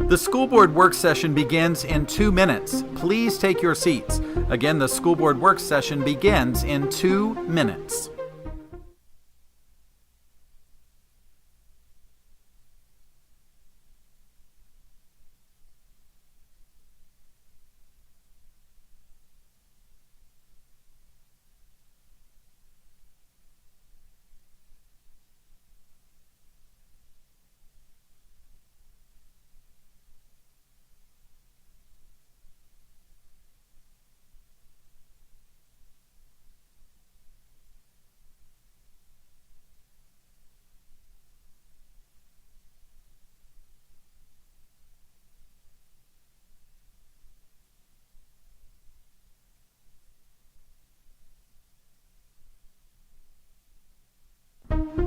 The school board work session begins in 2 minutes. Please take your seats. Again, the school board work session begins in 2 minutes.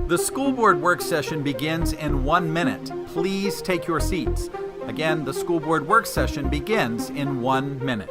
The school board work session begins in 1 minute. Please take your seats. Again, the school board work session begins in 1 minute.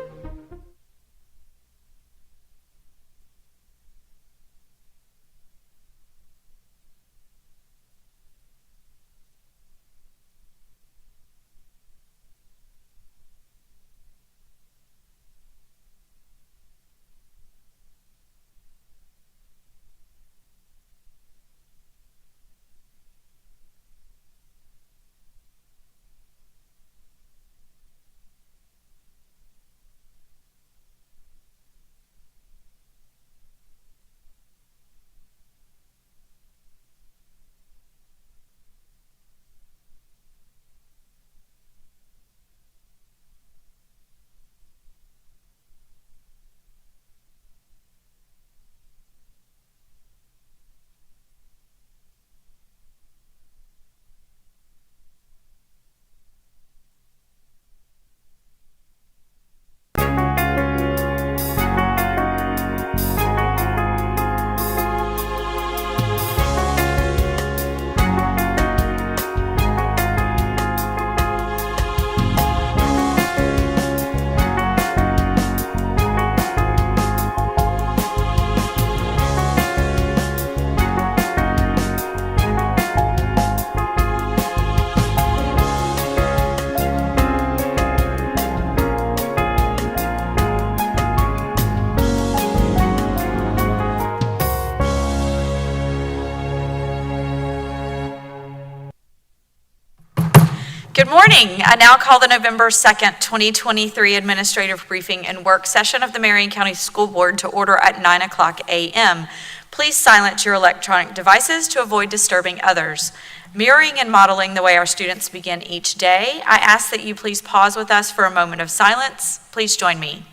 Good morning. I now call the November 2nd, 2023 administrative briefing and work session of the Marion County School Board to order at 9:00 a.m. Please silence your electronic devices to avoid disturbing others. Mirroring and modeling the way our students begin each day, I ask that you please pause with us for a moment of silence. Please join me.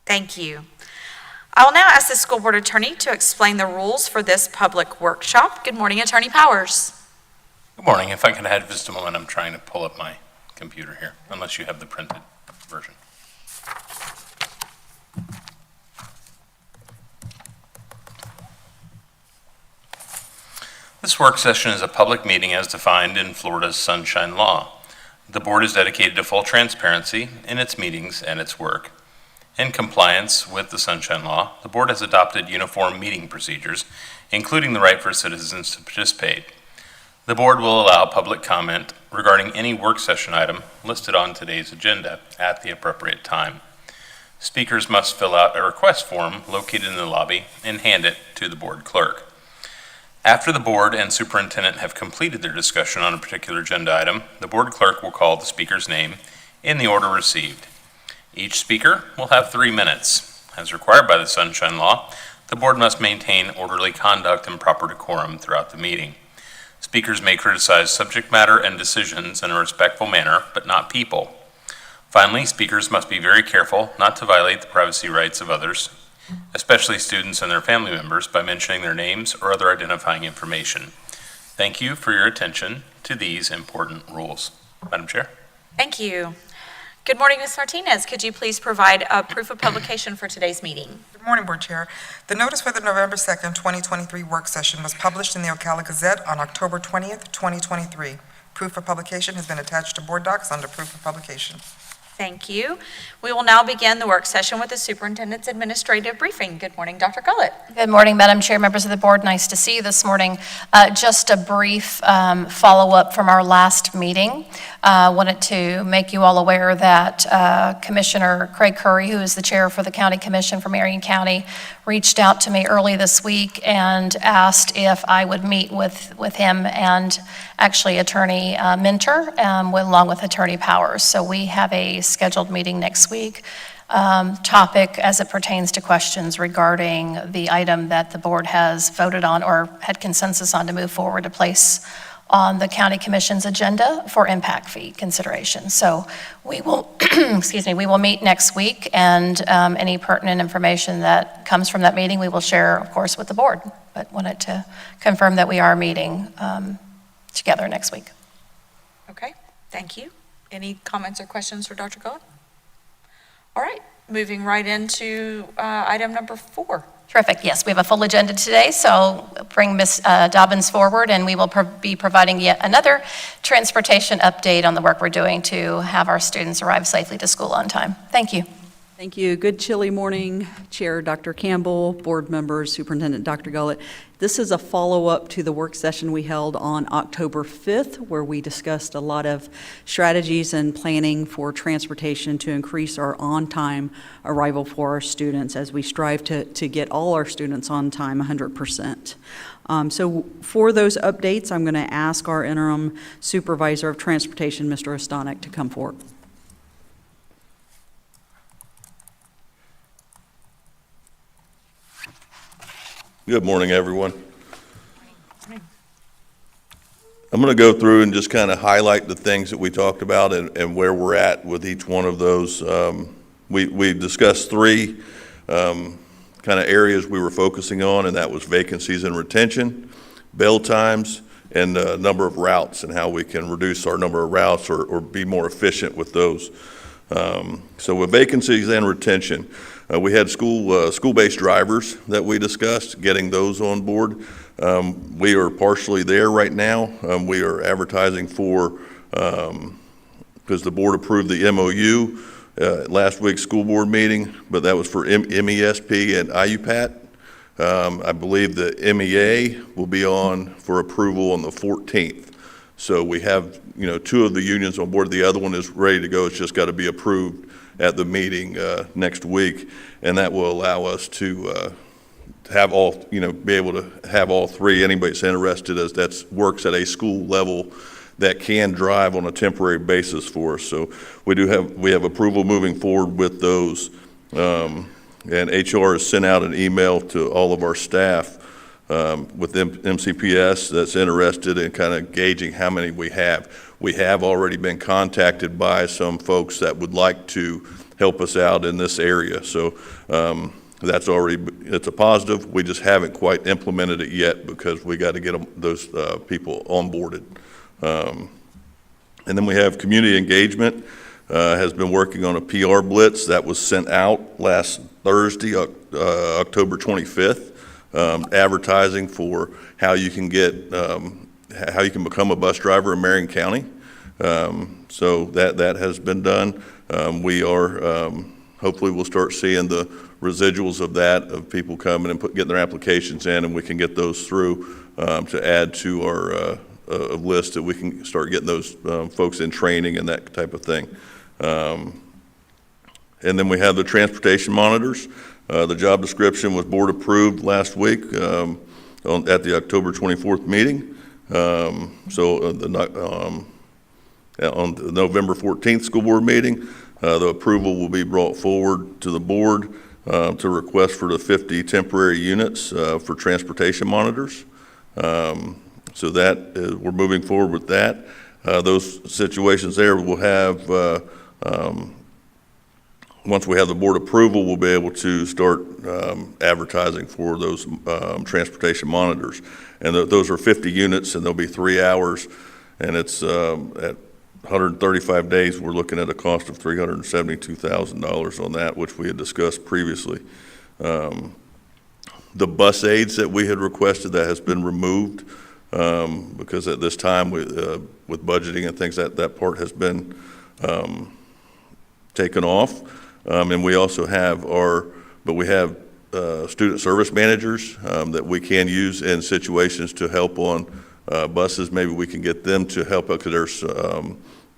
Thank you. I will now ask the school board attorney to explain the rules for this public workshop. Good morning, Attorney Powers. Good morning. If I could have just a moment, I'm trying to pull up my computer here, unless you have the printed version. This work session is a public meeting as defined in Florida's Sunshine Law. The board is dedicated to full transparency in its meetings and its work. In compliance with the Sunshine Law, the board has adopted uniform meeting procedures, including the right for citizens to participate. The board will allow public comment regarding any work session item listed on today's agenda at the appropriate time. Speakers must fill out a request form located in the lobby and hand it to the board clerk. After the board and superintendent have completed their discussion on a particular agenda item, the board clerk will call the speaker's name in the order received. Each speaker will have 3 minutes. As required by the Sunshine Law, the board must maintain orderly conduct and proper decorum throughout the meeting. Speakers may criticize subject matter and decisions in a respectful manner, but not people. Finally, speakers must be very careful not to violate the privacy rights of others, especially students and their family members, by mentioning their names or other identifying information. Thank you for your attention to these important rules. Madam Chair. Thank you. Good morning, Ms. Martinez. Could you please provide a proof of publication for today's meeting? Good morning, Board Chair. The notice for the November 2nd, 2023 work session was published in the Ocala Gazette on October 20th, 2023. Proof of publication has been attached to Board Docs under proof of publication. Thank you. We will now begin the work session with the superintendent's administrative briefing. Good morning, Dr. Gullett. Good morning, Madam Chair, members of the board. Nice to see you this morning. Just a brief follow-up from our last meeting. Wanted to make you all aware that Commissioner Craig Curry, who is the chair for the County Commission for Marion County, reached out to me early this week and asked if I would meet with him and actually Attorney Minter, along with Attorney Powers. So we have a scheduled meeting next week. Topic as it pertains to questions regarding the item that the board has voted on or had consensus on to move forward to place on the County Commission's agenda for impact fee consideration. So we will, we will meet next week, and any pertinent information that comes from that meeting we will share, of course, with the board. But wanted to confirm that we are meeting together next week. Okay, thank you. Any comments or questions for Dr. Gullett? All right, moving right into item number 4. Terrific. Yes, we have a full agenda today, so I'll bring Ms. Dobbins forward, and we will be providing yet another transportation update on the work we're doing to have our students arrive safely to school on time. Thank you. Thank you. Good chilly morning, Chair Dr. Campbell, board members, Superintendent Dr. Gullett. This is a follow-up to the work session we held on October 5th, where we discussed a lot of strategies and planning for transportation to increase our on-time arrival for our students as we strive to get all our students on time 100%. So for those updates, I'm going to ask our interim supervisor of transportation, Mr. Ostanek, to come forward. Good morning, everyone. I'm going to go through and just kind of highlight the things that we talked about and where we're at with each one of those. We discussed 3 kind of areas we were focusing on, and that was vacancies and retention, bail times, and the number of routes and how we can reduce our number of routes or be more efficient with those. So with vacancies and retention, we had school-based drivers that we discussed, getting those on board. We are partially there right now. We are advertising for, because the board approved the MOU last week's school board meeting, but that was for MESP and IUPAT. I believe the MEA will be on for approval on the 14th. So we have, 2 of the unions on board. The other one is ready to go. It's just got to be approved at the meeting next week, and that will allow us to have all, be able to have all 3. Anybody that's interested that works at a school level that can drive on a temporary basis for us. So we have approval moving forward with those, and HR has sent out an email to all of our staff with MCPS that's interested in kind of gauging how many we have. We have already been contacted by some folks that would like to help us out in this area. So it's a positive. We just haven't quite implemented it yet because we got to get those people onboarded. And then we have community engagement has been working on a PR blitz that was sent out last Thursday, October 25th. Advertising for how you can become a bus driver in Marion County. So that has been done. We are hopefully we'll start seeing the residuals of that, of people coming and getting their applications in, and we can get those through to add to our list that we can start getting those folks in training and that type of thing. And then we have the transportation monitors. The job description was board approved last week at the October 24th meeting. On the November 14th school board meeting, the approval will be brought forward to the board to request for the 50 temporary units for transportation monitors. So that we're moving forward with that. Those situations there will have once we have the board approval, we'll be able to start advertising for those transportation monitors. And those are 50 units, and they'll be 3 hours, and it's at 135 days, we're looking at a cost of $372,000 on that, which we had discussed previously. The bus aids that we had requested, that has been removed, because at this time with budgeting and things, that part has been taken off. And we also have student service managers that we can use in situations to help on buses. Maybe we can get them to help out, because there's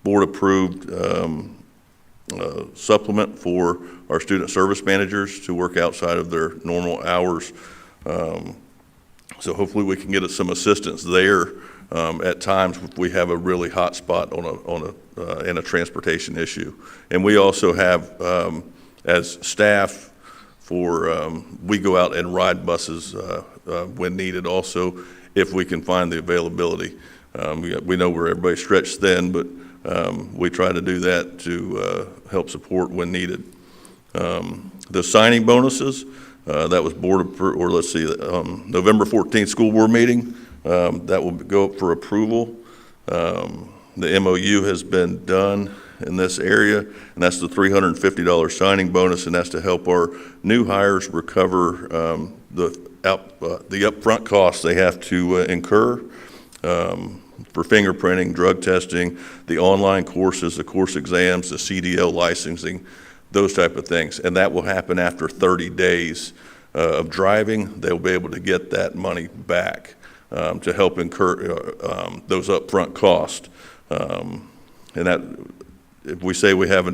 board-approved supplement for our student service managers to work outside of their normal hours. So hopefully we can get some assistance there at times if we have a really hot spot in a transportation issue. And we also have, as staff, we go out and ride buses when needed also, if we can find the availability. We know where everybody's stretched thin, but we try to do that to help support when needed. The signing bonuses, that was board approved, or let's see, November 14th school board meeting, that will go up for approval. The MOU has been done in this area, and that's the $350 signing bonus, and that's to help our new hires recover the upfront costs they have to incur for fingerprinting, drug testing, the online courses, the course exams, the CDL licensing, those type of things. And that will happen after 30 days of driving. They'll be able to get that money back to help incur those upfront costs. And that, if we say we have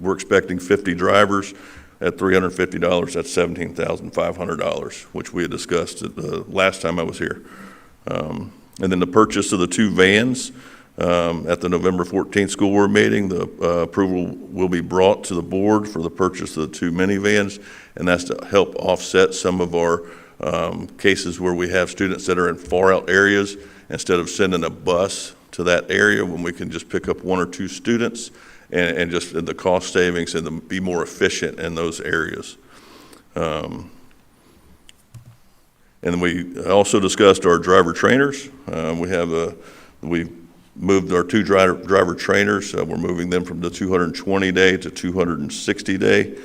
we're expecting 50 drivers at $350, that's $17,500, which we had discussed the last time I was here. And then the purchase of the 2 vans at the November 14th school board meeting, the approval will be brought to the board for the purchase of the 2 minivans, and that's to help offset some of our cases where we have students that are in far out areas. Instead of sending a bus to that area, when we can just pick up 1 or 2 students and just the cost savings and be more efficient in those areas. And we also discussed our driver trainers. We moved our 2 driver trainers. We're moving them from the 220-day to 260-day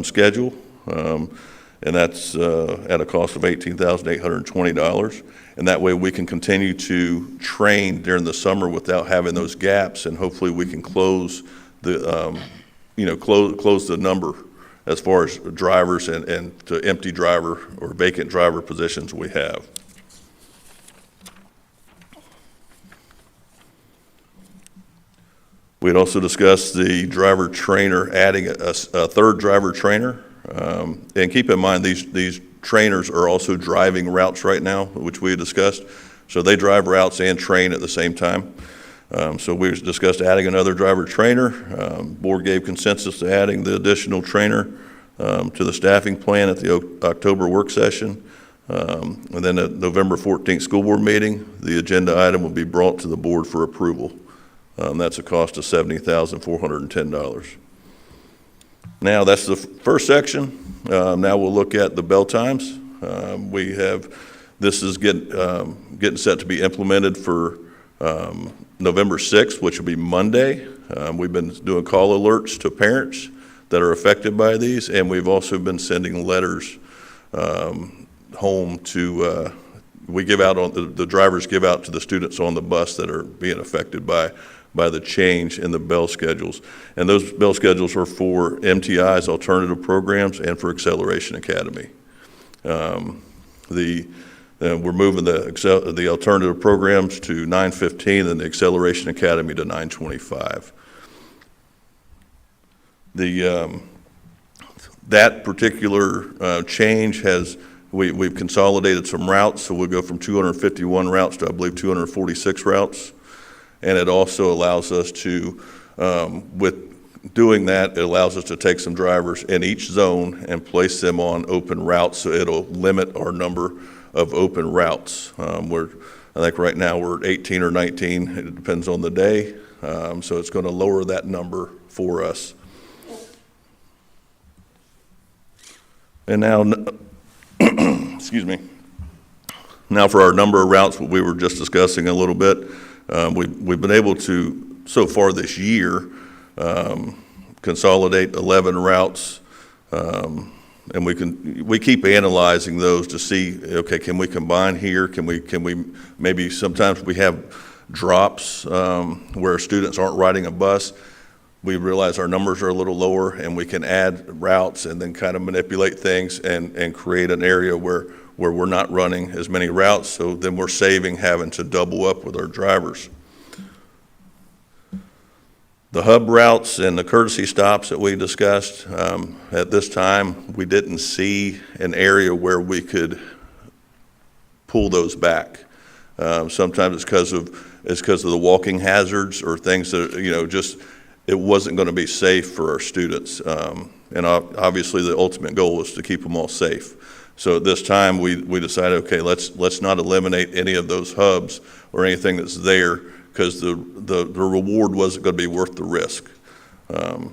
schedule. And that's at a cost of $18,820. And that way we can continue to train during the summer without having those gaps, and hopefully we can close the close the number as far as drivers and to empty driver or vacant driver positions we have. We had also discussed the driver trainer, adding a 3rd driver trainer. And keep in mind, these trainers are also driving routes right now, which we had discussed. So they drive routes and train at the same time. So we discussed adding another driver trainer. Board gave consensus to adding the additional trainer to the staffing plan at the October work session. And then at November 14th school board meeting, the agenda item will be brought to the board for approval. That's a cost of $70,410. Now, that's the first section. Now we'll look at the bell times. This is getting set to be implemented for November 6th, which will be Monday. We've been doing call alerts to parents that are affected by these, and we've also been sending letters home to, the drivers give out to the students on the bus that are being affected by the change in the bell schedules. And those bell schedules are for MTI's alternative programs and for Acceleration Academy. We're moving the alternative programs to 9:15 and the Acceleration Academy to 9:25. That particular change we've consolidated some routes, so we'll go from 251 routes to, I believe, 246 routes. And it also allows us to, with doing that, it allows us to take some drivers in each zone and place them on open routes, so it'll limit our number of open routes. I think right now we're at 18 or 19, it depends on the day, so it's going to lower that number for us. And now, excuse me, now for our number of routes, what we were just discussing a little bit, we've been able to so far this year, consolidate 11 routes, and we keep analyzing those to see, okay, can we combine here? Can we maybe sometimes we have drops where students aren't riding a bus. We realize our numbers are a little lower, and we can add routes and then kind of manipulate things and create an area where we're not running as many routes, so then we're saving having to double up with our drivers. The hub routes and the courtesy stops that we discussed, at this time, we didn't see an area where we could pull those back. Sometimes it's because of the walking hazards or things that, just it wasn't going to be safe for our students. And obviously the ultimate goal was to keep them all safe. So at this time, we decided, okay, let's not eliminate any of those hubs or anything that's there, because the reward wasn't going to be worth the risk. Now,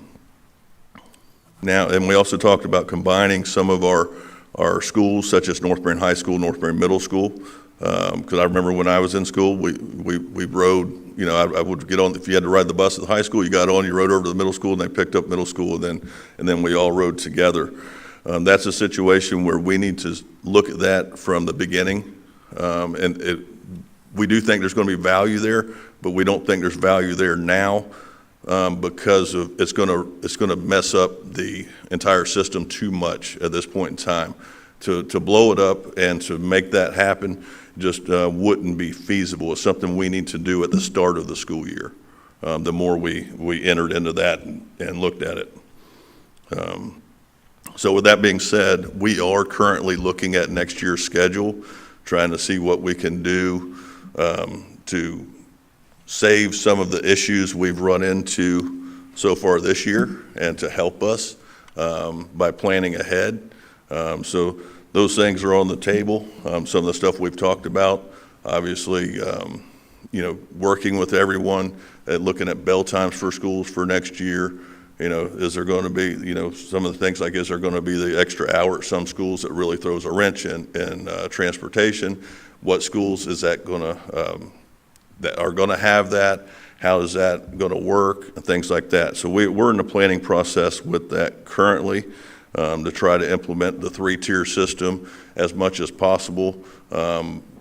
and we also talked about combining some of our schools, such as North Marion High School, North Marion Middle School, because I remember when I was in school, we rode. I would get on, if you had to ride the bus at the high school, you got on, you rode over to the middle school, and they picked up middle school, and then we all rode together. That's a situation where we need to look at that from the beginning, we do think there's going to be value there, but we don't think there's value there now, because of it's going to mess up the entire system too much at this point in time. To blow it up and to make that happen just wouldn't be feasible. It's something we need to do at the start of the school year. The more we entered into that and looked at it. So with that being said, we are currently looking at next year's schedule, trying to see what we can do to save some of the issues we've run into so far this year, and to help us by planning ahead. So those things are on the table. Some of the stuff we've talked about, obviously, working with everyone at looking at bell times for schools for next year. Is there going to be, some of the things like, is there going to be the extra hour at some schools that really throws a wrench in transportation? What schools is that going to, that are going to have that? How is that going to work? And things like that. So we're in the planning process with that currently, to try to implement the 3-tier system as much as possible,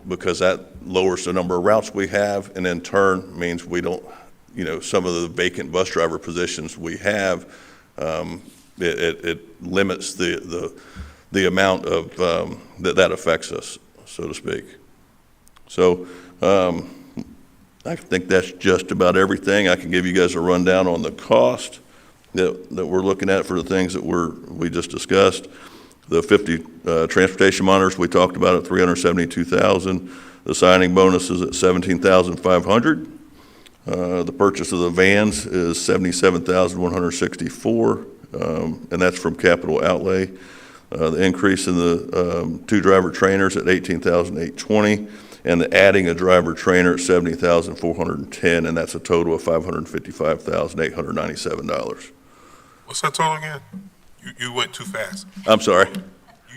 because that lowers the number of routes we have, and in turn means we don't, some of the vacant bus driver positions we have, it limits the amount of that affects us, so to speak. So I think that's just about everything. I can give you guys a rundown on the cost that we're looking at for the things that we just discussed. The 50 transportation monitors we talked about at $372,000. The signing bonuses at $17,500. The purchase of the vans is $77,164, and that's from capital outlay. The increase in the 2 driver trainers at $18,820, and the adding a driver trainer at $70,410, and that's a total of $555,897. What's that total again? You went too fast. I'm sorry.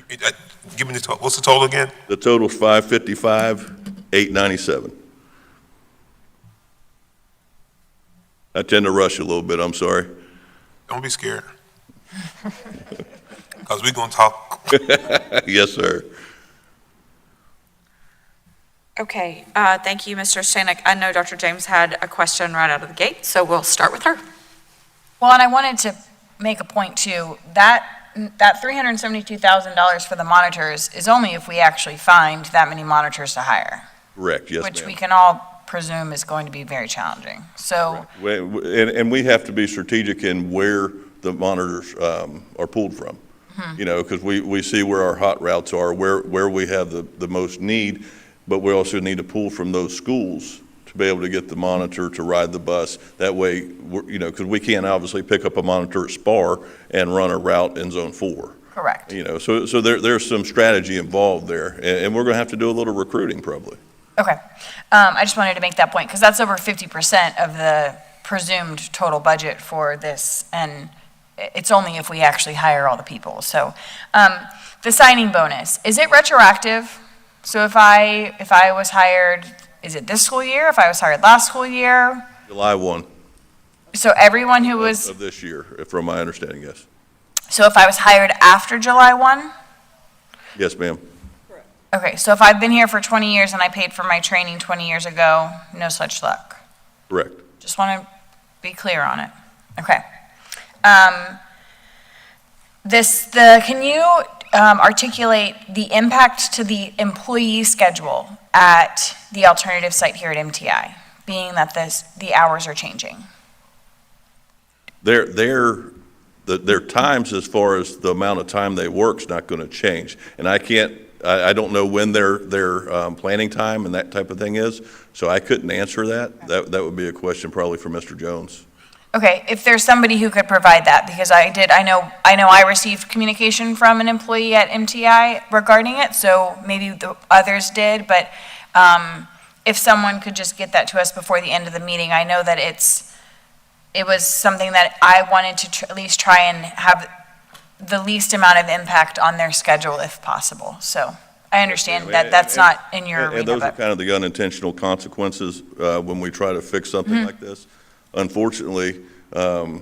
Give me the total. What's the total again? The total's $555,897. I tend to rush a little bit, I'm sorry. Don't be scared. Because we're going to talk. Yes, sir. Okay, thank you, Mr. Stanek. I know Dr. James had a question right out of the gate, so we'll start with her. Well, and I wanted to make a point too, that $372,000 for the monitors is only if we actually find that many monitors to hire. Correct, yes, Which ma'am. we can all presume is going to be very challenging. So, And we have to be strategic in where the monitors are pulled from. Because we see where our hot routes are, where we have the most need, but we also need to pull from those schools to be able to get the monitor to ride the bus. That way, because we can't obviously pick up a monitor at SPAR and run a route in Zone 4. correct. So there's some strategy involved there, and we're going to have to do a little recruiting probably. Okay. I just wanted to make that point because that's over 50% of the presumed total budget for this, and it's only if we actually hire all the people. So the signing bonus, is it retroactive? So if I was hired, is it this school year? If I was hired last school year? July 1. So everyone who was, Of this year, from my understanding, yes. so if I was hired after July 1? Yes, ma'am. Okay, so if I've been here for 20 years and I paid for my training 20 years ago, no such luck. Correct. Just want to be clear on it. Okay. Can you articulate the impact to the employee schedule at the alternative site here at MTI, being that the hours are changing? Their times as far as the amount of time they work is not going to change. And I don't know when their planning time and that type of thing is, so I couldn't answer that. That would be a question probably for Mr. Jones. Okay, if there's somebody who could provide that, because I know I received communication from an employee at MTI regarding it, so maybe the others did, but if someone could just get that to us before the end of the meeting. I know that it was something that I wanted to at least try and have the least amount of impact on their schedule if possible. So I understand that that's not in your arena. And those are but- kind of the unintentional consequences when we try to fix something like this. Unfortunately, when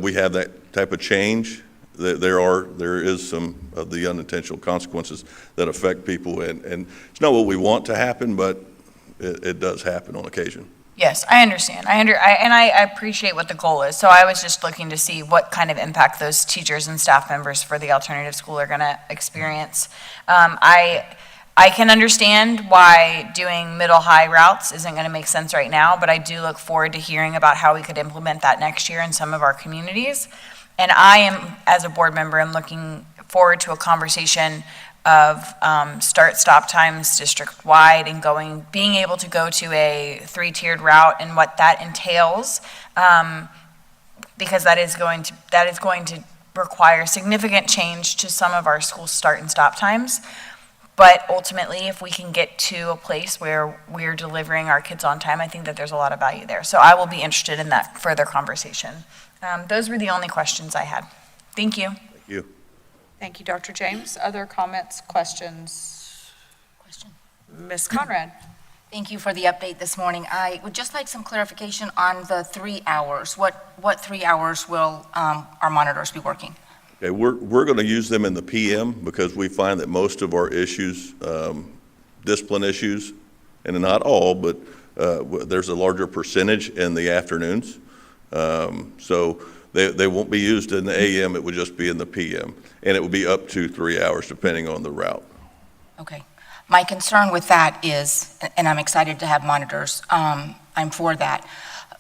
we have that type of change, there is some of the unintentional consequences that affect people, and it's not what we want to happen, but it does happen on occasion. Yes, I understand. I appreciate what the goal is. So I was just looking to see what kind of impact those teachers and staff members for the alternative school are going to experience. I can understand why doing middle-high routes isn't going to make sense right now, but I do look forward to hearing about how we could implement that next year in some of our communities. And I am, as a board member, am looking forward to a conversation of start-stop times district-wide and being able to go to a 3-tiered route and what that entails, because that is going to require significant change to some of our school start and stop times. But ultimately, if we can get to a place where we're delivering our kids on time, I think that there's a lot of value there. So I will be interested in that further conversation. Those were the only questions I had. Thank you. Thank you. Thank you, Dr. James. Other comments, questions? Ms. Conrad? Thank you for the update this morning. I would just like some clarification on the 3 hours. What 3 hours will our monitors be working? Okay, we're going to use them in the PM because we find that most of our issues, discipline issues, and not all, but there's a larger percentage in the afternoons. So they won't be used in the AM, it would just be in the PM. And it would be up to 3 hours depending on the route. Okay. My concern with that is, and I'm excited to have monitors, I'm for that,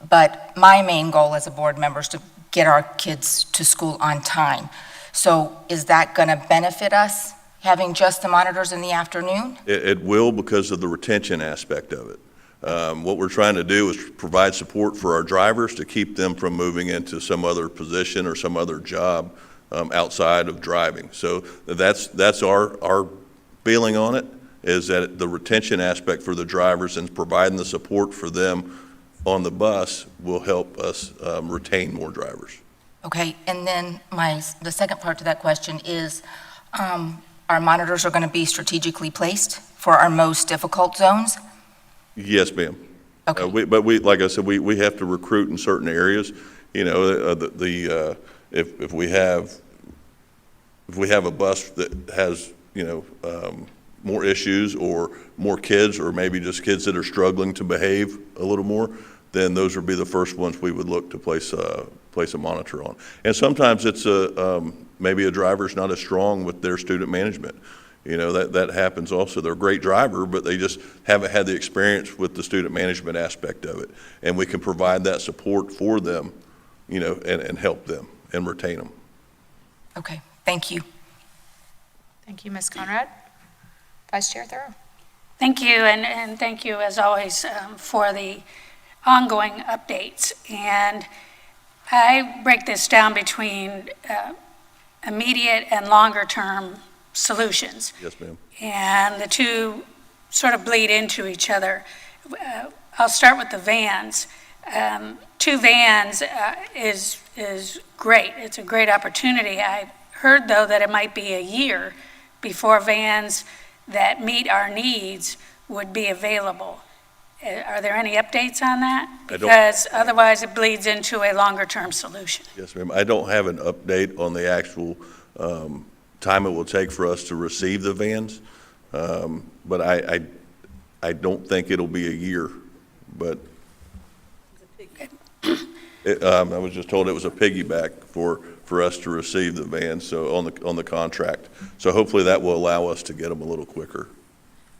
but my main goal as a board member is to get our kids to school on time. So is that going to benefit us, having just the monitors in the afternoon? It will because of the retention aspect of it. What we're trying to do is provide support for our drivers to keep them from moving into some other position or some other job outside of driving. So that's our feeling on it, is that the retention aspect for the drivers and providing the support for them on the bus will help us retain more drivers. Okay, and then the second part to that question is, our monitors are going to be strategically placed for our most difficult zones? Yes, ma'am. Okay. But like I said, we have to recruit in certain areas. You know, if we have a bus that has, more issues or more kids, or maybe just kids that are struggling to behave a little more, then those would be the first ones we would look to place a monitor on. And sometimes it's maybe a driver's not as strong with their student management. That happens also. They're a great driver, but they just haven't had the experience with the student management aspect of it. And we can provide that support for them, and help them and retain them. Okay, thank you. Thank you, Ms. Conrad. Vice Chair Thorough. Thank you, and thank you, as always, for the ongoing updates. And I break this down between immediate and longer-term solutions. Yes, ma'am. And the two sort of bleed into each other. I'll start with the vans. 2 vans is great. It's a great opportunity. I heard, though, that it might be a year before vans that meet our needs would be available. Are there any updates on that? I don't- Because otherwise it bleeds into a longer-term solution. Yes, ma'am. I don't have an update on the actual time it will take for us to receive the vans, but I don't think it'll be a year, but I was just told it was a piggyback for us to receive the vans, so on the contract. So hopefully that will allow us to get them a little quicker.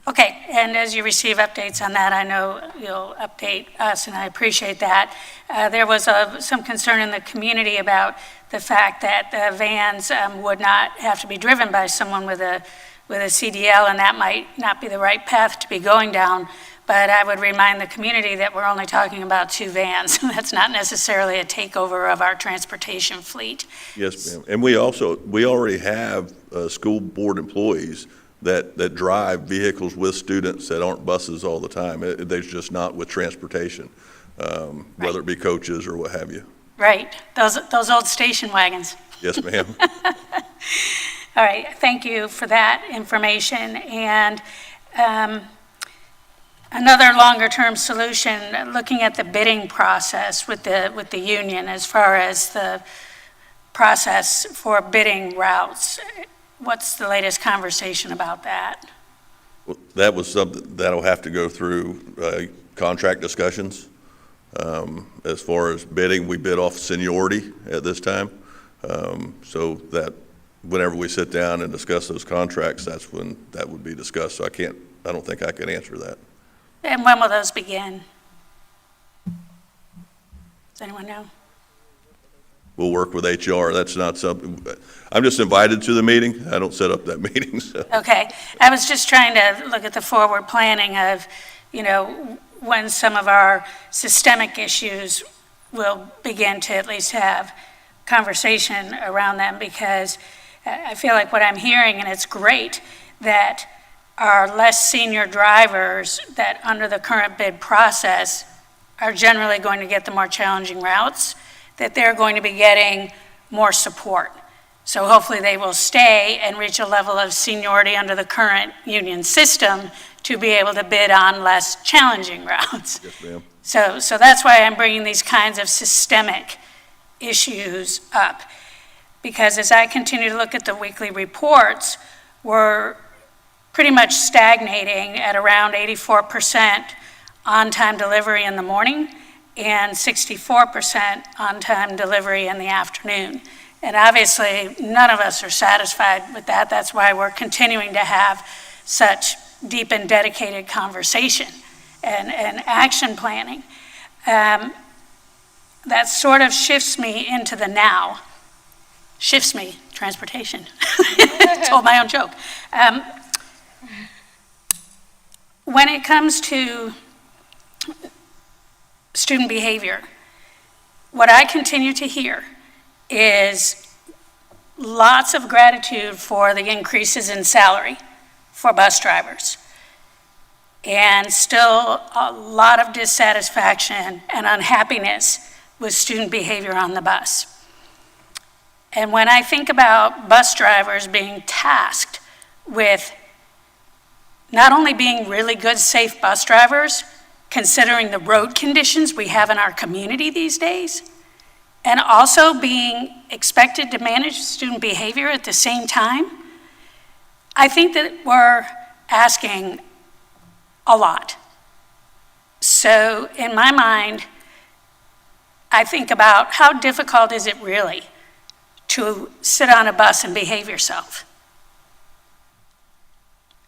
Okay, and as you receive updates on that, I know you'll update us, and I appreciate that. There was some concern in the community about the fact that the vans would not have to be driven by someone with a CDL, and that might not be the right path to be going down. But I would remind the community that we're only talking about 2 vans. That's not necessarily a takeover of our transportation fleet. Yes, ma'am. And we already have school board employees that drive vehicles with students that aren't buses all the time. They're just not with transportation, whether it be coaches or what have you. Right, those old station wagons. Yes, ma'am. All right, thank you for that information. And another longer-term solution, looking at the bidding process with the union as far as the process for bidding routes. What's the latest conversation about that? Well, that was something that'll have to go through contract discussions. As far as bidding, we bid off seniority at this time. So that whenever we sit down and discuss those contracts, that's when that would be discussed. So I don't think I can answer that. And when will those begin? Does anyone know? We'll work with HR. That's not something, I'm just invited to the meeting. I don't set up that meeting. So. Okay. I was just trying to look at the forward planning of, when some of our systemic issues will begin to at least have conversation around them, because I feel like what I'm hearing, and it's great, that our less senior drivers that under the current bid process are generally going to get the more challenging routes, that they're going to be getting more support. So hopefully they will stay and reach a level of seniority under the current union system to be able to bid on less challenging routes. Yes, ma'am. So that's why I'm bringing these kinds of systemic issues up. Because as I continue to look at the weekly reports, we're pretty much stagnating at around 84% on-time delivery in the morning and 64% on-time delivery in the afternoon. And obviously, none of us are satisfied with that. That's why we're continuing to have such deep and dedicated conversation and action planning. That sort of shifts me into the now. Shifts me, transportation. Told my own joke. When it comes to student behavior, what I continue to hear is lots of gratitude for the increases in salary for bus drivers, and still a lot of dissatisfaction and unhappiness with student behavior on the bus. And when I think about bus drivers being tasked with not only being really good, safe bus drivers, considering the road conditions we have in our community these days, and also being expected to manage student behavior at the same time, I think that we're asking a lot. So in my mind, I think about how difficult is it really to sit on a bus and behave yourself.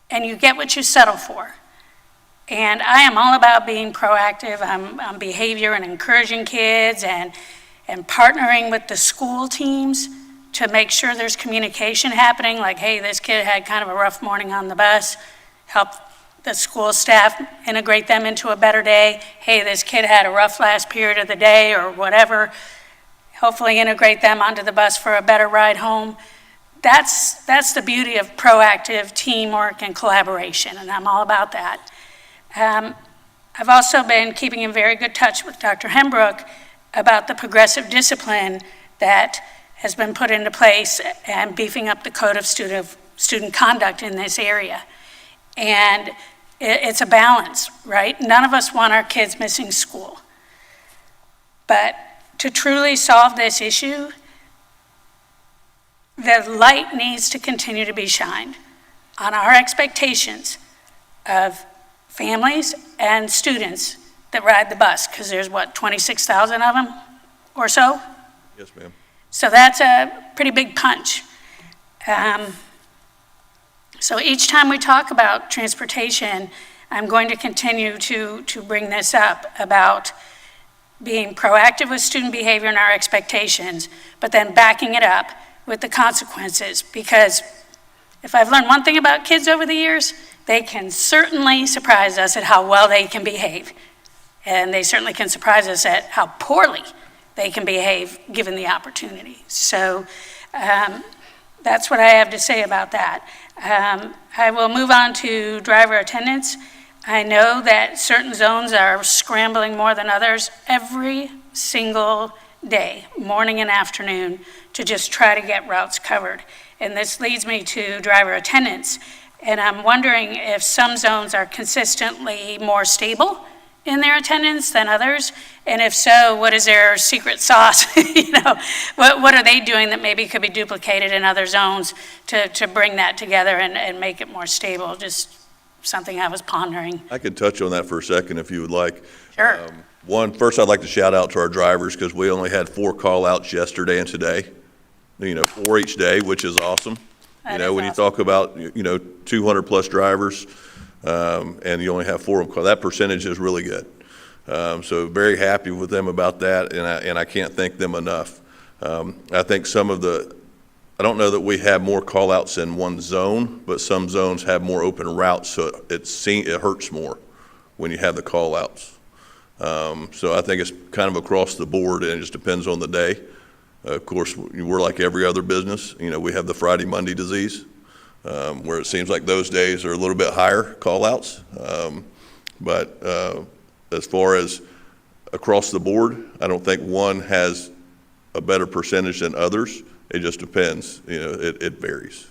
And you get what you settle for. And I am all about being proactive on behavior and encouraging kids and partnering with the school teams to make sure there's communication happening, like, hey, this kid had kind of a rough morning on the bus, help the school staff integrate them into a better day. Hey, this kid had a rough last period of the day or whatever, hopefully integrate them onto the bus for a better ride home. That's the beauty of proactive teamwork and collaboration, and I'm all about that. I've also been keeping in very good touch with Dr. Hembrook about the progressive discipline that has been put into place and beefing up the code of student conduct in this area. And it's a balance, right? None of us want our kids missing school. But to truly solve this issue, the light needs to continue to be shined on our expectations of families and students that ride the bus, because there's, what, 26,000 of them or so? Yes, ma'am. So that's a pretty big punch. So each time we talk about transportation, I'm going to continue to bring this up about being proactive with student behavior and our expectations, but then backing it up with the consequences. Because if I've learned one thing about kids over the years, they can certainly surprise us at how well they can behave. And they certainly can surprise us at how poorly they can behave given the opportunity. So that's what I have to say about that. I will move on to driver attendance. I know that certain zones are scrambling more than others every single day, morning and afternoon, to just try to get routes covered. And this leads me to driver attendance. And I'm wondering if some zones are consistently more stable in their attendance than others, and if so, what is their secret sauce? What are they doing that maybe could be duplicated in other zones to bring that together and make it more stable? Just something I was pondering. I could touch on that for a second if you would like. Sure. First I'd like to shout out to our drivers, because we only had 4 call-outs yesterday and today. 4 each day, which is awesome. When you talk about 200-plus drivers, and you only have 4 of them call, that percentage is really good. So very happy with them about that, and I can't thank them enough. I think I don't know that we have more call-outs in one zone, but some zones have more open routes, so it hurts more when you have the call-outs. So I think it's kind of across the board, and it just depends on the day. Of course, we're like every other business. We have the Friday, Monday disease, where it seems like those days are a little bit higher call-outs. But as far as across the board, I don't think one has a better percentage than others. It just depends. It varies.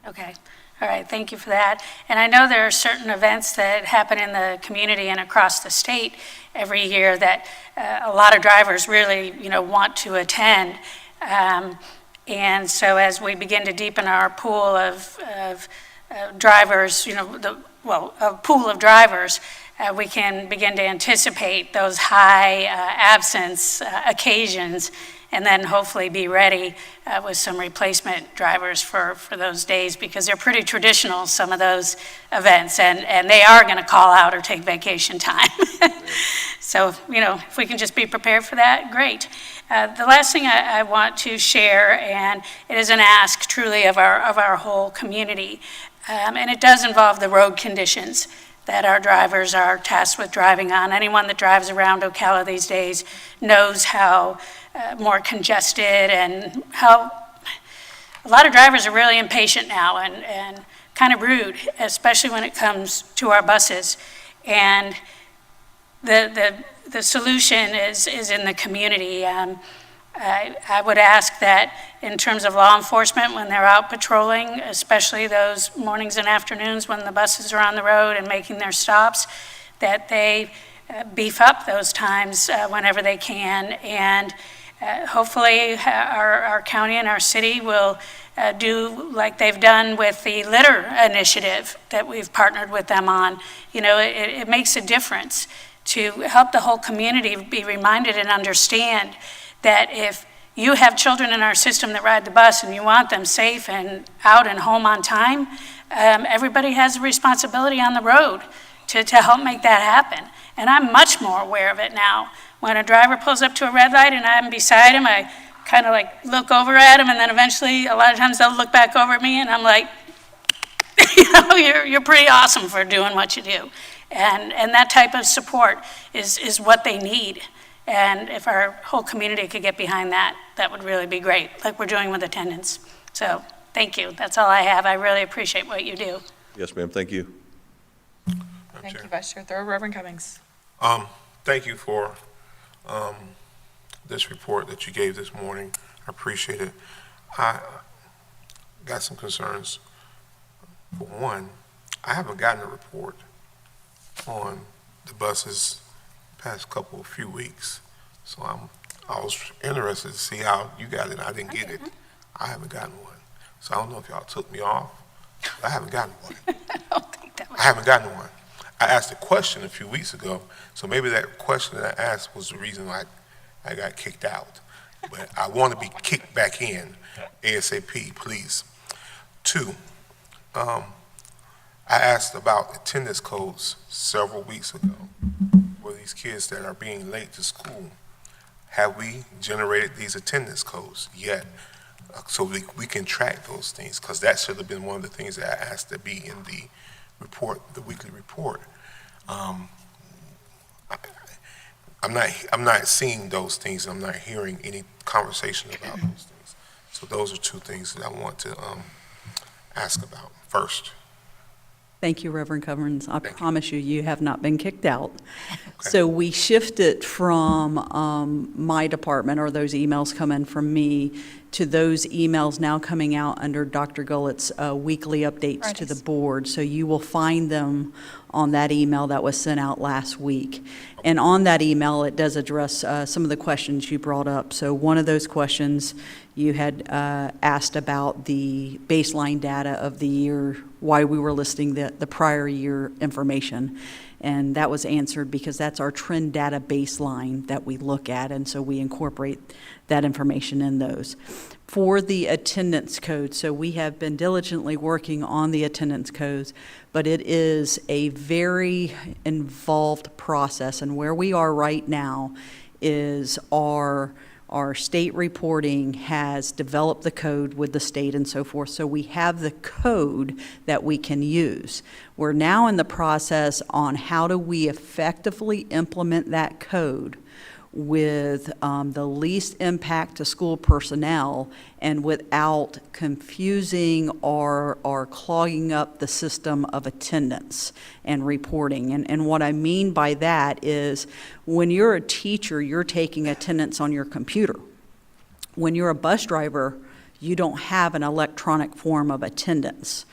Okay. All right. Thank you for that. And I know there are certain events that happen in the community and across the state every year that a lot of drivers really, want to attend. And so as we begin to deepen our pool of drivers, a pool of drivers, we can begin to anticipate those high absence occasions, and then hopefully be ready with some replacement drivers for those days, because they're pretty traditional, some of those events, and they are going to call out or take vacation time. So, if we can just be prepared for that, great. The last thing I want to share, and it is an ask truly of our whole community, and it does involve the road conditions that our drivers are tasked with driving on. Anyone that drives around Ocala these days knows how more congested and how a lot of drivers are really impatient now and kind of rude, especially when it comes to our buses. And the solution is in the community. I would ask that in terms of law enforcement, when they're out patrolling, especially those mornings and afternoons when the buses are on the road and making their stops, that they beef up those times whenever they can. And hopefully our county and our city will do like they've done with the litter initiative that we've partnered with them on. It makes a difference to help the whole community be reminded and understand that if you have children in our system that ride the bus and you want them safe and out and home on time, everybody has a responsibility on the road to help make that happen. And I'm much more aware of it now. When a driver pulls up to a red light and I'm beside him, I kind of look over at him, and then eventually a lot of times they'll look back over at me and I'm like, you're pretty awesome for doing what you do. And that type of support is what they need. And if our whole community could get behind that, that would really be great, like we're doing with attendance. So thank you. That's all I have. I really appreciate what you do. Yes, ma'am. Thank you. Thank you, Vice Chair Thorough. Reverend Cummings. Thank you for this report that you gave this morning. I appreciate it. I got some concerns. For one, I haven't gotten a report on the buses past few weeks. So I was interested to see how you got it. I didn't get it. I haven't gotten one. So I don't know if y'all took me off. I haven't gotten one. I don't think that was. I haven't gotten one. I asked a question a few weeks ago, so maybe that question that I asked was the reason I got kicked out. But I want to be kicked back in ASAP, please. 2, I asked about attendance codes several weeks ago for these kids that are being late to school. Have we generated these attendance codes yet? So we can track those things, because that should have been one of the things that I asked to be in the report, the weekly report. I'm not seeing those things. I'm not hearing any conversation about those things. So those are 2 things that I want to ask about first. Thank you, Reverend Coverings. I promise you, you have not been kicked out. So we shifted from my department, or those emails come in from me, to those emails now coming out under Dr. Gullett's weekly updates to the board. So you will find them on that email that was sent out last week. And on that email, it does address some of the questions you brought up. So one of those questions, you had asked about the baseline data of the year, why we were listing the prior year information. And that was answered because that's our trend data baseline that we look at, and so we incorporate that information in those. For the attendance code, so we have been diligently working on the attendance codes, but it is a very involved process, and where we are right now is our state reporting has developed the code with the state and so forth, so we have the code that we can use. We're now in the process on how do we effectively implement that code with the least impact to school personnel and without confusing or clogging up the system of attendance and reporting. And what I mean by that is when you're a teacher, you're taking attendance on your computer. When you're a bus driver, you don't have an electronic form of attendance.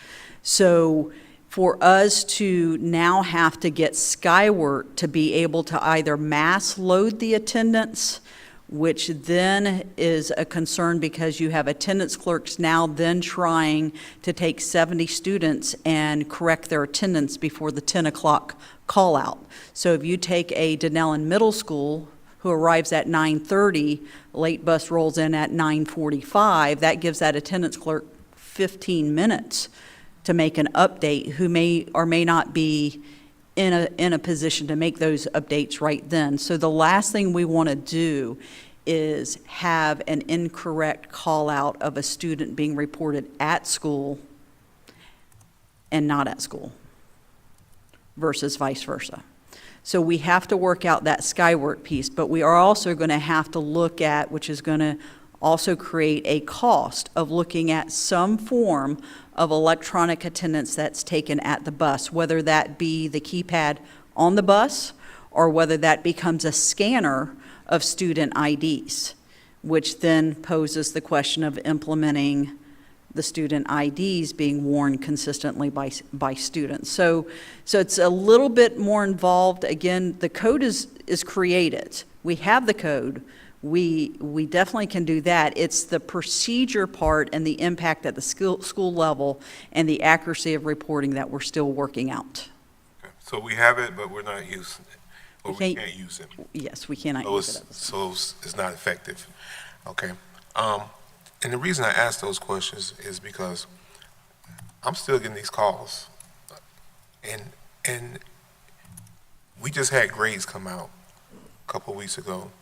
So for us to now have to get Skyward to be able to either mass load the attendance, which then is a concern because you have attendance clerks now then trying to take 70 students and correct their attendance before the 10 o'clock call out. So if you take a Denellen Middle School who arrives at 9:30, late bus rolls in at 9:45, that gives that attendance clerk 15 minutes to make an update, who may or may not be in a position to make those updates right then. So the last thing we want to do is have an incorrect call out of a student being reported at school and not at school versus vice versa. So we have to work out that Skyward piece, but we are also going to have to look at, which is going to also create a cost of looking at some form of electronic attendance that's taken at the bus, whether that be the keypad on the bus or whether that becomes a scanner of student IDs, which then poses the question of implementing the student IDs being worn consistently by students. So it's a little bit more involved. Again, the code is created. We have the code. We definitely can do that. It's the procedure part and the impact at the school level and the accuracy of reporting that we're still working out. Okay. So we have it, but we're not using it, or we can't use it. Yes, we cannot use it. So it's not effective. Okay. And the reason I ask those questions is because I'm still getting these calls, and we just had grades come out a couple of weeks ago.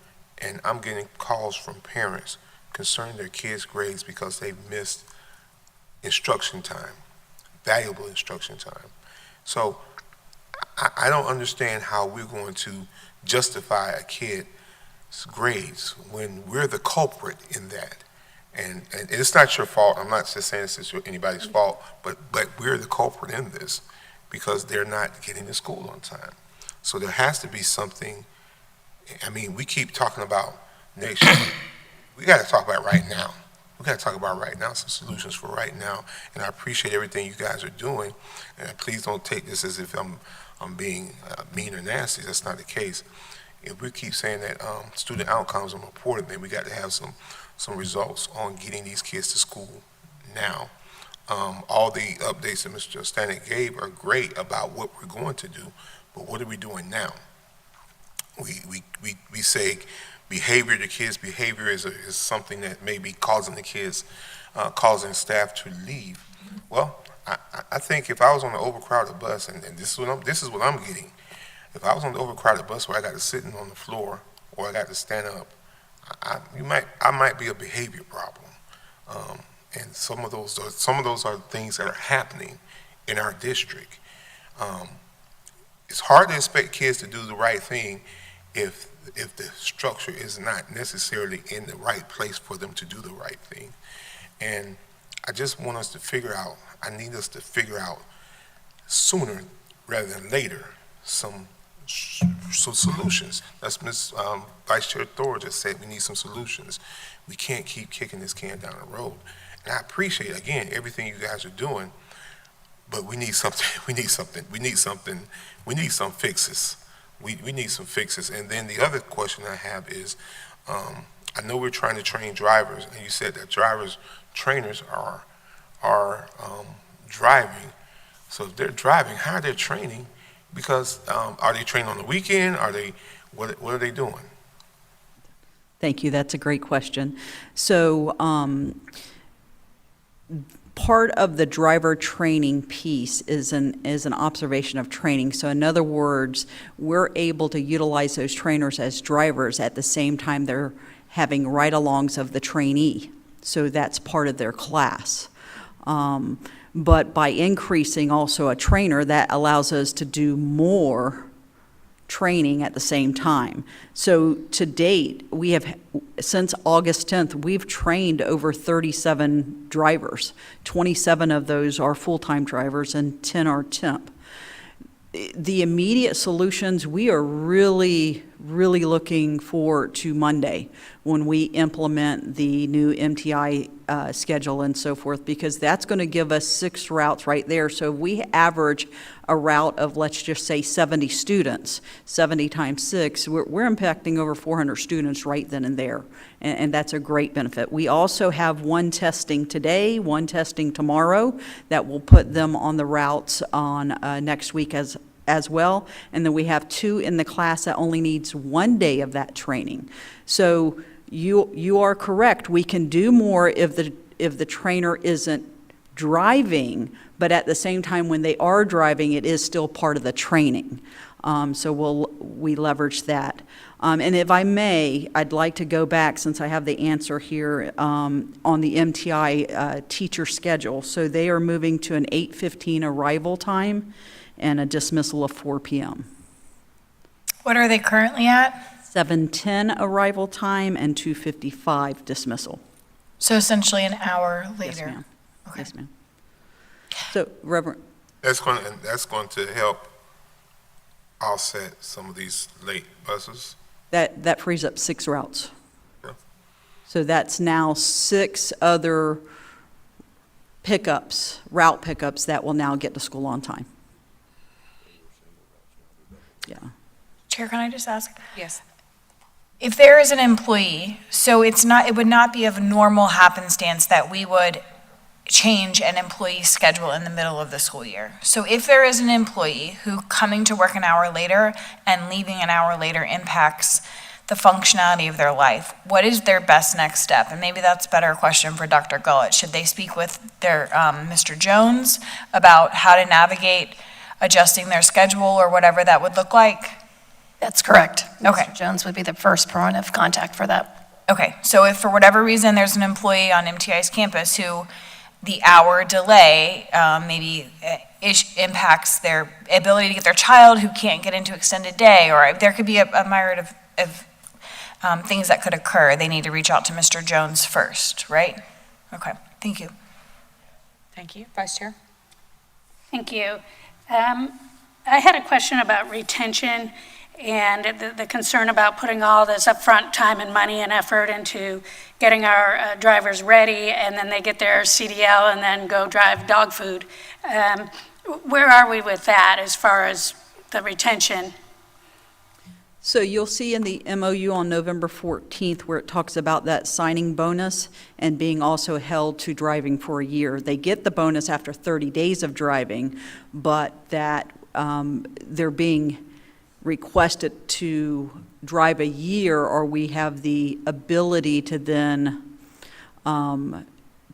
And I'm getting calls from parents concerning their kids' grades because they missed instruction time, valuable instruction time. So I don't understand how we're going to justify a kid's grades when we're the culprit in that. And it's not your fault. I'm not just saying this is anybody's fault, but we're the culprit in this because they're not getting to school on time. So there has to be something. I mean, we keep talking about next year. We got to talk about right now. We got to talk about right now, some solutions for right now. And I appreciate everything you guys are doing. And please don't take this as if I'm I'm being mean or nasty. That's not the case. If we keep saying that student outcomes are important, then we got to have some results on getting these kids to school now. All the updates that Mr. Stanek gave are great about what we're going to do, but what are we doing now? We say behavior, the kids' behavior is something that may be causing the kids, causing staff to leave. Well, I think if I was on an overcrowded bus, and this is what I'm getting, if I was on the overcrowded bus where I got to sit on the floor or I got to stand up, I might be a behavior problem. And some of those are things that are happening in our district. It's hard to expect kids to do the right thing if the structure is not necessarily in the right place for them to do the right thing. And I just want us to figure out, I need us to figure out sooner rather than later some solutions. That's Ms. Vice Chair Thor just said, we need some solutions. We can't keep kicking this can down the road. And I appreciate, again, everything you guys are doing, but we need something, we need some fixes. We need some fixes. And then the other question I have is, I know we're trying to train drivers, and you said that trainers are driving. So if they're driving, how are they training? Because are they training on the weekend? What are they doing? Thank you. That's a great question. So part of the driver training piece is an observation of training. So in other words, we're able to utilize those trainers as drivers at the same time they're having ride-alongs of the trainee. So that's part of their class. But by increasing also a trainer, that allows us to do more training at the same time. So to date, we have, since August 10th, we've trained over 37 drivers. 27 of those are full-time drivers and 10 are temp. The immediate solutions, we are really looking forward to Monday when we implement the new MTI schedule and so forth, because that's going to give us 6 routes right there. So if we average a route of, let's just say, 70 students, 70 times 6, we're impacting over 400 students right then and there, and that's a great benefit. We also have one testing today, one testing tomorrow, that will put them on the routes on next week as well, and then we have 2 in the class that only needs 1 day of that training. So you are correct. We can do more if the trainer isn't driving, but at the same time, when they are driving, it is still part of the training. So we leverage that. And if I may, I'd like to go back, since I have the answer here, on the MTI teacher schedule. So they are moving to an 8:15 arrival time and a dismissal of 4 p.m. What are they currently at? 7:10 arrival time and 2:55 dismissal. So essentially an hour later? Yes, ma'am. Okay. Yes, ma'am. So, Reverend. That's going to help offset some of these late buses. That frees up 6 routes. Yeah. So that's now 6 other route pickups that will now get to school on time. Yeah. Chair, can I just ask? Yes. If there is an employee, so it would not be of normal happenstance that we would change an employee's schedule in the middle of the school year. So if there is an employee who coming to work an hour later and leaving an hour later impacts the functionality of their life, what is their best next step? And maybe that's a better question for Dr. Gullett. Should they speak with their Mr. Jones about how to navigate adjusting their schedule or whatever that would look like? That's correct. Okay. Mr. Jones would be the first point of contact for that. Okay, so if for whatever reason there's an employee on MTI's campus who the hour delay maybe impacts their ability to get their child who can't get into extended day, or there could be a myriad of things that could occur, they need to reach out to Mr. Jones first, right? Okay, thank you. Thank you. Vice Chair? Thank you. I had a question about retention and the concern about putting all this upfront time and money and effort into getting our drivers ready, and then they get their CDL and then go drive dog food. Where are we with that as far as the retention. So you'll see in the MOU on November 14th where it talks about that signing bonus and being also held to driving for a year. They get the bonus after 30 days of driving, but that they're being requested to drive a year, or we have the ability to then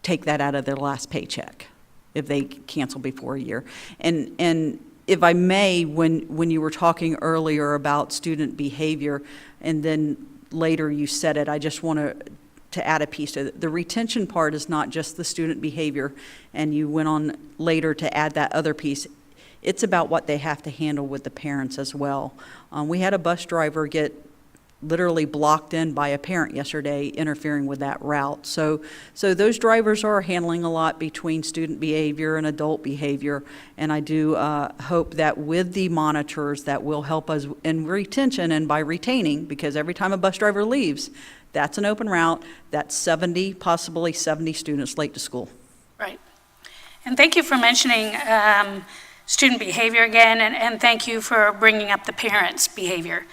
take that out of their last paycheck if they cancel before a year. And if I may, when you were talking earlier about student behavior, and then later you said it, I just want to add a piece to it. The retention part is not just the student behavior, and you went on later to add that other piece. It's about what they have to handle with the parents as well. We had a bus driver get literally blocked in by a parent yesterday interfering with that route. So those drivers are handling a lot between student behavior and adult behavior, and I do hope that with the monitors that will help us in retention, and by retaining, because every time a bus driver leaves, that's an open route, that's 70, possibly 70 students late to school. Right. And thank you for mentioning student behavior again, and thank you for bringing up the parents' behavior.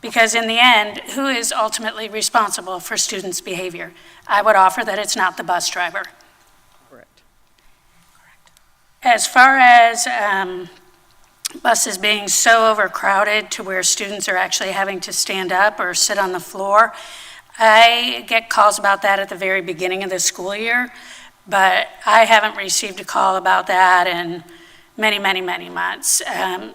Because in the end, who is ultimately responsible for students' behavior? I would offer that it's not the bus driver. Correct. As far as buses being so overcrowded to where students are actually having to stand up or sit on the floor, I get calls about that at the very beginning of the school year, but I haven't received a call about that in many, many, many months.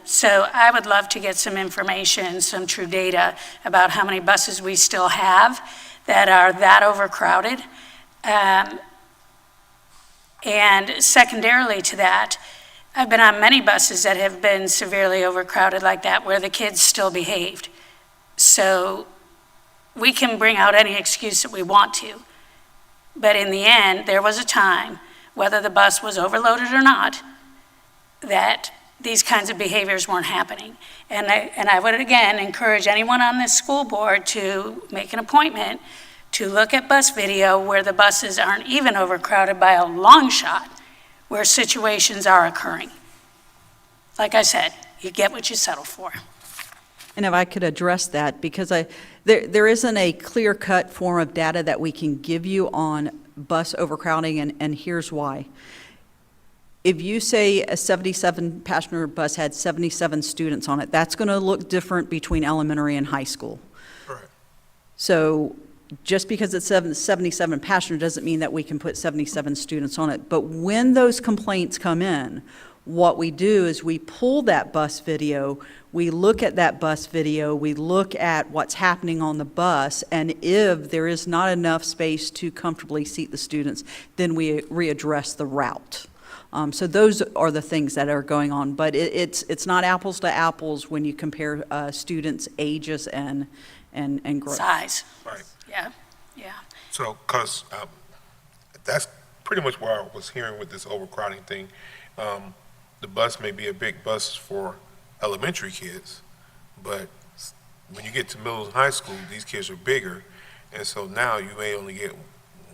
So I would love to get some information, some true data about how many buses we still have that are that overcrowded. And secondarily to that, I've been on many buses that have been severely overcrowded like that, where the kids still behaved. So we can bring out any excuse that we want to, but in the end, there was a time, whether the bus was overloaded or not, that these kinds of behaviors weren't happening. And I would, again, encourage anyone on this school board to make an appointment to look at bus video where the buses aren't even overcrowded by a long shot, where situations are occurring. Like I said, you get what you settle for. And if I could address that, because there isn't a clear-cut form of data that we can give you on bus overcrowding, and here's why. If you say a 77-passenger bus had 77 students on it, that's going to look different between elementary and high school. Right. So just because it's 77 passenger doesn't mean that we can put 77 students on it. But when those complaints come in, what we do is we pull that bus video, we look at that bus video, we look at what's happening on the bus, and if there is not enough space to comfortably seat the students, then we readdress the route. So those are the things that are going on, but it's not apples to apples when you compare students' ages and growth. Size. Right. Yeah. So, because that's pretty much what I was hearing with this overcrowding thing. The bus may be a big bus for elementary kids, but when you get to middle and high school, these kids are bigger, and so now you may only get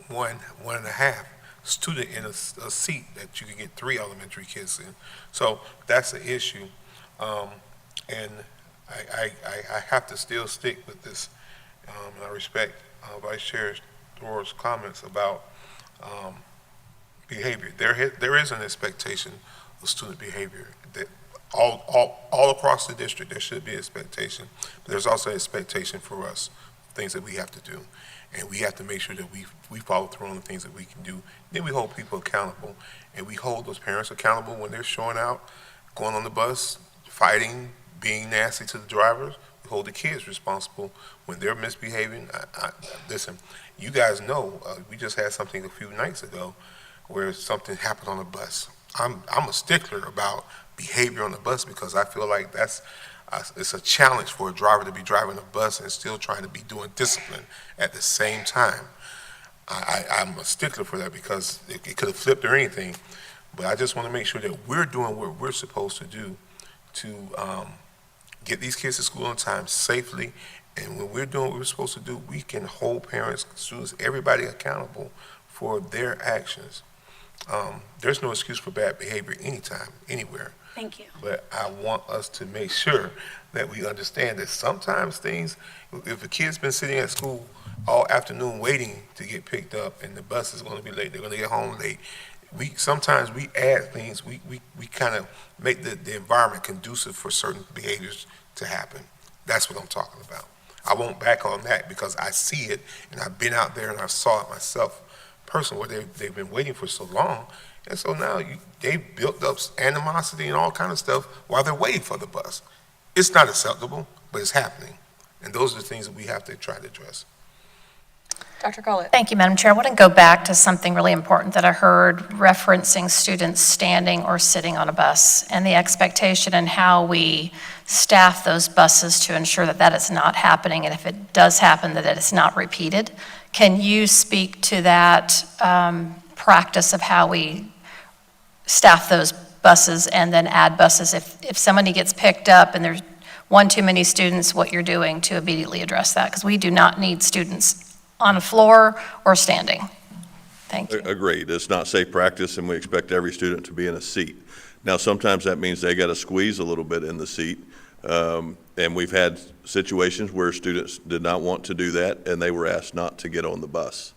one and a half student in a seat that you can get 3 elementary kids in. So that's the issue. And I have to still stick with this. And I respect Vice Chair Thor's comments about behavior. There is an expectation of student behavior. That all across the district, there should be expectation. But there's also expectation for us, things that we have to do. And we have to make sure that we follow through on the things that we can do. Then we hold people accountable, and we hold those parents accountable when they're showing out, going on the bus, fighting, being nasty to the drivers. We hold the kids responsible when they're misbehaving. Listen, you guys know, we just had something a few nights ago where something happened on the bus. I'm a stickler about behavior on the bus because I feel like it's a challenge for a driver to be driving a bus and still trying to be doing discipline at the same time. I'm a stickler for that because it could have flipped or anything, but I just want to make sure that we're doing what we're supposed to do to get these kids to school on time safely, and when we're doing what we're supposed to do, we can hold parents, students, everybody accountable for their actions. There's no excuse for bad behavior anytime, anywhere. Thank you. But I want us to make sure that we understand that sometimes things, if a kid's been sitting at school all afternoon waiting to get picked up and the bus is going to be late, they're going to get home late, sometimes we add things, we kind of make the environment conducive for certain behaviors to happen. That's what I'm talking about. I won't back on that because I see it, and I've been out there and I saw it myself personally, where they've been waiting for so long, and so now they've built up animosity and all kind of stuff while they're waiting for the bus. It's not acceptable, but it's happening, and those are the things that we have to try to address. Dr. Gullett. Thank you, Madam Chair. I want to go back to something really important that I heard referencing students standing or sitting on a bus and the expectation and how we staff those buses to ensure that that is not happening, and if it does happen, that it is not repeated. Can you speak to that practice of how we staff those buses and then add buses if somebody gets picked up and there's one too many students, what you're doing to immediately address that? Because we do not need students on a floor or standing. Thank you. Agreed. It's not safe practice, and we expect every student to be in a seat. Now, sometimes that means they got to squeeze a little bit in the seat, and we've had situations where students did not want to do that, and they were asked not to get on the bus.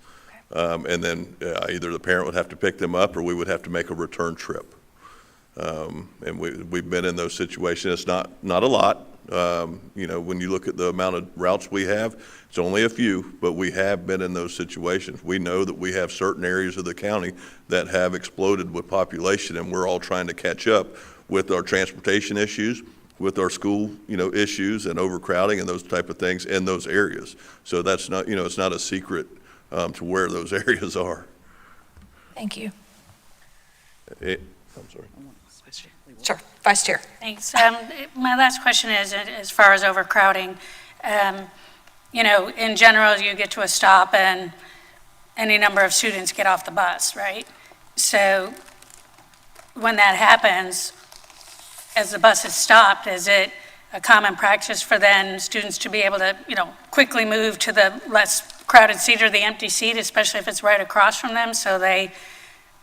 And then either the parent would have to pick them up, or we would have to make a return trip. And we've been in those situations. It's not a lot. When you look at the amount of routes we have, it's only a few, but we have been in those situations. We know that we have certain areas of the county that have exploded with population, and we're all trying to catch up with our transportation issues, with our school, issues and overcrowding and those type of things in those areas. So that's not, it's not a secret to where those areas are. Thank you. I'm sorry. Sure, Vice Chair. Thanks. My last question is, as far as overcrowding, in general, you get to a stop and any number of students get off the bus, right? So when that happens, as the bus is stopped, is it a common practice for then students to be able to, quickly move to the less crowded seat or the empty seat, especially if it's right across from them, so they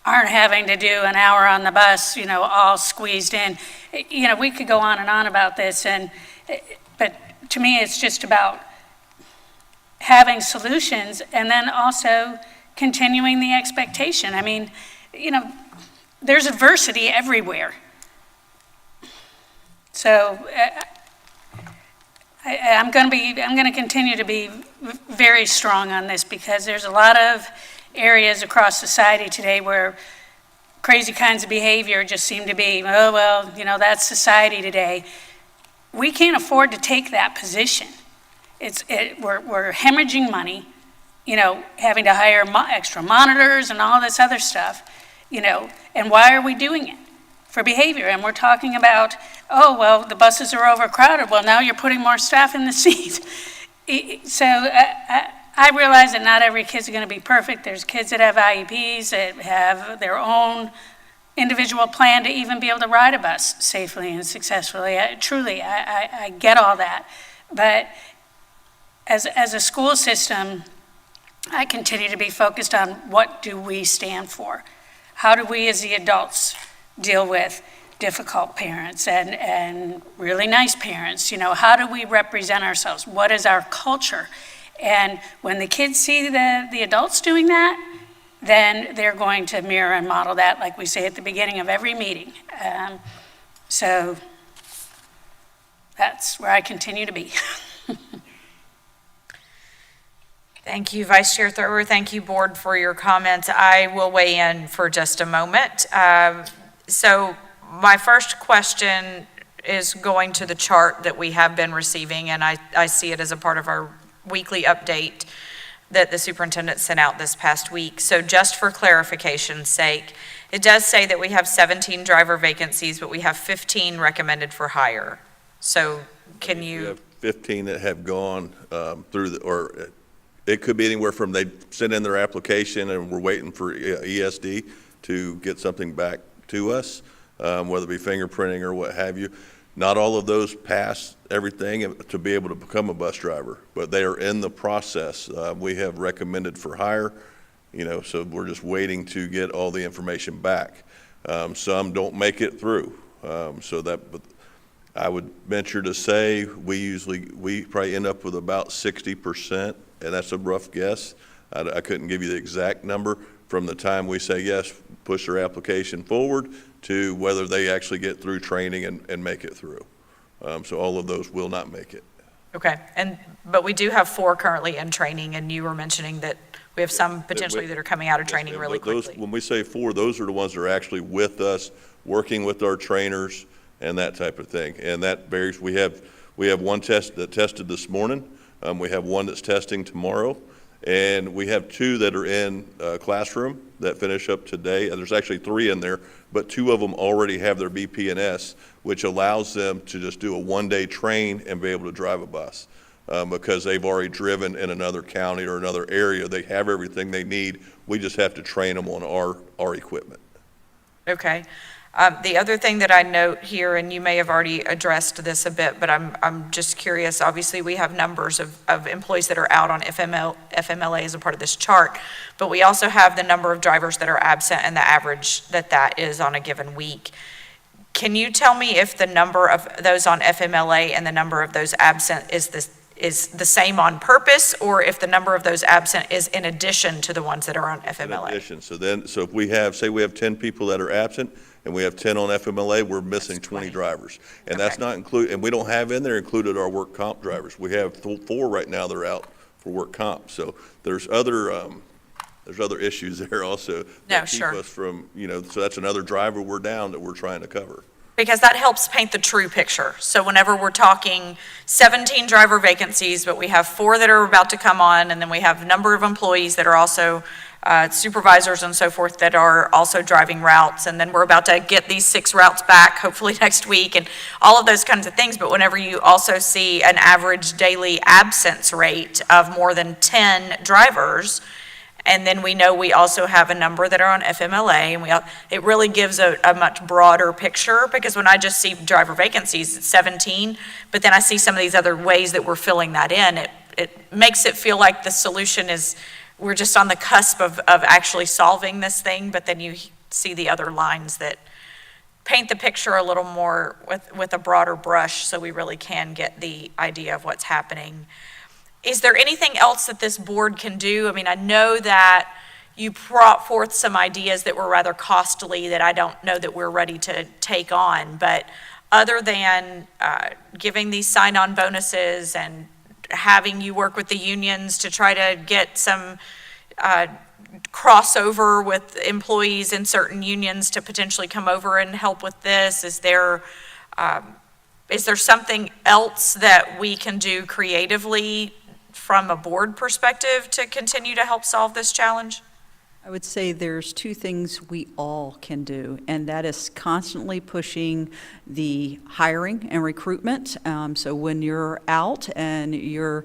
aren't having to do an hour on the bus, all squeezed in? We could go on and on about this, but to me, it's just about having solutions and then also continuing the expectation. I mean, there's adversity everywhere. So I'm going to continue to be very strong on this, because there's a lot of areas across society today where crazy kinds of behavior just seem to be, that's society today. We can't afford to take that position. We're hemorrhaging money, having to hire extra monitors and all this other stuff, and why are we doing it? For behavior. And we're talking about, the buses are overcrowded. Well, now you're putting more staff in the seats. So I realize that not every kid's going to be perfect. There's kids that have IEPs, that have their own individual plan to even be able to ride a bus safely and successfully. I get all that. But as a school system, I continue to be focused on what do we stand for? How do we as the adults deal with difficult parents and really nice parents? How do we represent ourselves? What is our culture? And when the kids see the adults doing that, then they're going to mirror and model that, like we say at the beginning of every meeting. So that's where I continue to be. Thank you, Vice Chair Thrower. Thank you, Board, for your comments. I will weigh in for just a moment. So my first question is going to the chart that we have been receiving, and I see it as a part of our weekly update that the superintendent sent out this past week. So just for clarification's sake, it does say that we have 17 driver vacancies, but we have 15 recommended for hire. So can you? We have 15 that have gone through or it could be anywhere from they sent in their application and we're waiting for ESD to get something back to us, whether it be fingerprinting or what have you. Not all of those pass everything to be able to become a bus driver, but they are in the process. We have recommended for hire, So we're just waiting to get all the information back. Some don't make it through. But I would venture to say we probably end up with about 60%, and that's a rough guess. I couldn't give you the exact number from the time we say yes, push their application forward, to whether they actually get through training and make it through. So all of those will not make it. Okay, but we do have 4 currently in training, and you were mentioning that we have some potentially that are coming out of training really quickly. When we say 4, those are the ones that are actually with us, working with our trainers and that type of thing. And that varies. We have one test that tested this morning. We have one that's testing tomorrow. And we have 2 that are in classroom that finish up today. There's actually 3 in there, but 2 of them already have their BPNS, which allows them to just do a one-day train and be able to drive a bus. Because they've already driven in another county or another area. They have everything they need. We just have to train them on our equipment. Okay. The other thing that I note here, and you may have already addressed this a bit, but I'm just curious. Obviously, we have numbers of employees that are out on FMLA as a part of this chart, but we also have the number of drivers that are absent and the average that is on a given week. Can you tell me if the number of those on FMLA and the number of those absent is the same on purpose, or if the number of those absent is in addition to the ones that are on FMLA? In addition. So if we have 10 people that are absent and we have 10 on FMLA, we're missing 20 drivers. And that's not included, and we don't have in there included our work comp drivers. We have 4 right now that are out for work comp. So there's other issues there also that keep us from, so that's another driver we're down that we're trying to cover. Because that helps paint the true picture. So whenever we're talking 17 driver vacancies, but we have 4 that are about to come on, and then we have a number of employees that are also supervisors and so forth that are also driving routes, and then we're about to get these 6 routes back, hopefully next week, and all of those kinds of things. But whenever you also see an average daily absence rate of more than 10 drivers, and then we know we also have a number that are on FMLA, and it really gives a much broader picture, because when I just see driver vacancies, it's 17, but then I see some of these other ways that we're filling that in, it makes it feel like the solution is we're just on the cusp of actually solving this thing, but then you see the other lines that paint the picture a little more with a broader brush, so we really can get the idea of what's happening. Is there anything else that this board can do? I mean, I know that you brought forth some ideas that were rather costly that I don't know that we're ready to take on, but other than giving these sign-on bonuses and having you work with the unions to try to get some crossover with employees in certain unions to potentially come over and help with this, is there something else that we can do creatively from a board perspective to continue to help solve this challenge? I would say there's 2 things we all can do, and that is constantly pushing the hiring and recruitment. So when you're out and you're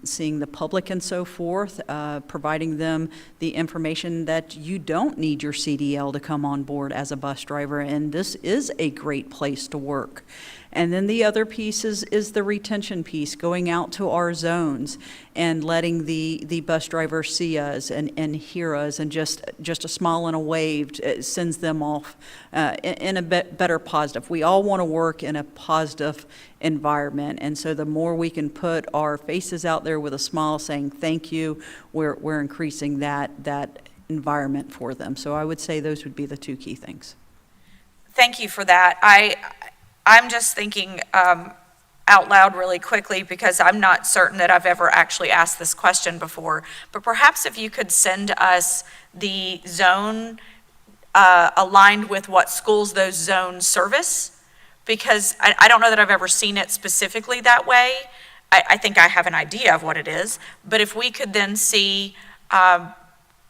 seeing the public and so forth, providing them the information that you don't need your CDL to come on board as a bus driver, and this is a great place to work. And then the other piece is the retention piece, going out to our zones and letting the bus drivers see us and hear us, and just a smile and a wave sends them off in a better positive. We all want to work in a positive environment, and so the more we can put our faces out there with a smile saying thank you, we're increasing that environment for them. So I would say those would be the 2 key things. Thank you for that. I'm just thinking out loud really quickly, because I'm not certain that I've ever actually asked this question before, but perhaps if you could send us the zone aligned with what schools those zones service, because I don't know that I've ever seen it specifically that way. I think I have an idea of what it is, but if we could then see,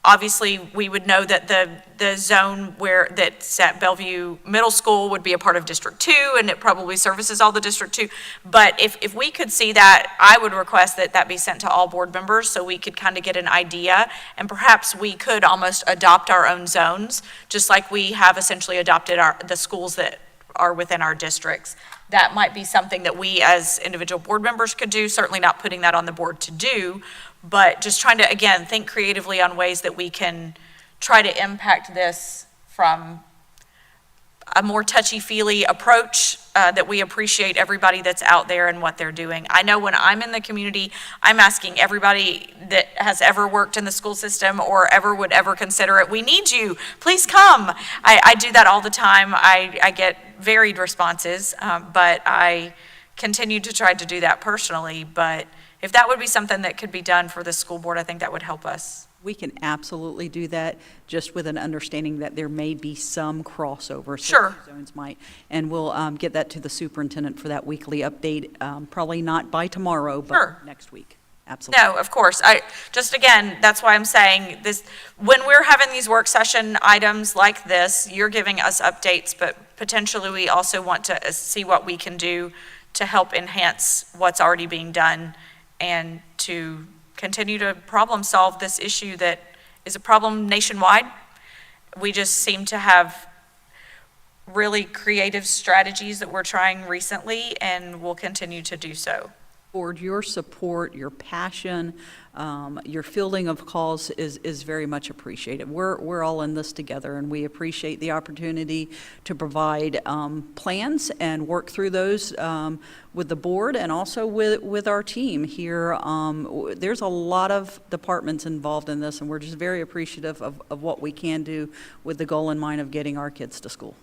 obviously, we would know that the zone that's at Bellevue Middle School would be a part of District 2, and it probably services all the District 2. But if we could see that, I would request that be sent to all board members so we could kind of get an idea, and perhaps we could almost adopt our own zones, just like we have essentially adopted the schools that are within our districts. That might be something that we as individual board members could do, certainly not putting that on the board to do, But just trying to, again, think creatively on ways that we can try to impact this from a more touchy-feely approach, that we appreciate everybody that's out there and what they're doing. I know when I'm in the community, I'm asking everybody that has ever worked in the school system or ever would ever consider it, we need you, please come. I do that all the time. I get varied responses, but I continue to try to do that personally. But if that would be something that could be done for the school board, I think that would help us. We can absolutely do that, just with an understanding that there may be some crossover. Sure. Zones might, and we'll get that to the superintendent for that weekly update, probably not by tomorrow, but Sure. next week. Absolutely. No, of course. Again, that's why I'm saying this, when we're having these work session items like this, you're giving us updates, but potentially we also want to see what we can do to help enhance what's already being done and to continue to problem solve this issue that is a problem nationwide. We just seem to have really creative strategies that we're trying recently, and we'll continue to do so. Board, your support, your passion, your fielding of calls is very much appreciated. We're all in this together, and we appreciate the opportunity to provide plans and work through those with the board and also with our team here. There's a lot of departments involved in this, and we're just very appreciative of what we can do with the goal in mind of getting our kids to school.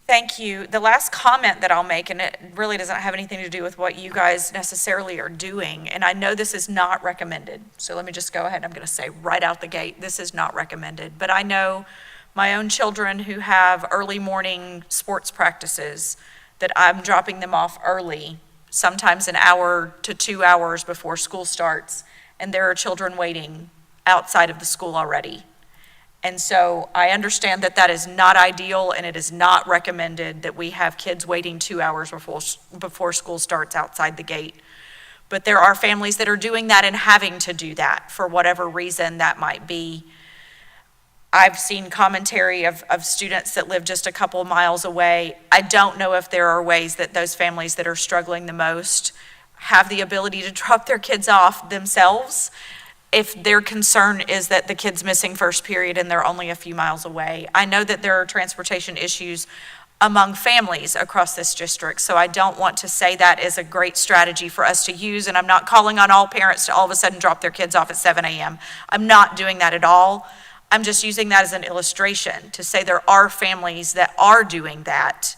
Thank you. The last comment that I'll make, and it really doesn't have anything to do with what you guys necessarily are doing, and I know this is not recommended, so let me just go ahead. I'm going to say right out the gate, this is not recommended, but I know my own children who have early morning sports practices that I'm dropping them off early, sometimes an hour to 2 hours before school starts, and there are children waiting outside of the school already. And so I understand that that is not ideal, and it is not recommended that we have kids waiting 2 hours before school starts outside the gate. But there are families that are doing that and having to do that for whatever reason that might be. I've seen commentary of students that live just a couple miles away. I don't know if there are ways that those families that are struggling the most have the ability to drop their kids off themselves, if their concern is that the kid's missing first period and they're only a few miles away. I know that there are transportation issues among families across this district, so I don't want to say that is a great strategy for us to use, and I'm not calling on all parents to all of a sudden drop their kids off at 7 a.m. I'm not doing that at all. I'm just using that as an illustration to say there are families that are doing that,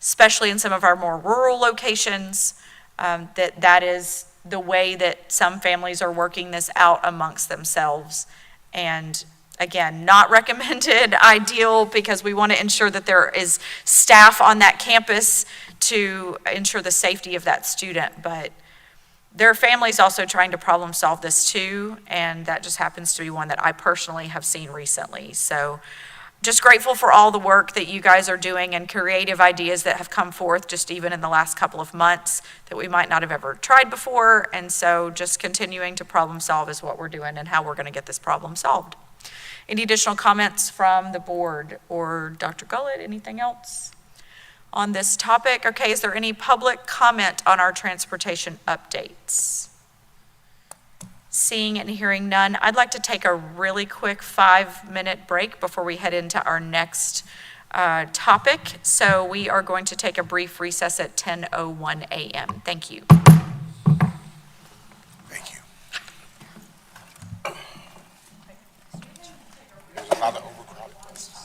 especially in some of our more rural locations, that is the way that some families are working this out amongst themselves. And again, not recommended, ideal, because we want to ensure that there is staff on that campus to ensure the safety of that student. But there are families also trying to problem solve this too, and that just happens to be one that I personally have seen recently. So just grateful for all the work that you guys are doing and creative ideas that have come forth just even in the last couple of months that we might not have ever tried before. And so just continuing to problem solve is what we're doing and how we're going to get this problem solved. Any additional comments from the board or Dr. Gullett, anything else on this topic? Okay, is there any public comment on our transportation updates? Seeing and hearing none, I'd like to take a really quick 5-minute break before we head into our next topic. So we are going to take a brief recess at 10:01 a.m. Thank you. Thank you. There's a lot of overcrowded buses.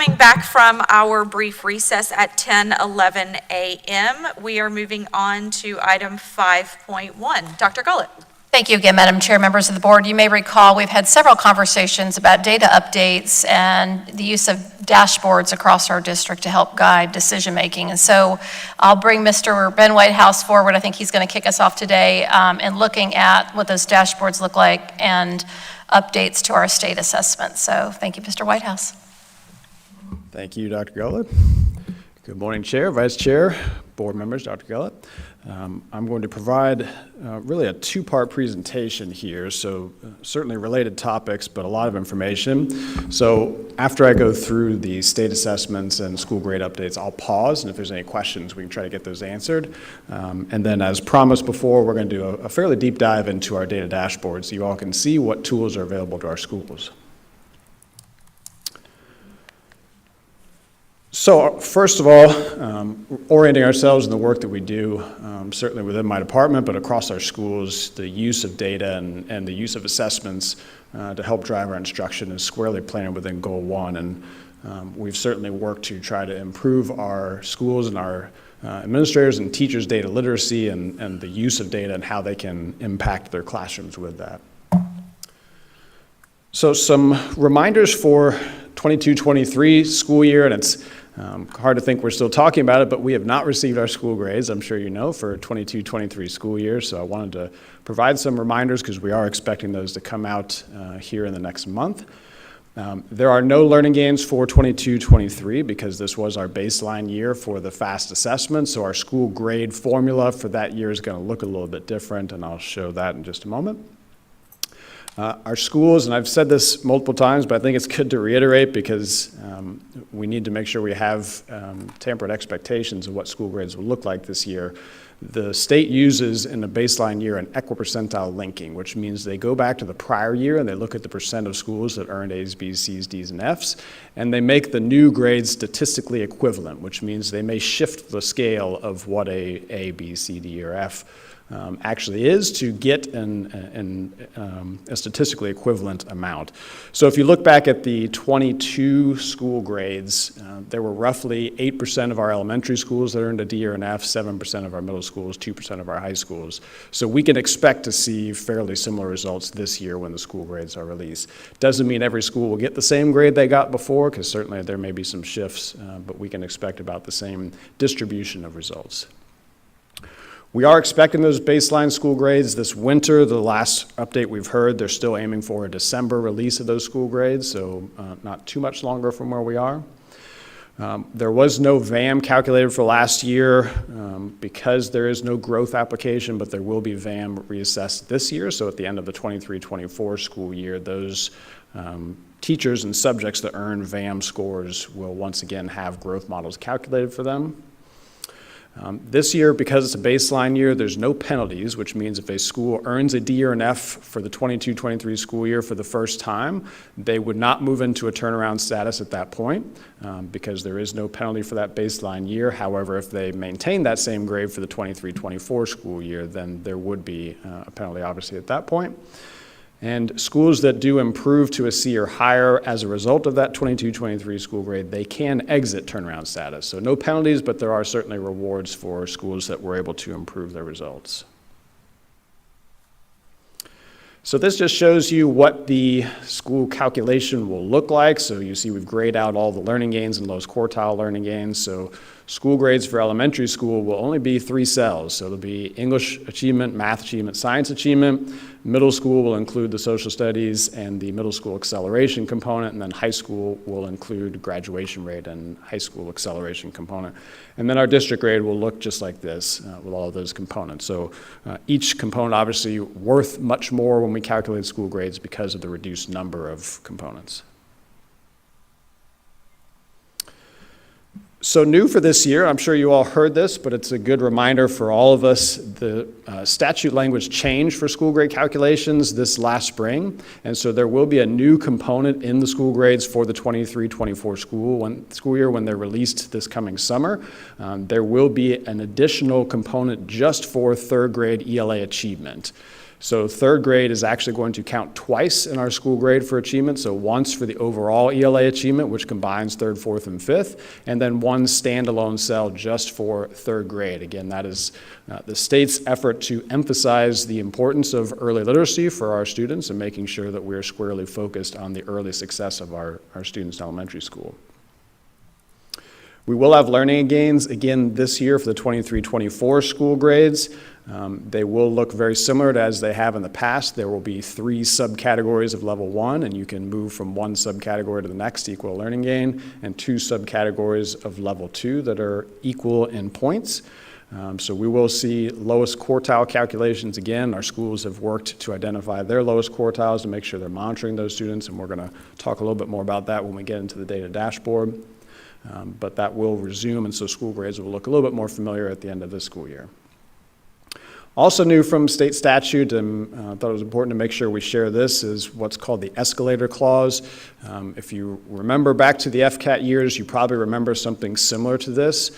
coming back from our brief recess at 10:11 a.m., we are moving on to item 5.1. Dr. Gullett. Thank you again, Madam Chair, members of the board. You may recall we've had several conversations about data updates and the use of dashboards across our district to help guide decision-making. And so I'll bring Mr. Ben Whitehouse forward. I think he's going to kick us off today in looking at what those dashboards look like and updates to our state assessments. So thank you, Mr. Whitehouse. Thank you, Dr. Gullett. Good morning, Chair, Vice Chair, board members, Dr. Gullett. I'm going to provide really a two-part presentation here, so certainly related topics, but a lot of information. So after I go through the state assessments and school grade updates, I'll pause, and if there's any questions, we can try to get those answered. And then as promised before, we're going to do a fairly deep dive into our data dashboard so you all can see what tools are available to our schools. So first of all, orienting ourselves in the work that we do, certainly within my department, but across our schools, the use of data and the use of assessments to help drive our instruction is squarely planted within Goal 1. And we've certainly worked to try to improve our schools and our administrators and teachers' data literacy and the use of data and how they can impact their classrooms with that. So some reminders for 22-23 school year, and it's hard to think we're still talking about it, but we have not received our school grades, I'm sure you know, for 22-23 school year. So I wanted to provide some reminders because we are expecting those to come out here in the next month. There are no learning gains for 22-23 because this was our baseline year for the FAST assessment. So our school grade formula for that year is going to look a little bit different, and I'll show that in just a moment. Our schools, and I've said this multiple times, but I think it's good to reiterate because we need to make sure we have tempered expectations of what school grades will look like this year. The state uses in the baseline year an equipercentile linking, which means they go back to the prior year and they look at the percent of schools that earned A's, B's, C's, D's, and F's, and they make the new grades statistically equivalent, which means they may shift the scale of what a B, C, D, or F actually is to get a statistically equivalent amount. So if you look back at the 22 school grades, there were roughly 8% of our elementary schools that earned a D or an F, 7% of our middle schools, 2% of our high schools. So we can expect to see fairly similar results this year when the school grades are released. Doesn't mean every school will get the same grade they got before, because certainly there may be some shifts, but we can expect about the same distribution of results. We are expecting those baseline school grades this winter. The last update we've heard, they're still aiming for a December release of those school grades, so not too much longer from where we are. There was no VAM calculated for last year because there is no growth application, but there will be VAM reassessed this year. So at the end of the 23-24 school year, those teachers and subjects that earn VAM scores will once again have growth models calculated for them. This year, because it's a baseline year, there's no penalties, which means if a school earns a D or an F for the 22-23 school year for the first time, they would not move into a turnaround status at that point because there is no penalty for that baseline year. However, if they maintain that same grade for the 23-24 school year, then there would be a penalty, obviously, at that point. And schools that do improve to a C or higher as a result of that 22-23 school grade, they can exit turnaround status. So no penalties, but there are certainly rewards for schools that were able to improve their results. So this just shows you what the school calculation will look like. So you see we've grayed out all the learning gains and lowest quartile learning gains. So school grades for elementary school will only be 3 cells. So it'll be English achievement, math achievement, science achievement. Middle school will include the social studies and the middle school acceleration component, and then high school will include graduation rate and high school acceleration component. And then our district grade will look just like this with all of those components. So each component obviously worth much more when we calculate school grades because of the reduced number of components. So new for this year, I'm sure you all heard this, but it's a good reminder for all of us. The statute language changed for school grade calculations this last spring, and so there will be a new component in the school grades for the 23-24 school year when they're released this coming summer. There will be an additional component just for third grade ELA achievement. So third grade is actually going to count twice in our school grade for achievement. So once for the overall ELA achievement, which combines third, fourth, and fifth, and then one standalone cell just for third grade. Again, that is the state's effort to emphasize the importance of early literacy for our students and making sure that we're squarely focused on the early success of our students in elementary school. We will have learning gains again this year for the 23-24 school grades. They will look very similar to as they have in the past. There will be 3 subcategories of level 1, and you can move from one subcategory to the next to equal learning gain, and 2 subcategories of level 2 that are equal in points. So we will see lowest quartile calculations again. Our schools have worked to identify their lowest quartiles to make sure they're monitoring those students, and we're going to talk a little bit more about that when we get into the data dashboard. But that will resume, and so school grades will look a little bit more familiar at the end of this school year. Also new from state statute, and thought it was important to make sure we share this, is what's called the escalator clause. If you remember back to the FCAT years, you probably remember something similar to this,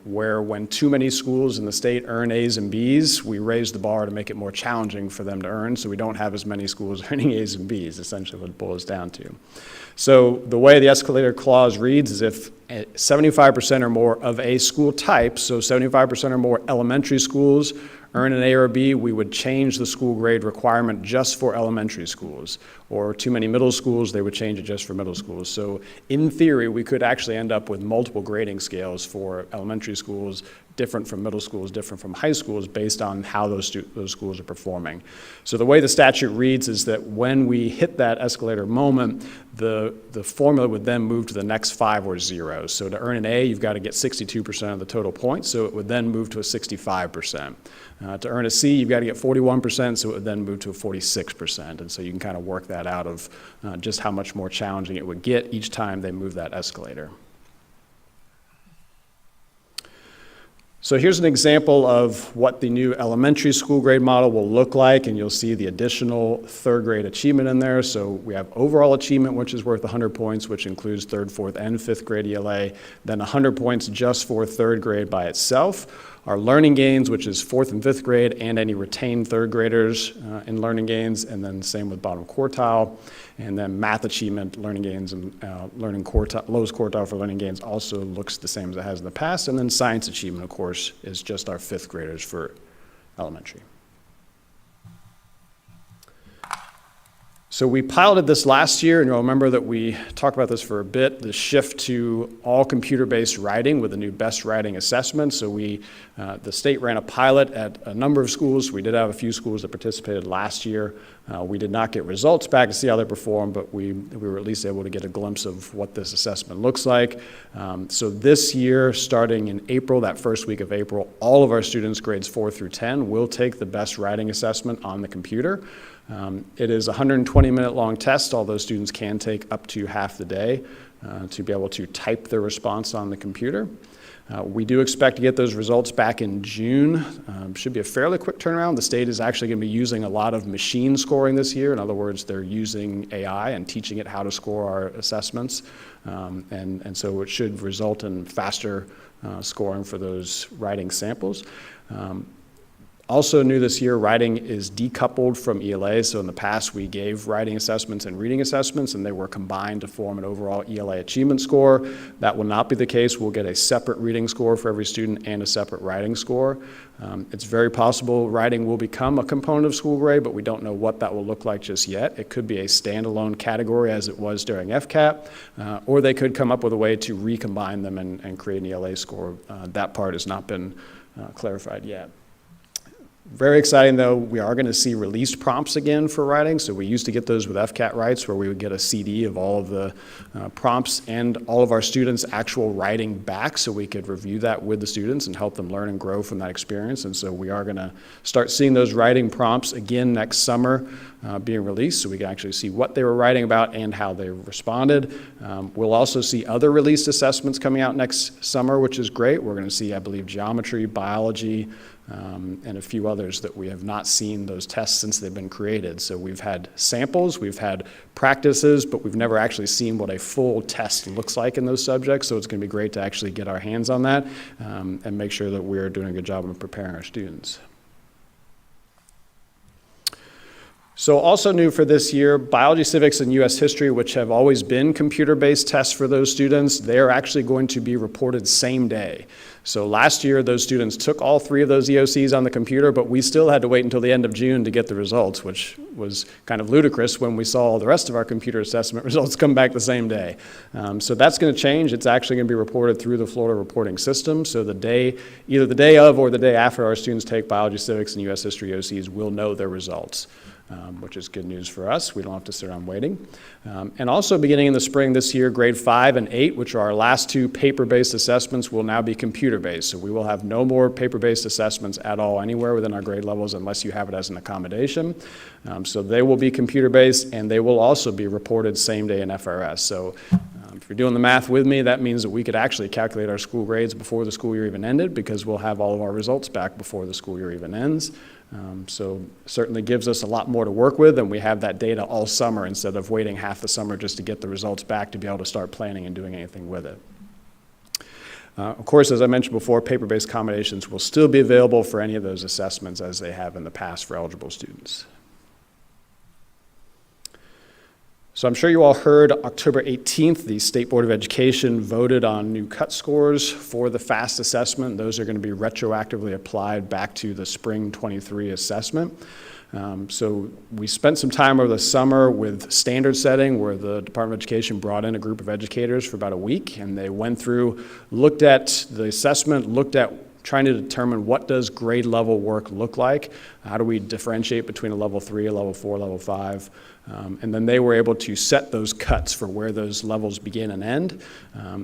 where when too many schools in the state earn A's and B's, we raise the bar to make it more challenging for them to earn, so we don't have as many schools earning A's and B's, essentially what it boils down to. So the way the escalator clause reads is if 75% or more of a school type, so 75% or more elementary schools earn an A or B, we would change the school grade requirement just for elementary schools. Or too many middle schools, they would change it just for middle schools. So in theory, we could actually end up with multiple grading scales for elementary schools, different from middle schools, different from high schools, based on how those schools are performing. So the way the statute reads is that when we hit that escalator moment, the formula would then move to the next 5 or 0. So to earn an A, you've got to get 62% of the total points, so it would then move to a 65%. To earn a C, you've got to get 41%, so it would then move to a 46%. And so you can kind of work that out of just how much more challenging it would get each time they move that escalator. So here's an example of what the new elementary school grade model will look like, and you'll see the additional third grade achievement in there. So we have overall achievement, which is worth 100 points, which includes third, fourth, and fifth grade ELA, then 100 points just for third grade by itself. Our learning gains, which is fourth and fifth grade, and any retained third graders in learning gains, and then same with bottom quartile. And then math achievement, learning gains, and learning quartile, lowest quartile for learning gains also looks the same as it has in the past. And then science achievement, of course, is just our fifth graders for elementary. So we piloted this last year, and you'll remember that we talked about this for a bit, the shift to all computer-based writing with the new best writing assessment. So the state ran a pilot at a number of schools. We did have a few schools that participated last year. We did not get results back to see how they performed, but we were at least able to get a glimpse of what this assessment looks like. So this year, starting in April, that first week of April, all of our students, grades 4 through 10, will take the best writing assessment on the computer. It is a 120-minute long test, although students can take up to half the day to be able to type their response on the computer. We do expect to get those results back in June. Should be a fairly quick turnaround. The state is actually going to be using a lot of machine scoring this year. In other words, they're using AI and teaching it how to score our assessments. And so it should result in faster scoring for those writing samples. Also new this year, writing is decoupled from ELA. So in the past, we gave writing assessments and reading assessments, and they were combined to form an overall ELA achievement score. That will not be the case. We'll get a separate reading score for every student and a separate writing score. It's very possible writing will become a component of school grade, but we don't know what that will look like just yet. It could be a standalone category as it was during FCAT, or they could come up with a way to recombine them and create an ELA score. That part has not been clarified yet. Very exciting, though, we are going to see released prompts again for writing. So we used to get those with FCAT Writes, where we would get a CD of all of the prompts and all of our students' actual writing back, so we could review that with the students and help them learn and grow from that experience. And so we are going to start seeing those writing prompts again next summer being released, so we can actually see what they were writing about and how they responded. We'll also see other released assessments coming out next summer, which is great. We're going to see, I believe, geometry, biology, and a few others that we have not seen those tests since they've been created. So we've had samples, we've had practices, but we've never actually seen what a full test looks like in those subjects. So it's going to be great to actually get our hands on that and make sure that we're doing a good job of preparing our students. So also new for this year, biology, civics, and U.S. history, which have always been computer-based tests for those students, they're actually going to be reported same day. So last year, those students took all 3 of those EOCs on the computer, but we still had to wait until the end of June to get the results, which was kind of ludicrous when we saw all the rest of our computer assessment results come back the same day. So that's going to change. It's actually going to be reported through the Florida reporting system. So either the day of or the day after our students take biology, civics, and U.S. history EOCs, we'll know their results. Which is good news for us. We don't have to sit around waiting. And also beginning in the spring this year, grade 5 and 8, which are our last 2 paper-based assessments, will now be computer-based. So we will have no more paper-based assessments at all anywhere within our grade levels unless you have it as an accommodation. So they will be computer-based, and they will also be reported same day in FRS. So if you're doing the math with me, that means that we could actually calculate our school grades before the school year even ended, because we'll have all of our results back before the school year even ends. So certainly gives us a lot more to work with, and we have that data all summer instead of waiting half the summer just to get the results back to be able to start planning and doing anything with it. Of course, as I mentioned before, paper-based accommodations will still be available for any of those assessments as they have in the past for eligible students. So I'm sure you all heard October 18th, the State Board of Education voted on new cut scores for the FAST assessment. Those are going to be retroactively applied back to the spring 23 assessment. So we spent some time over the summer with standard setting, where the Department of Education brought in a group of educators for about a week, and they went through, looked at the assessment, looked at trying to determine what does grade level work look like, how do we differentiate between a level 3, a level 4, level 5, and then they were able to set those cuts for where those levels begin and end.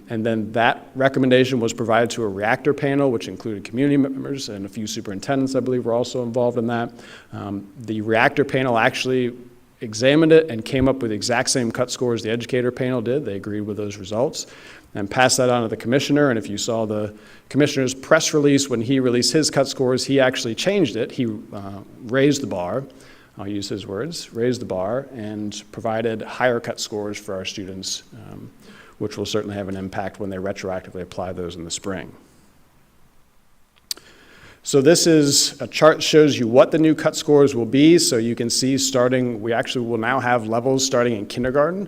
And then that recommendation was provided to a reactor panel, which included community members and a few superintendents, I believe, were also involved in that. The reactor panel actually examined it and came up with the exact same cut scores the educator panel did. They agreed with those results and passed that on to the commissioner. And if you saw the commissioner's press release when he released his cut scores, he actually changed it. He raised the bar. I'll use his words, raised the bar, and provided higher cut scores for our students, which will certainly have an impact when they retroactively apply those in the spring. So this is a chart that shows you what the new cut scores will be. So you can see we actually will now have levels starting in kindergarten,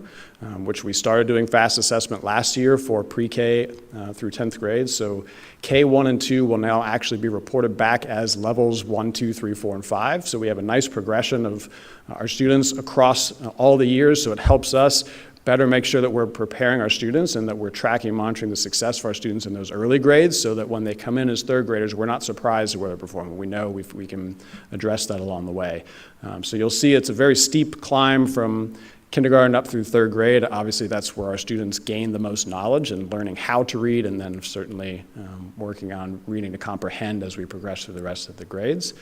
which we started doing FAST assessment last year for pre-K through 10th grade. So K1 and 2 will now actually be reported back as levels 1, 2, 3, 4, and 5. So we have a nice progression of our students across all the years. So it helps us better make sure that we're preparing our students and that we're tracking and monitoring the success of our students in those early grades, so that when they come in as third graders, we're not surprised at where they're performing. We know we can address that along the way. So you'll see it's a very steep climb from kindergarten up through third grade. Obviously, that's where our students gain the most knowledge and learning how to read, and then certainly working on reading to comprehend as we progress through the rest of the grades.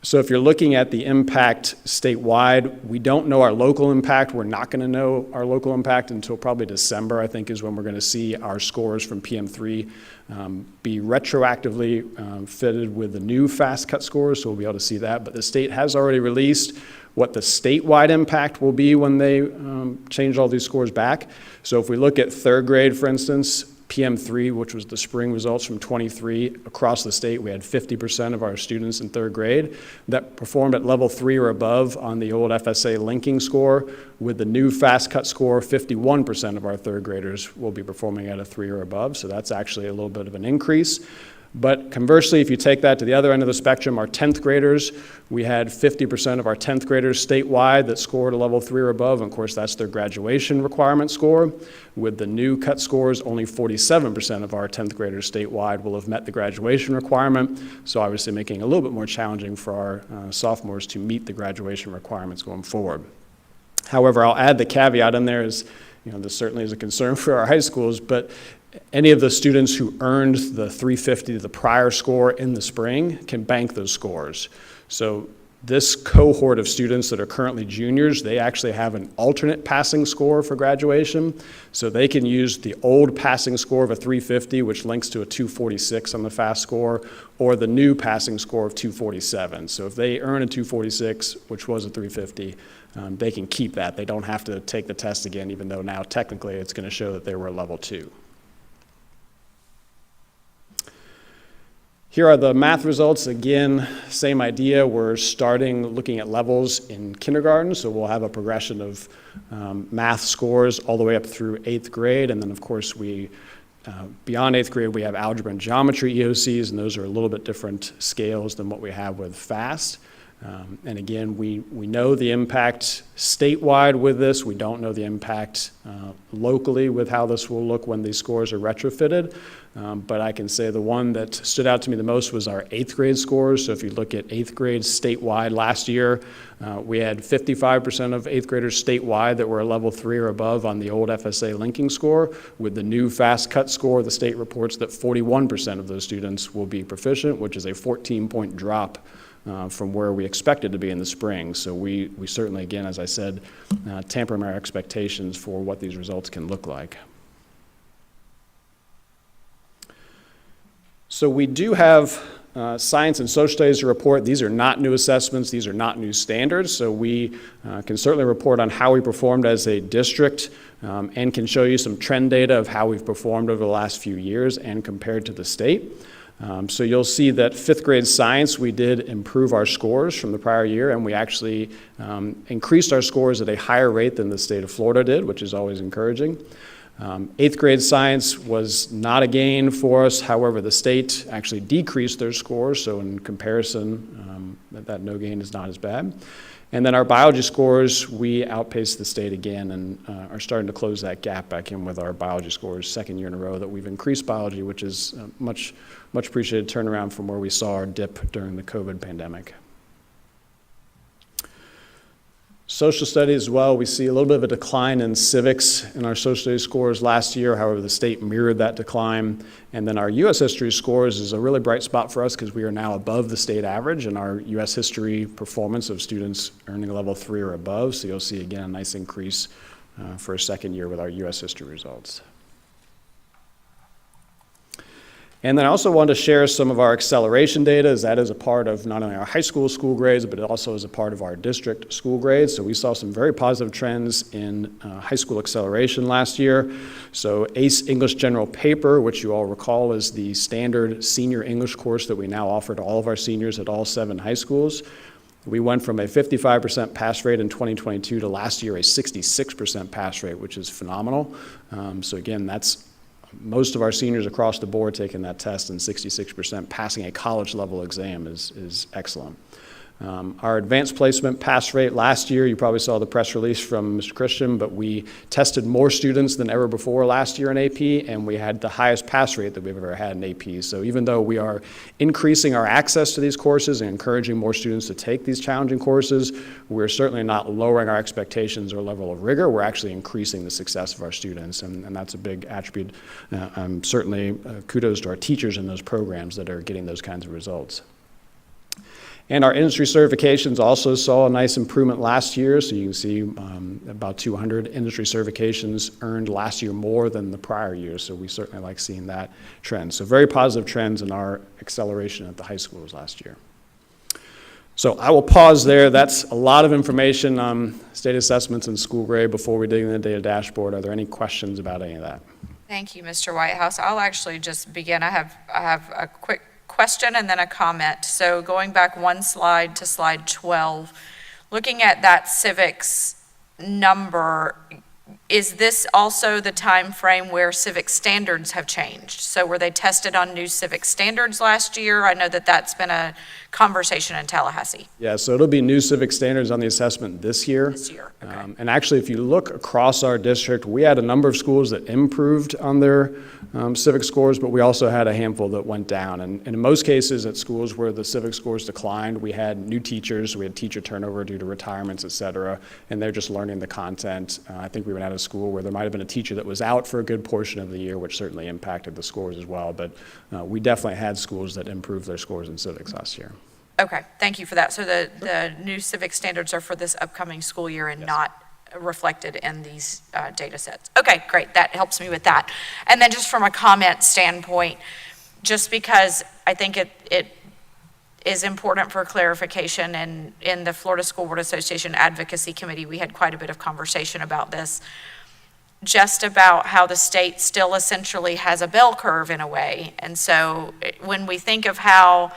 So if you're looking at the impact statewide, we don't know our local impact. We're not going to know our local impact until probably December, I think, is when we're going to see our scores from PM3 be retroactively fitted with the new fast cut scores, so we'll be able to see that. But the state has already released what the statewide impact will be when they change all these scores back. So if we look at third grade, for instance, PM3, which was the spring results from 23, across the state, we had 50% of our students in third grade that performed at level 3 or above on the old FSA linking score. With the new fast cut score, 51% of our third graders will be performing at a 3 or above, so that's actually a little bit of an increase. But conversely, if you take that to the other end of the spectrum, our 10th graders, we had 50% of our 10th graders statewide that scored a level 3 or above. And of course, that's their graduation requirement score. With the new cut scores, only 47% of our 10th graders statewide will have met the graduation requirement. So obviously making it a little bit more challenging for our sophomores to meet the graduation requirements going forward. However, I'll add the caveat in there is, this certainly is a concern for our high schools, but any of the students who earned the 350, the prior score in the spring, can bank those scores. So this cohort of students that are currently juniors, they actually have an alternate passing score for graduation. So they can use the old passing score of a 350, which links to a 246 on the FAST score, or the new passing score of 247. So if they earn a 246, which was a 350, they can keep that. They don't have to take the test again, even though now technically it's going to show that they were a level 2. Here are the math results. Again, same idea. We're starting looking at levels in kindergarten, so we'll have a progression of math scores all the way up through 8th grade, and then of course beyond 8th grade we have algebra and geometry EOCs, and those are a little bit different scales than what we have with FAST. And again, we know the impact statewide with this. We don't know the impact locally with how this will look when these scores are retrofitted. But I can say the one that stood out to me the most was our 8th grade scores. So if you look at 8th grade statewide last year, we had 55% of 8th graders statewide that were a level 3 or above on the old FSA linking score. With the new fast cut score, the state reports that 41% of those students will be proficient, which is a 14-point drop from where we expected to be in the spring. So we certainly, again, as I said, tampering our expectations for what these results can look like. So we do have science and social studies to report. These are not new assessments. These are not new standards. So we can certainly report on how we performed as a district and can show you some trend data of how we've performed over the last few years and compared to the state. So you'll see that 5th grade science, we did improve our scores from the prior year, and we actually increased our scores at a higher rate than the state of Florida did, which is always encouraging. 8th grade science was not a gain for us. However, the state actually decreased their scores, so in comparison, that no gain is not as bad. And then our biology scores, we outpaced the state again and are starting to close that gap back in with our biology scores, 2nd year in a row that we've increased biology, which is much appreciated turnaround from where we saw our dip during the COVID pandemic. Social studies as well, we see a little bit of a decline in civics in our social studies scores last year. However, the state mirrored that decline. And then our U.S. history scores is a really bright spot for us because we are now above the state average in our U.S. history performance of students earning a level 3 or above. So you'll see, again, a nice increase for a 2nd year with our U.S. history results. And then I also wanted to share some of our acceleration data, as that is a part of not only our high school grades, but it also is a part of our district school grades. So we saw some very positive trends in high school acceleration last year. So ACE English General Paper, which you all recall is the standard senior English course that we now offer to all of our seniors at all 7 high schools. We went from a 55% pass rate in 2022 to last year a 66% pass rate, which is phenomenal. So again, that's most of our seniors across the board taking that test, and 66% passing a college level exam is excellent. Our advanced placement pass rate last year, you probably saw the press release from Mr. Christian, but we tested more students than ever before last year in AP, and we had the highest pass rate that we've ever had in AP. So even though we are increasing our access to these courses and encouraging more students to take these challenging courses, we're certainly not lowering our expectations or level of rigor. We're actually increasing the success of our students, and that's a big attribute. Certainly kudos to our teachers in those programs that are getting those kinds of results. And our industry certifications also saw a nice improvement last year. So you can see about 200 industry certifications earned last year more than the prior year. So we certainly like seeing that trend. So very positive trends in our acceleration at the high schools last year. So I will pause there. That's a lot of information on state assessments and school grade before we dig into the data dashboard. Are there any questions about any of that? Thank you, Mr. Whitehouse. I'll actually just begin. I have a quick question and then a comment. So going back one slide to slide 12, looking at that civics number, is this also the time frame where civic standards have changed? So were they tested on new civic standards last year? I know that that's been a conversation in Tallahassee. Yeah, so it'll be new civic standards on the assessment this year. This year, okay. And actually, if you look across our district, we had a number of schools that improved on their civic scores, but we also had a handful that went down. And in most cases at schools where the civic scores declined, we had new teachers, we had teacher turnover due to retirements, et cetera, and they're just learning the content. I think we went out of school where there might have been a teacher that was out for a good portion of the year, which certainly impacted the scores as well. But we definitely had schools that improved their scores in civics last year. Okay, thank you for that. So the new civic standards are for this upcoming school year and not reflected in these data sets. Okay, great, that helps me with that. And then just from a comment standpoint, just because I think it is important for clarification, and in the Florida School Board Association Advocacy Committee, we had quite a bit of conversation about this. just about how the state still essentially has a bell curve in a way. And so when we think of how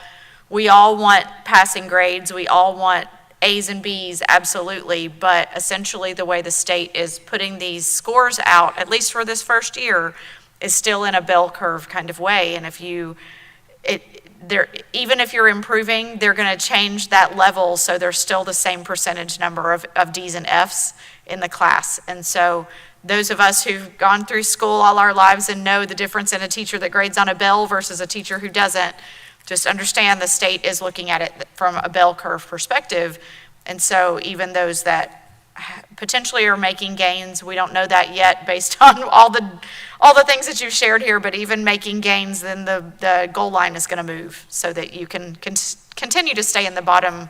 we all want passing grades, we all want A's and B's, absolutely, but essentially the way the state is putting these scores out, at least for this first year, is still in a bell curve kind of way. And even if you're improving, they're going to change that level so there's still the same percentage number of D's and F's in the class. And so those of us who've gone through school all our lives and know the difference in a teacher that grades on a bell versus a teacher who doesn't, just understand the state is looking at it from a bell curve perspective. And so even those that potentially are making gains, we don't know that yet based on all the things that you've shared here, but even making gains, then the goal line is going to move so that you can continue to stay in the bottom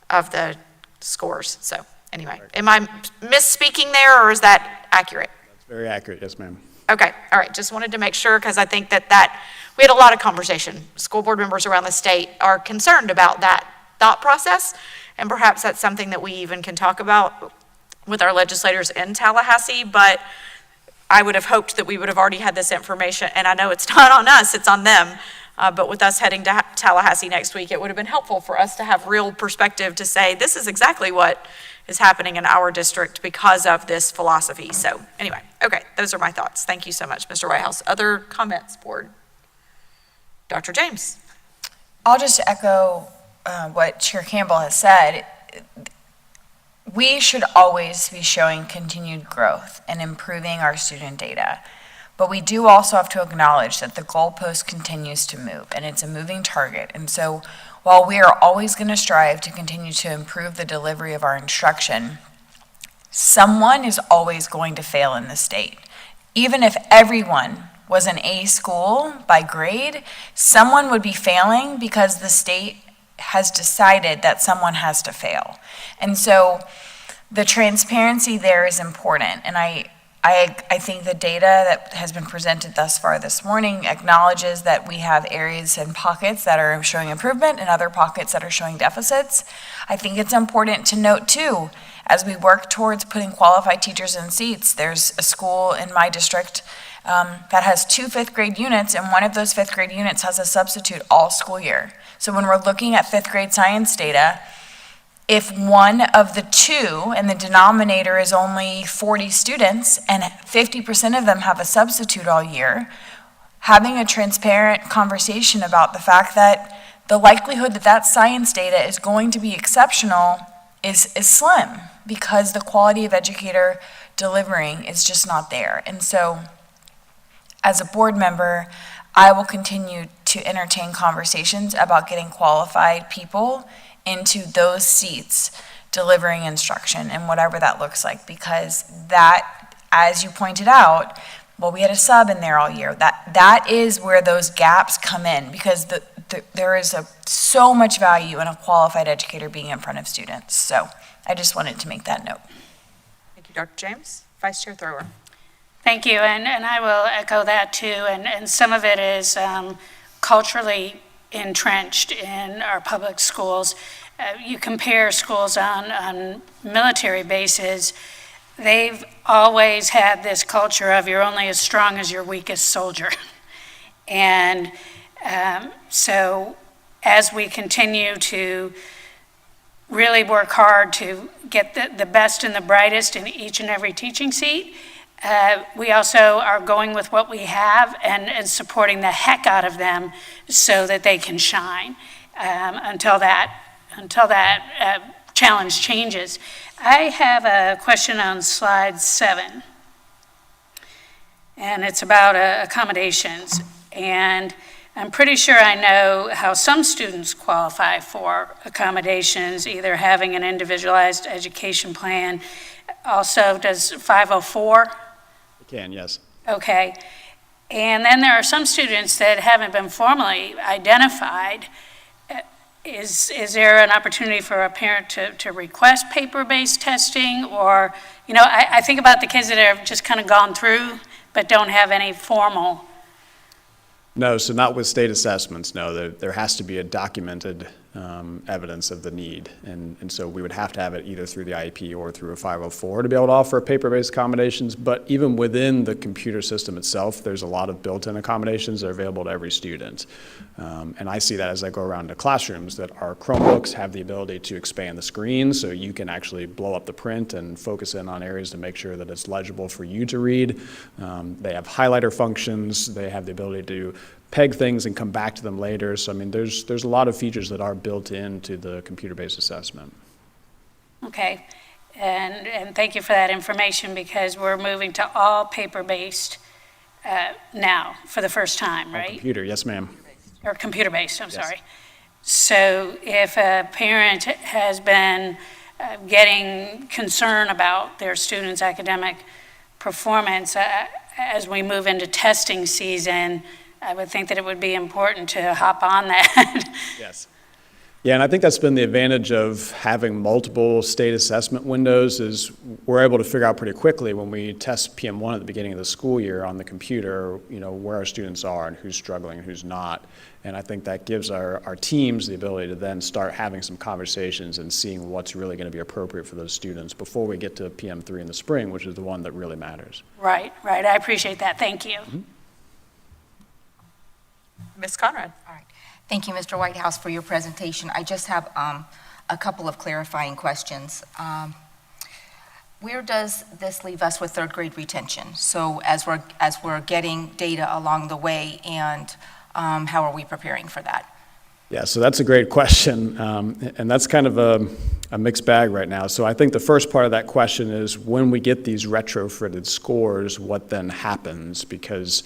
of the scores. So anyway, am I misspeaking there, or is that accurate? That's very accurate, yes, ma'am. Okay, all right, just wanted to make sure, because I think that we had a lot of conversation. School board members around the state are concerned about that thought process, and perhaps that's something that we even can talk about with our legislators in Tallahassee, but I would have hoped that we would have already had this information, and I know it's not on us, it's on them, but with us heading to Tallahassee next week, it would have been helpful for us to have real perspective to say, this is exactly what is happening in our district because of this philosophy. So anyway, okay, those are my thoughts. Thank you so much, Mr. Whitehouse. Other comments, board? Dr. James. I'll just echo what Chair Campbell has said. We should always be showing continued growth and improving our student data. But we do also have to acknowledge that the goalpost continues to move, and it's a moving target. And so while we are always going to strive to continue to improve the delivery of our instruction, someone is always going to fail in the state. Even if everyone was an A school by grade, someone would be failing because the state has decided that someone has to fail. And so the transparency there is important. And I think the data that has been presented thus far this morning acknowledges that we have areas and pockets that are showing improvement and other pockets that are showing deficits. I think it's important to note too, as we work towards putting qualified teachers in seats, there's a school in my district that has 2 5th grade units, and one of those 5th grade units has a substitute all school year. So when we're looking at 5th grade science data, if one of the two and the denominator is only 40 students and 50% of them have a substitute all year, having a transparent conversation about the fact that the likelihood that that science data is going to be exceptional is slim, because the quality of educator delivering is just not there. And so as a board member, I will continue to entertain conversations about getting qualified people into those seats delivering instruction and whatever that looks like, because that, as you pointed out, well, we had a sub in there all year. That is where those gaps come in, because there is so much value in a qualified educator being in front of students. So I just wanted to make that note. Thank you, Dr. James. Vice Chair Thrower. Thank you, and I will echo that too, and some of it is culturally entrenched in our public schools. You compare schools on military bases, they've always had this culture of you're only as strong as your weakest soldier. And so as we continue to really work hard to get the best and the brightest in each and every teaching seat, we also are going with what we have and supporting the heck out of them so that they can shine until that challenge changes. I have a question on slide 7, and it's about accommodations. And I'm pretty sure I know how some students qualify for accommodations, either having an individualized education plan. Also, does 504? Can, yes. Okay. And then there are some students that haven't been formally identified. Is there an opportunity for a parent to request paper-based testing? Or, I think about the kids that have just kind of gone through but don't have any formal. No, so not with state assessments, no. There has to be a documented evidence of the need. And so we would have to have it either through the IEP or through a 504 to be able to offer paper-based accommodations. But even within the computer system itself, there's a lot of built-in accommodations that are available to every student. And I see that as I go around to classrooms, that our Chromebooks have the ability to expand the screen so you can actually blow up the print and focus in on areas to make sure that it's legible for you to read. They have highlighter functions. They have the ability to peg things and come back to them later. So, I mean, there's a lot of features that are built into the computer-based assessment. Okay, and thank you for that information, because we're moving to all paper-based now for the first time, right? Computer, yes, ma'am. Or computer-based, I'm Yes. sorry. So if a parent has been getting concern about their students' academic performance, as we move into testing season, I would think that it would be important to hop on that. Yes. Yeah, and I think that's been the advantage of having multiple state assessment windows, is we're able to figure out pretty quickly when we test PM1 at the beginning of the school year on the computer, where our students are and who's struggling and who's not. And I think that gives our teams the ability to then start having some conversations and seeing what's really going to be appropriate for those students before we get to PM3 in the spring, which is the one that really matters. Right. I appreciate that. Thank you. Mm-hmm. Ms. Conrad? All right. Thank you, Mr. Whitehouse, for your presentation. I just have a couple of clarifying questions. Where does this leave us with third grade retention? So as we're getting data along the way, and how are we preparing for that? Yeah, so that's a great question, and that's kind of a mixed bag right now. So I think the first part of that question is, when we get these retrofitted scores, what then happens? Because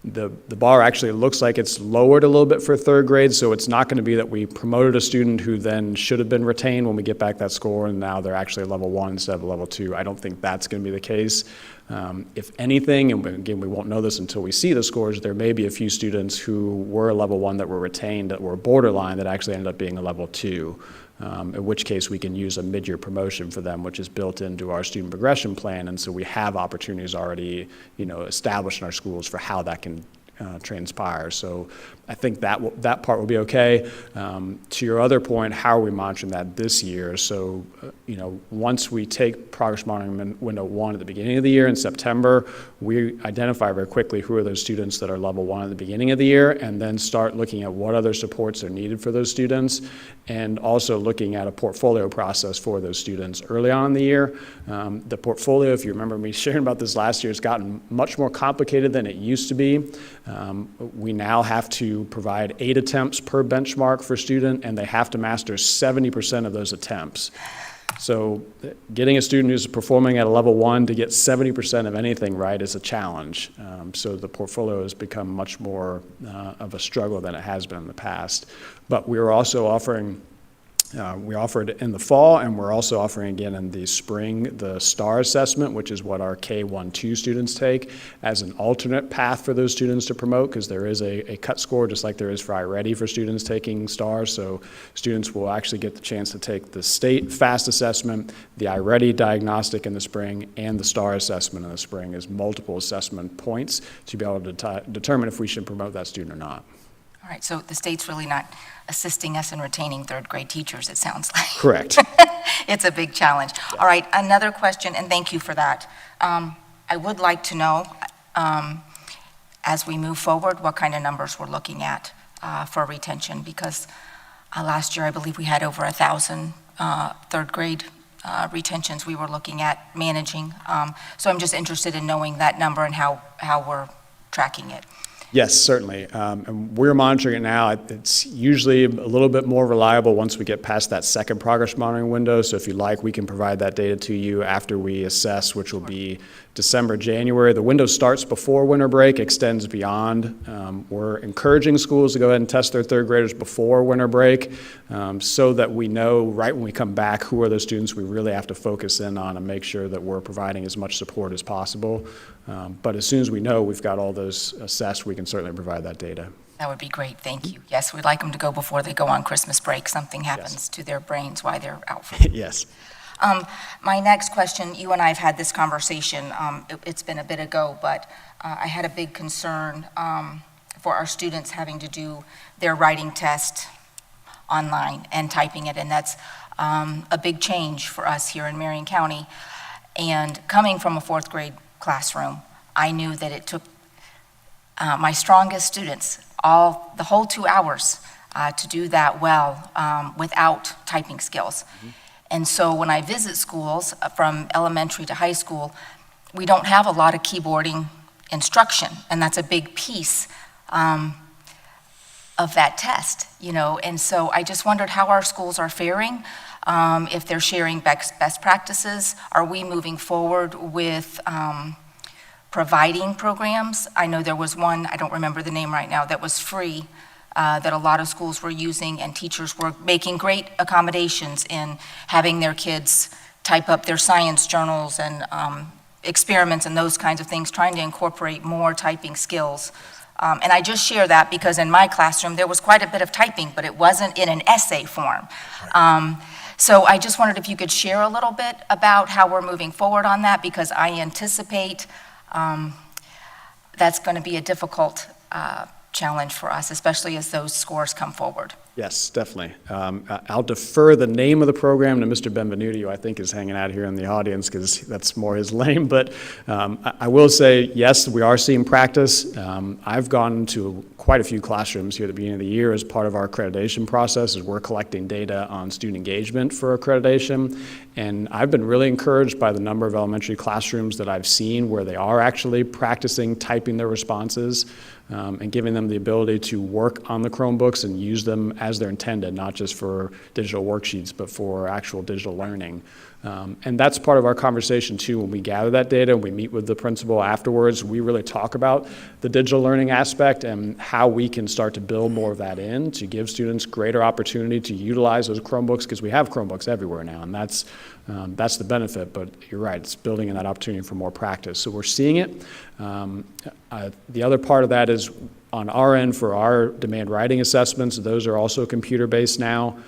the bar actually looks like it's lowered a little bit for third grade, so it's not going to be that we promoted a student who then should have been retained when we get back that score, and now they're actually level 1 instead of level 2. I don't think that's going to be the case. If anything, and again, we won't know this until we see the scores, there may be a few students who were level 1 that were retained, that were borderline, that actually ended up being a level 2. In which case we can use a mid-year promotion for them, which is built into our student progression plan, and so we have opportunities already, established in our schools for how that can transpire. So I think that part will be okay. To your other point, how are we monitoring that this year? So, once we take progress monitoring window 1 at the beginning of the year in September, we identify very quickly who are those students that are level 1 at the beginning of the year, and then start looking at what other supports are needed for those students, and also looking at a portfolio process for those students early on in the year. The portfolio, if you remember me sharing about this last year, has gotten much more complicated than it used to be. We now have to provide 8 attempts per benchmark for student, and they have to master 70% of those attempts. So getting a student who's performing at a level 1 to get 70% of anything right is a challenge. So the portfolio has become much more of a struggle than it has been in the past. But we are also offering we offered in the fall, and we're also offering again in the spring the STAR assessment, which is what our K-1-2 students take, as an alternate path for those students to promote, because there is a cut score, just like there is for iReady for students taking STAR. So students will actually get the chance to take the state FAST assessment, the iReady diagnostic in the spring, and the STAR assessment in the spring as multiple assessment points to be able to determine if we should promote that student or not. All right, so the state's really not assisting us in retaining third grade teachers, it sounds like. Correct. It's a big challenge. All right, another question, and thank you for that. I would like to know, as we move forward, what kind of numbers we're looking at for retention, because last year I believe we had over 1,000 third grade retentions we were looking at managing. So I'm just interested in knowing that number and how we're tracking it. Yes, certainly. And we're monitoring it now. It's usually a little bit more reliable once we get past that second progress monitoring window. So if you like, we can provide that data to you after we assess, which will be December, January. The window starts before winter break, extends beyond. We're encouraging schools to go ahead and test their third graders before winter break, so that we know right when we come back who are those students we really have to focus in on and make sure that we're providing as much support as possible. But as soon as we know we've got all those assessed, we can certainly provide that data. That would be great, thank you. Yes, we'd like them to go before they go on Christmas break. Something happens to their brains while they're out for Yes. My next question, you and I have had this conversation, it's been a bit ago, but I had a big concern for our students having to do their writing test online and typing it, and that's a big change for us here in Marion County. And coming from a fourth grade classroom, I knew that it took my strongest students the whole 2 hours to do that well without typing skills. And so when I visit schools from elementary to high school, we don't have a lot of keyboarding instruction, and that's a big piece of that test, you know. And so I just wondered how our schools are faring, if they're sharing best practices. Are we moving forward with providing programs? I know there was one, I don't remember the name right now, that was free, that a lot of schools were using, and teachers were making great accommodations in having their kids type up their science journals and experiments and those kinds of things, trying to incorporate more typing skills. And I just share that because in my classroom, there was quite a bit of typing, but it wasn't in an essay form. So I just wondered if you could share a little bit about how we're moving forward on that, because I anticipate that's going to be a difficult challenge for us, especially as those scores come forward. Yes, definitely. I'll defer the name of the program to Mr. Benvenuti, who I think is hanging out here in the audience because that's more his lane. But I will say, yes, we are seeing practice. I've gone to quite a few classrooms here at the beginning of the year as part of our accreditation process, as we're collecting data on student engagement for accreditation. And I've been really encouraged by the number of elementary classrooms that I've seen where they are actually practicing typing their responses and giving them the ability to work on the Chromebooks and use them as they're intended, not just for digital worksheets, but for actual digital learning. And that's part of our conversation too. When we gather that data, we meet with the principal afterwards, we really talk about the digital learning aspect and how we can start to build more of that in to give students greater opportunity to utilize those Chromebooks, because we have Chromebooks everywhere now, and that's the benefit. But you're right, it's building in that opportunity for more practice. So we're seeing it. The other part of that is on our end for our demand writing assessments. Those are also computer-based now,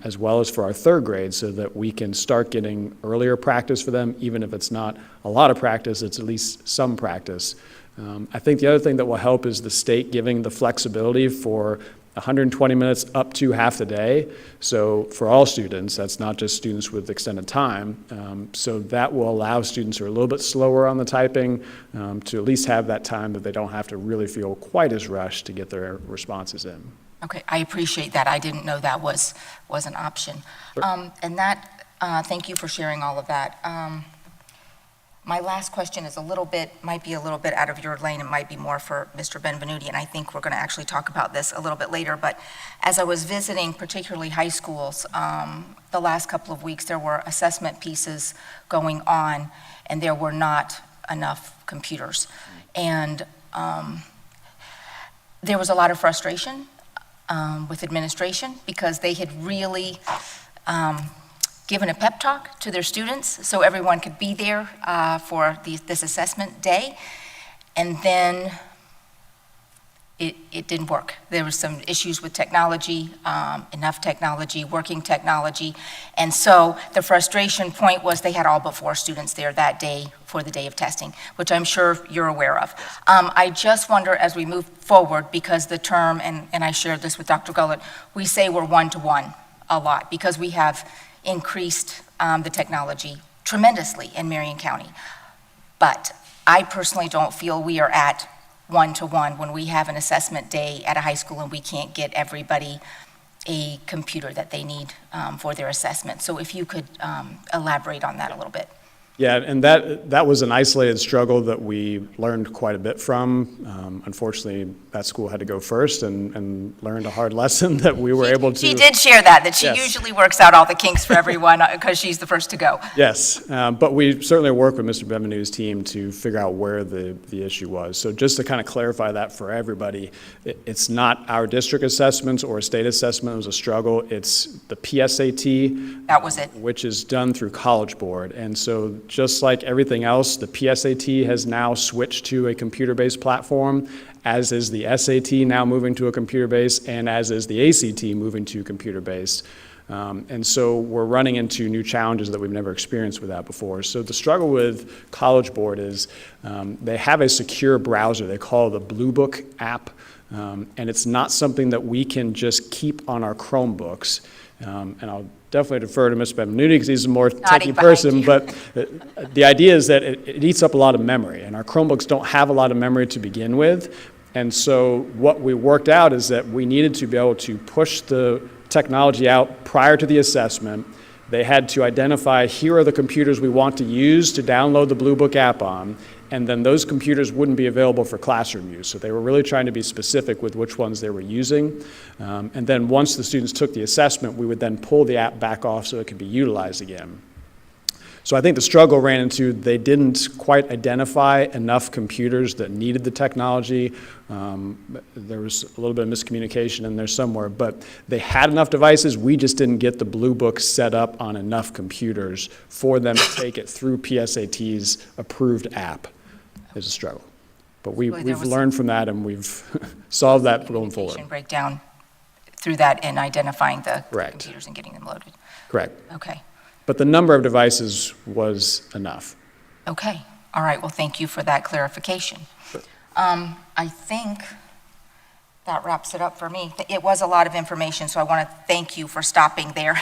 as well as for our third grade, so that we can start getting earlier practice for them. Even if it's not a lot of practice, it's at least some practice. I think the other thing that will help is the state giving the flexibility for 120 minutes up to half the day. So for all students, that's not just students with extended time. So that will allow students who are a little bit slower on the typing to at least have that time that they don't have to really feel quite as rushed to get their responses in. Okay, I appreciate that. I didn't know that was an option. Sure. And that, thank you for sharing all of that. My last question is might be a little bit out of your lane. It might be more for Mr. Benvenuti, and I think we're going to actually talk about this a little bit later. But as I was visiting particularly high schools, the last couple of weeks, there were assessment pieces going on, and there were not enough computers. And there was a lot of frustration with administration because they had really given a pep talk to their students so everyone could be there for this assessment day. And then it didn't work. There were some issues with technology, enough technology, working technology. And so the frustration point was they had all but 4 students there that day for the day of testing, which I'm sure you're aware of. I just wonder as we move forward, because the term, and I shared this with Dr. Gullett, we say we're one-to-one a lot because we have increased the technology tremendously in Marion County. But I personally don't feel we are at one-to-one when we have an assessment day at a high school and we can't get everybody a computer that they need for their assessment. So if you could elaborate on that a little bit. Yeah, and that was an isolated struggle that we learned quite a bit from. Unfortunately, that school had to go first and learned a hard lesson that we were able to. She did share that she Yes. usually works out all the kinks for everyone because she's the first to go. Yes, but we certainly work with Mr. Benvenuti's team to figure out where the issue was. So just to kind of clarify that for everybody, it's not our district assessments or a state assessment. It was a struggle. It's the PSAT. That was it. Which is done through College Board. And so just like everything else, the PSAT has now switched to a computer-based platform, as is the SAT now moving to a computer-based, and as is the ACT moving to computer-based. And so we're running into new challenges that we've never experienced with that before. So the struggle with College Board is they have a secure browser they call the Blue Book app. and it's not something that we can just keep on our Chromebooks. And I'll definitely defer to Mr. Benvenuti because he's a more techie person, but the idea is that it eats up a lot of memory, and our Chromebooks don't have a lot of memory to begin with. And so what we worked out is that we needed to be able to push the technology out prior to the assessment. They had to identify, here are the computers we want to use to download the Blue Book app on, and then those computers wouldn't be available for classroom use. So they were really trying to be specific with which ones they were using. And then once the students took the assessment, we would then pull the app back off so it could be utilized again. So I think the struggle ran into they didn't quite identify enough computers that needed the technology. There was a little bit of miscommunication in there somewhere, but they had enough devices. We just didn't get the Blue Book set up on enough computers for them to take it through PSAT's approved app. It's a struggle. But we've learned from that, and we've solved that going forward. Breakdown through that in identifying the Correct. computers and getting them loaded. Correct. Okay. But the number of devices was enough. Okay. All right. Well, thank you for that clarification. I think that wraps it up for me. It was a lot of information, so I want to thank you for stopping there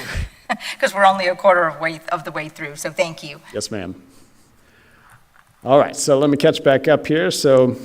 because we're only a quarter of the way through. So thank you. Yes, ma'am. All right, so let me catch back up here. So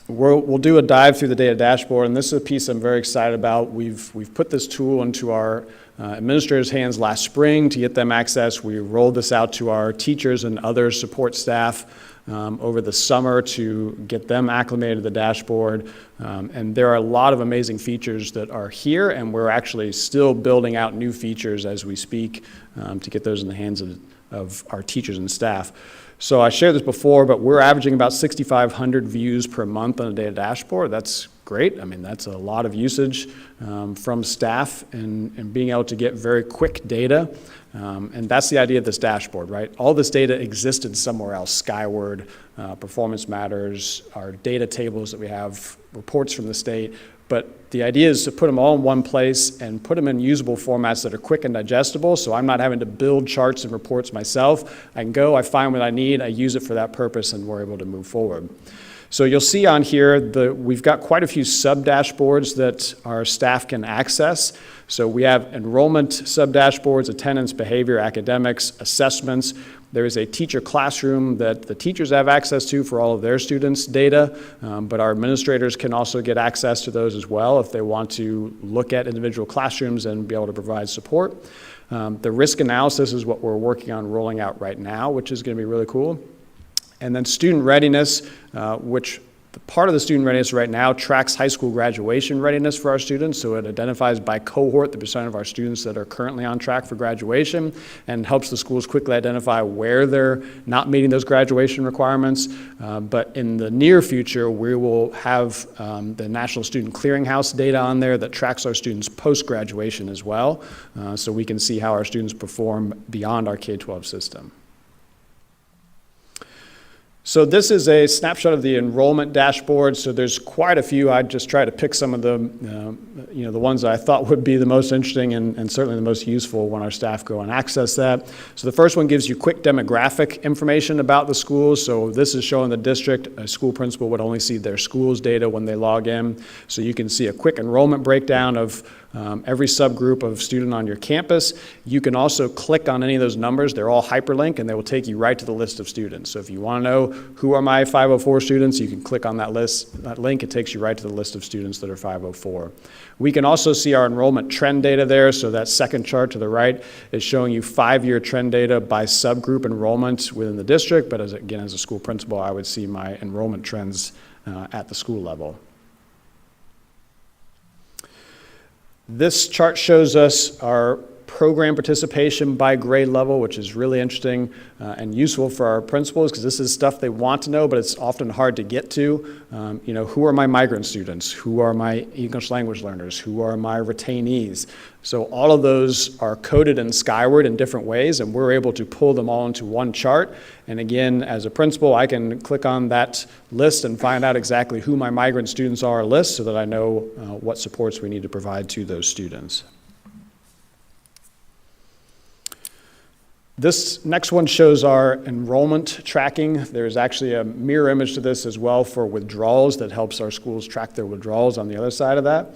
we'll do a dive through the data dashboard, and this is a piece I'm very excited about. We've put this tool into our administrators' hands last spring to get them access. We rolled this out to our teachers and other support staff over the summer to get them acclimated to the dashboard. And there are a lot of amazing features that are here, and we're actually still building out new features as we speak to get those in the hands of our teachers and staff. So I shared this before, but we're averaging about 6,500 views per month on a data dashboard. That's great. I mean, that's a lot of usage from staff and being able to get very quick data. And that's the idea of this dashboard, right? All this data existed somewhere else, Skyward, Performance Matters, our data tables that we have, reports from the state. But the idea is to put them all in one place and put them in usable formats that are quick and digestible, so I'm not having to build charts and reports myself. I can go, I find what I need, I use it for that purpose, and we're able to move forward. So you'll see on here, we've got quite a few sub-dashboards that our staff can access. So we have enrollment sub-dashboards, attendance, behavior, academics, assessments. There is a teacher classroom that the teachers have access to for all of their students' data, but our administrators can also get access to those as well if they want to look at individual classrooms and be able to provide support. The risk analysis is what we're working on rolling out right now, which is going to be really cool. And then student readiness, which the part of the student readiness right now tracks high school graduation readiness for our students. So it identifies by cohort the percent of our students that are currently on track for graduation and helps the schools quickly identify where they're not meeting those graduation requirements. But in the near future, we will have the National Student Clearinghouse data on there that tracks our students post-graduation as well. So we can see how our students perform beyond our K-12 system. So this is a snapshot of the enrollment dashboard. So there's quite a few. I just try to pick some of the, the ones that I thought would be the most interesting and certainly the most useful when our staff go and access that. So the first one gives you quick demographic information about the schools. So this is showing the district. A school principal would only see their school's data when they log in. So you can see a quick enrollment breakdown of every subgroup of student on your campus. You can also click on any of those numbers. They're all hyperlink, and they will take you right to the list of students. So if you want to know who are my 504 students, you can click on that list, that link. It takes you right to the list of students that are 504. We can also see our enrollment trend data there. So that second chart to the right is showing you 5-year trend data by subgroup enrollment within the district. But as a school principal, I would see my enrollment trends at the school level. This chart shows us our program participation by grade level, which is really interesting and useful for our principals because this is stuff they want to know, but it's often hard to get to. Who are my migrant students? Who are my English language learners? Who are my retainees? So all of those are coded in Skyward in different ways, and we're able to pull them all into one chart. And again, as a principal, I can click on that list and find out exactly who my migrant students are list so that I know what supports we need to provide to those students. This next one shows our enrollment tracking. There's actually a mirror image to this as well for withdrawals that helps our schools track their withdrawals on the other side of that.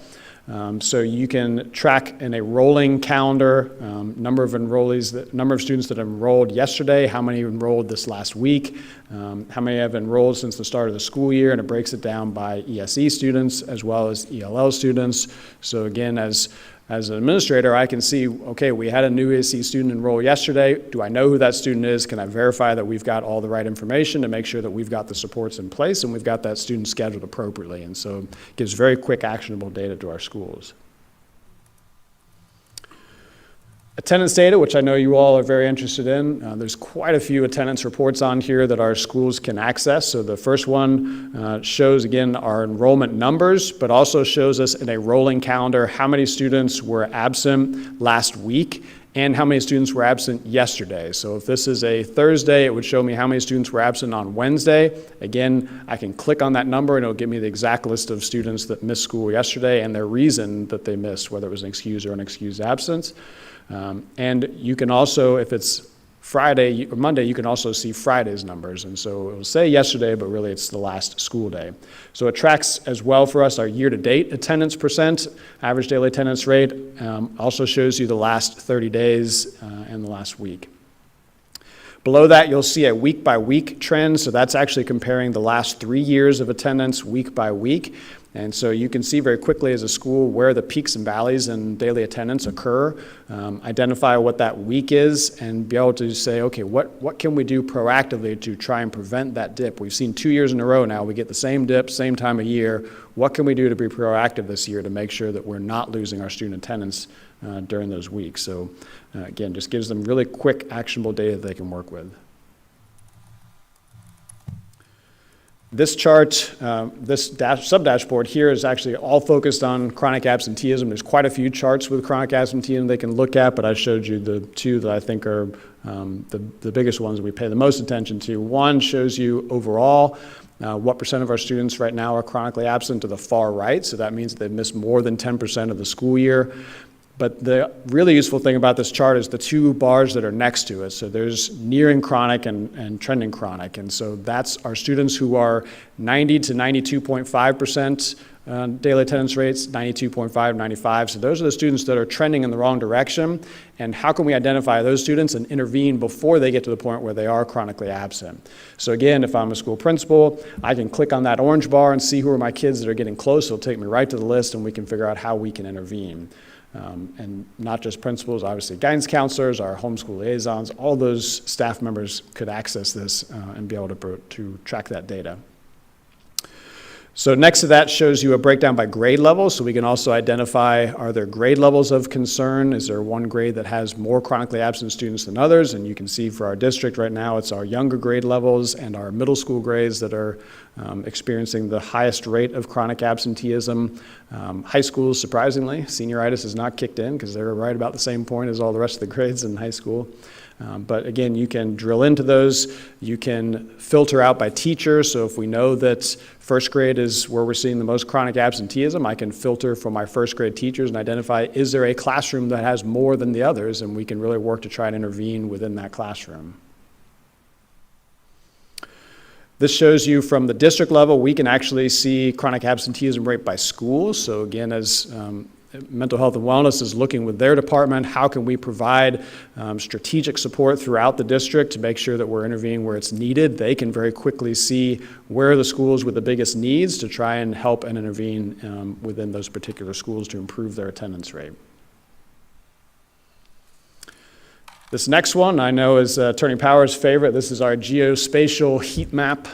So you can track in a rolling calendar, number of enrollees, number of students that enrolled yesterday, how many enrolled this last week, how many have enrolled since the start of the school year, and it breaks it down by ESE students as well as ELL students. So again, as an administrator, I can see, okay, we had a new ESE student enroll yesterday. Do I know who that student is? Can I verify that we've got all the right information to make sure that we've got the supports in place and we've got that student scheduled appropriately? And so it gives very quick, actionable data to our schools. Attendance data, which I know you all are very interested in. There's quite a few attendance reports on here that our schools can access. So the first one shows, again, our enrollment numbers, but also shows us in a rolling calendar how many students were absent last week and how many students were absent yesterday. So if this is a Thursday, it would show me how many students were absent on Wednesday. Again, I can click on that number and it'll give me the exact list of students that missed school yesterday and their reason that they missed, whether it was an excused or unexcused absence. And you can also, if it's Friday or Monday, you can also see Friday's numbers. And so it will say yesterday, but really it's the last school day. So it tracks as well for us our year-to-date attendance percent, average daily attendance rate, also shows you the last 30 days and the last week. Below that, you'll see a week-by-week trend. So that's actually comparing the last 3 years of attendance week by week. And so you can see very quickly as a school where the peaks and valleys in daily attendance occur, identify what that week is, and be able to say, okay, what can we do proactively to try and prevent that dip? We've seen 2 years in a row now, we get the same dip, same time of year. What can we do to be proactive this year to make sure that we're not losing our student attendance during those weeks? So again, just gives them really quick, actionable data that they can work with. This chart, this sub-dashboard here is actually all focused on chronic absenteeism. There's quite a few charts with chronic absenteeism they can look at, but I showed you the two that I think are the biggest ones we pay the most attention to. One shows you overall what percent of our students right now are chronically absent to the far right, so that means they've missed more than 10% of the school year. But the really useful thing about this chart is the two bars that are next to it. So there's nearing chronic and trending chronic. And so that's our students who are 90 to 92.5% daily attendance rates, 92.5, 95. So those are the students that are trending in the wrong direction. And how can we identify those students and intervene before they get to the point where they are chronically absent? So again, if I'm a school principal, I can click on that orange bar and see who are my kids that are getting close. It'll take me right to the list and we can figure out how we can intervene. And not just principals, obviously guidance counselors, our homeschool liaisons, all those staff members could access this and be able to track that data. So next to that shows you a breakdown by grade level, so we can also identify, are there grade levels of concern? Is there one grade that has more chronically absent students than others? And you can see for our district right now, it's our younger grade levels and our middle school grades that are experiencing the highest rate of chronic absenteeism. High schools, surprisingly, senioritis has not kicked in because they're right about the same point as all the rest of the grades in high school. But again, you can drill into those. You can filter out by teacher. So if we know that first grade is where we're seeing the most chronic absenteeism, I can filter for my first grade teachers and identify, is there a classroom that has more than the others? And we can really work to try and intervene within that classroom. This shows you from the district level, we can actually see chronic absenteeism rate by school. So again, as mental health and wellness is looking with their department, how can we provide strategic support throughout the district to make sure that we're intervening where it's needed? They can very quickly see where are the schools with the biggest needs to try and help and intervene within those particular schools to improve their attendance rate. This next one I know is Attorney Power's favorite. This is our geospatial heat map.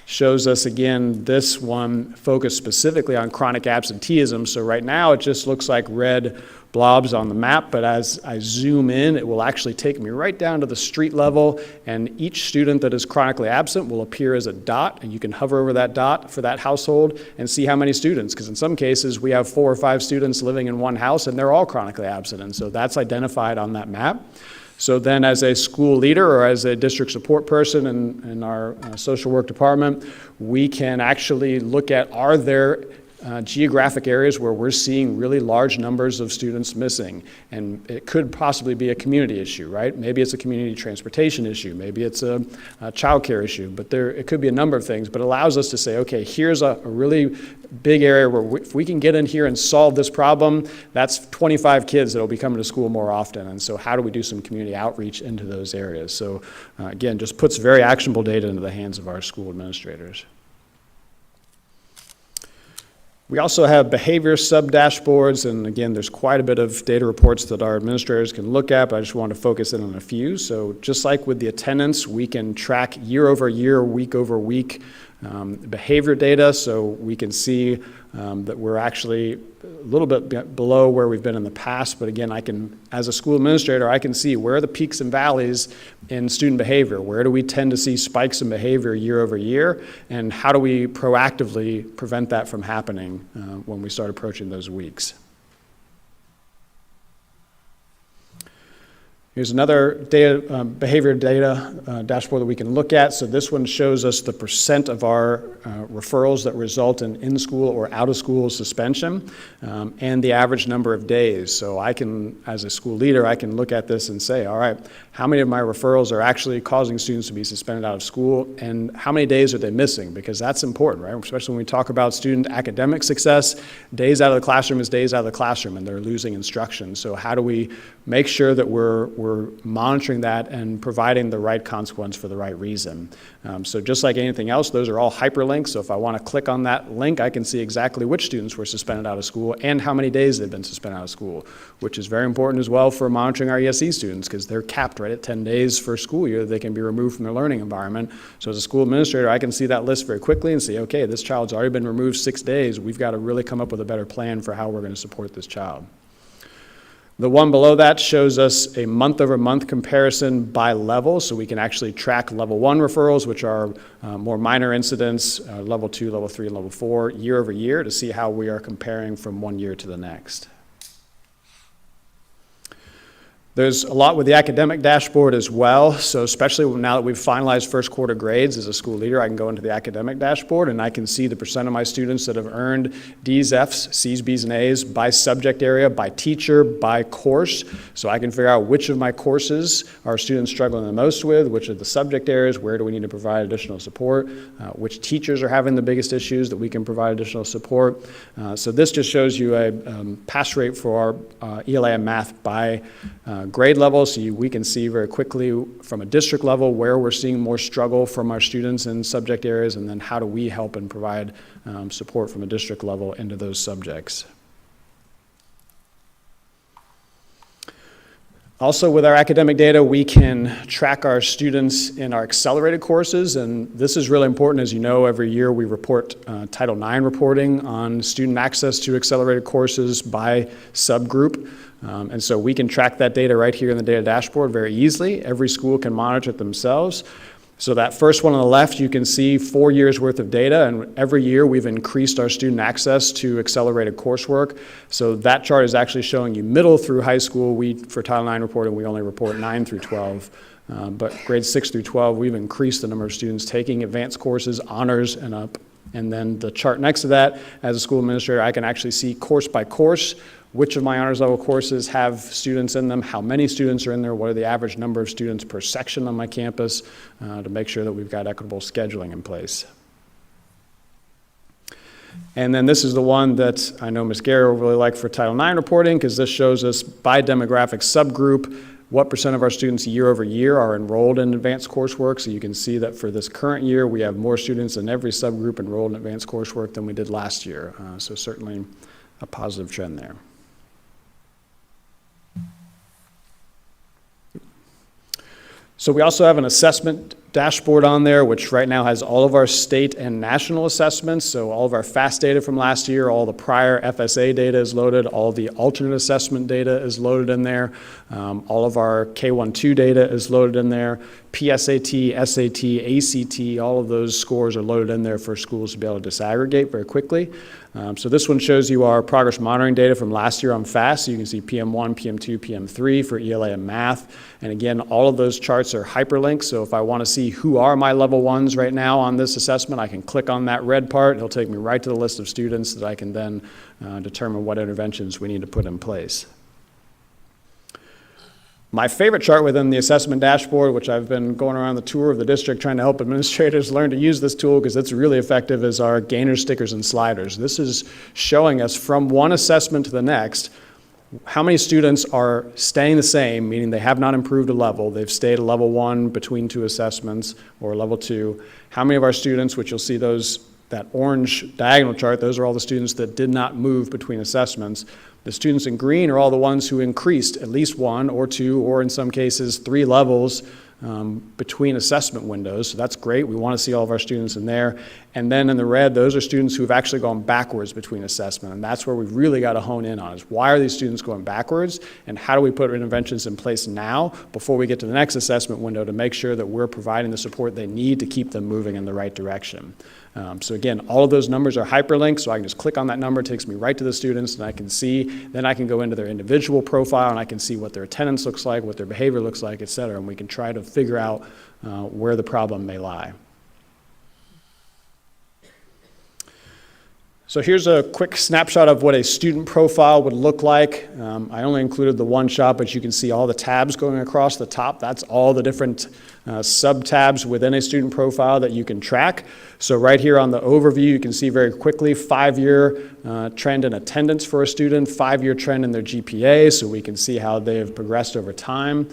Shows us, again, this one focused specifically on chronic absenteeism. So right now it just looks like red blobs on the map, but as I zoom in, it will actually take me right down to the street level, and each student that is chronically absent will appear as a dot, and you can hover over that dot for that household and see how many students, because in some cases we have 4 or 5 students living in one house and they're all chronically absent, and so that's identified on that map. So then as a school leader or as a district support person in our social work department, we can actually look at, are there geographic areas where we're seeing really large numbers of students missing. And it could possibly be a community issue, right? Maybe it's a community transportation issue. Maybe it's a childcare issue. But it could be a number of things. But it allows us to say, okay, here's a really big area where if we can get in here and solve this problem, that's 25 kids that will be coming to school more often. And so how do we do some community outreach into those areas? So again, just puts very actionable data into the hands of our school administrators. We also have behavior sub-dashboards, and again, there's quite a bit of data reports that our administrators can look at, but I just want to focus in on a few. So just like with the attendance, we can track year over year, week over week behavior data, so we can see that we're actually a little bit below where we've been in the past, but again, as a school administrator, I can see where are the peaks and valleys in student behavior, where do we tend to see spikes in behavior year over year, and how do we proactively prevent that from happening when we start approaching those weeks. Here's another behavior data dashboard that we can look at. So this one shows us the percent of our referrals that result in in-school or out-of-school suspension and the average number of days. So I can, as a school leader, I can look at this and say, all right, how many of my referrals are actually causing students to be suspended out of school, and how many days are they missing? Because that's important, right? Especially when we talk about student academic success, days out of the classroom is days out of the classroom, and they're losing instruction. So how do we make sure that we're monitoring that and providing the right consequence for the right reason? So just like anything else, those are all hyperlinks. So if I want to click on that link, I can see exactly which students were suspended out of school and how many days they've been suspended out of school, which is very important as well for monitoring our ESE students, because they're capped right at 10 days for school year. They can be removed from their learning environment. So as a school administrator, I can see that list very quickly and say, okay, this child's already been removed 6 days. We've got to really come up with a better plan for how we're going to support this child. The one below that shows us a month-over-month comparison by level, so we can actually track level 1 referrals, which are more minor incidents, level 2, level 3, and level 4, year over year, to see how we are comparing from one year to the next. There's a lot with the academic dashboard as well, so especially now that we've finalized first quarter grades, as a school leader, I can go into the academic dashboard and I can see the percent of my students that have earned D's, F's, C's, B's, and A's by subject area, by teacher, by course. So I can figure out which of my courses are students struggling the most with, which are the subject areas, where do we need to provide additional support, which teachers are having the biggest issues that we can provide additional support. So this just shows you a pass rate for our ELA and math by grade level, so we can see very quickly from a district level where we're seeing more struggle from our students in subject areas, and then how do we help and provide support from a district level into those subjects. Also, with our academic data, we can track our students in our accelerated courses, and this is really important. As you know, every year we report Title IX reporting on student access to accelerated courses by subgroup. And so we can track that data right here in the data dashboard very easily. Every school can monitor it themselves. So that first one on the left, you can see 4 years worth of data, and every year we've increased our student access to accelerated coursework. So that chart is actually showing you middle through high school. For Title IX reporting, we only report 9 through 12. But grades 6 through 12, we've increased the number of students taking advanced courses, honors, and up. And then the chart next to that, as a school administrator, I can actually see course by course which of my honors level courses have students in them, how many students are in there, what are the average number of students per section on my campus, to make sure that we've got equitable scheduling in place. And then this is the one that I know Ms. Guerra will really like for Title IX reporting, because this shows us by demographic subgroup what percent of our students year over year are enrolled in advanced coursework. So you can see that for this current year, we have more students in every subgroup enrolled in advanced coursework than we did last year. So certainly a positive trend there. So we also have an assessment dashboard on there, which right now has all of our state and national assessments. So all of our FAST data from last year, all the prior FSA data is loaded, all the alternate assessment data is loaded in there, all of our K-1-2 data is loaded in there, PSAT, SAT, ACT, all of those scores are loaded in there for schools to be able to disaggregate very quickly. So this one shows you our progress monitoring data from last year on FAST. So you can see PM1, PM2, PM3 for ELA and math. And again, all of those charts are hyperlinked. So if I want to see who are my level ones right now on this assessment, I can click on that red part. It'll take me right to the list of students that I can then determine what interventions we need to put in place. My favorite chart within the assessment dashboard, which I've been going around the tour of the district trying to help administrators learn to use this tool because it's really effective, is our gainer stickers and sliders. This is showing us from one assessment to the next how many students are staying the same, meaning they have not improved a level. They've stayed a level 1 between 2 assessments or level 2. How many of our students, which you'll see that orange diagonal chart, those are all the students that did not move between assessments. The students in green are all the ones who increased at least 1 or 2, or in some cases 3 levels between assessment windows. So that's great. We want to see all of our students in there. And then in the red, those are students who have actually gone backwards between assessment. And that's where we've really got to hone in on is why are these students going backwards, and how do we put interventions in place now before we get to the next assessment window to make sure that we're providing the support they need to keep them moving in the right direction. So again, all of those numbers are hyperlinked, so I can just click on that number, it takes me right to the students, and I can see, then I can go into their individual profile, and I can see what their attendance looks like, what their behavior looks like, et cetera, and we can try to figure out where the problem may lie. So here's a quick snapshot of what a student profile would look like. I only included the one shot, but you can see all the tabs going across the top. That's all the different sub-tabs within a student profile that you can track. So right here on the overview, you can see very quickly 5-year trend in attendance for a student, 5-year trend in their GPA, so we can see how they have progressed over time.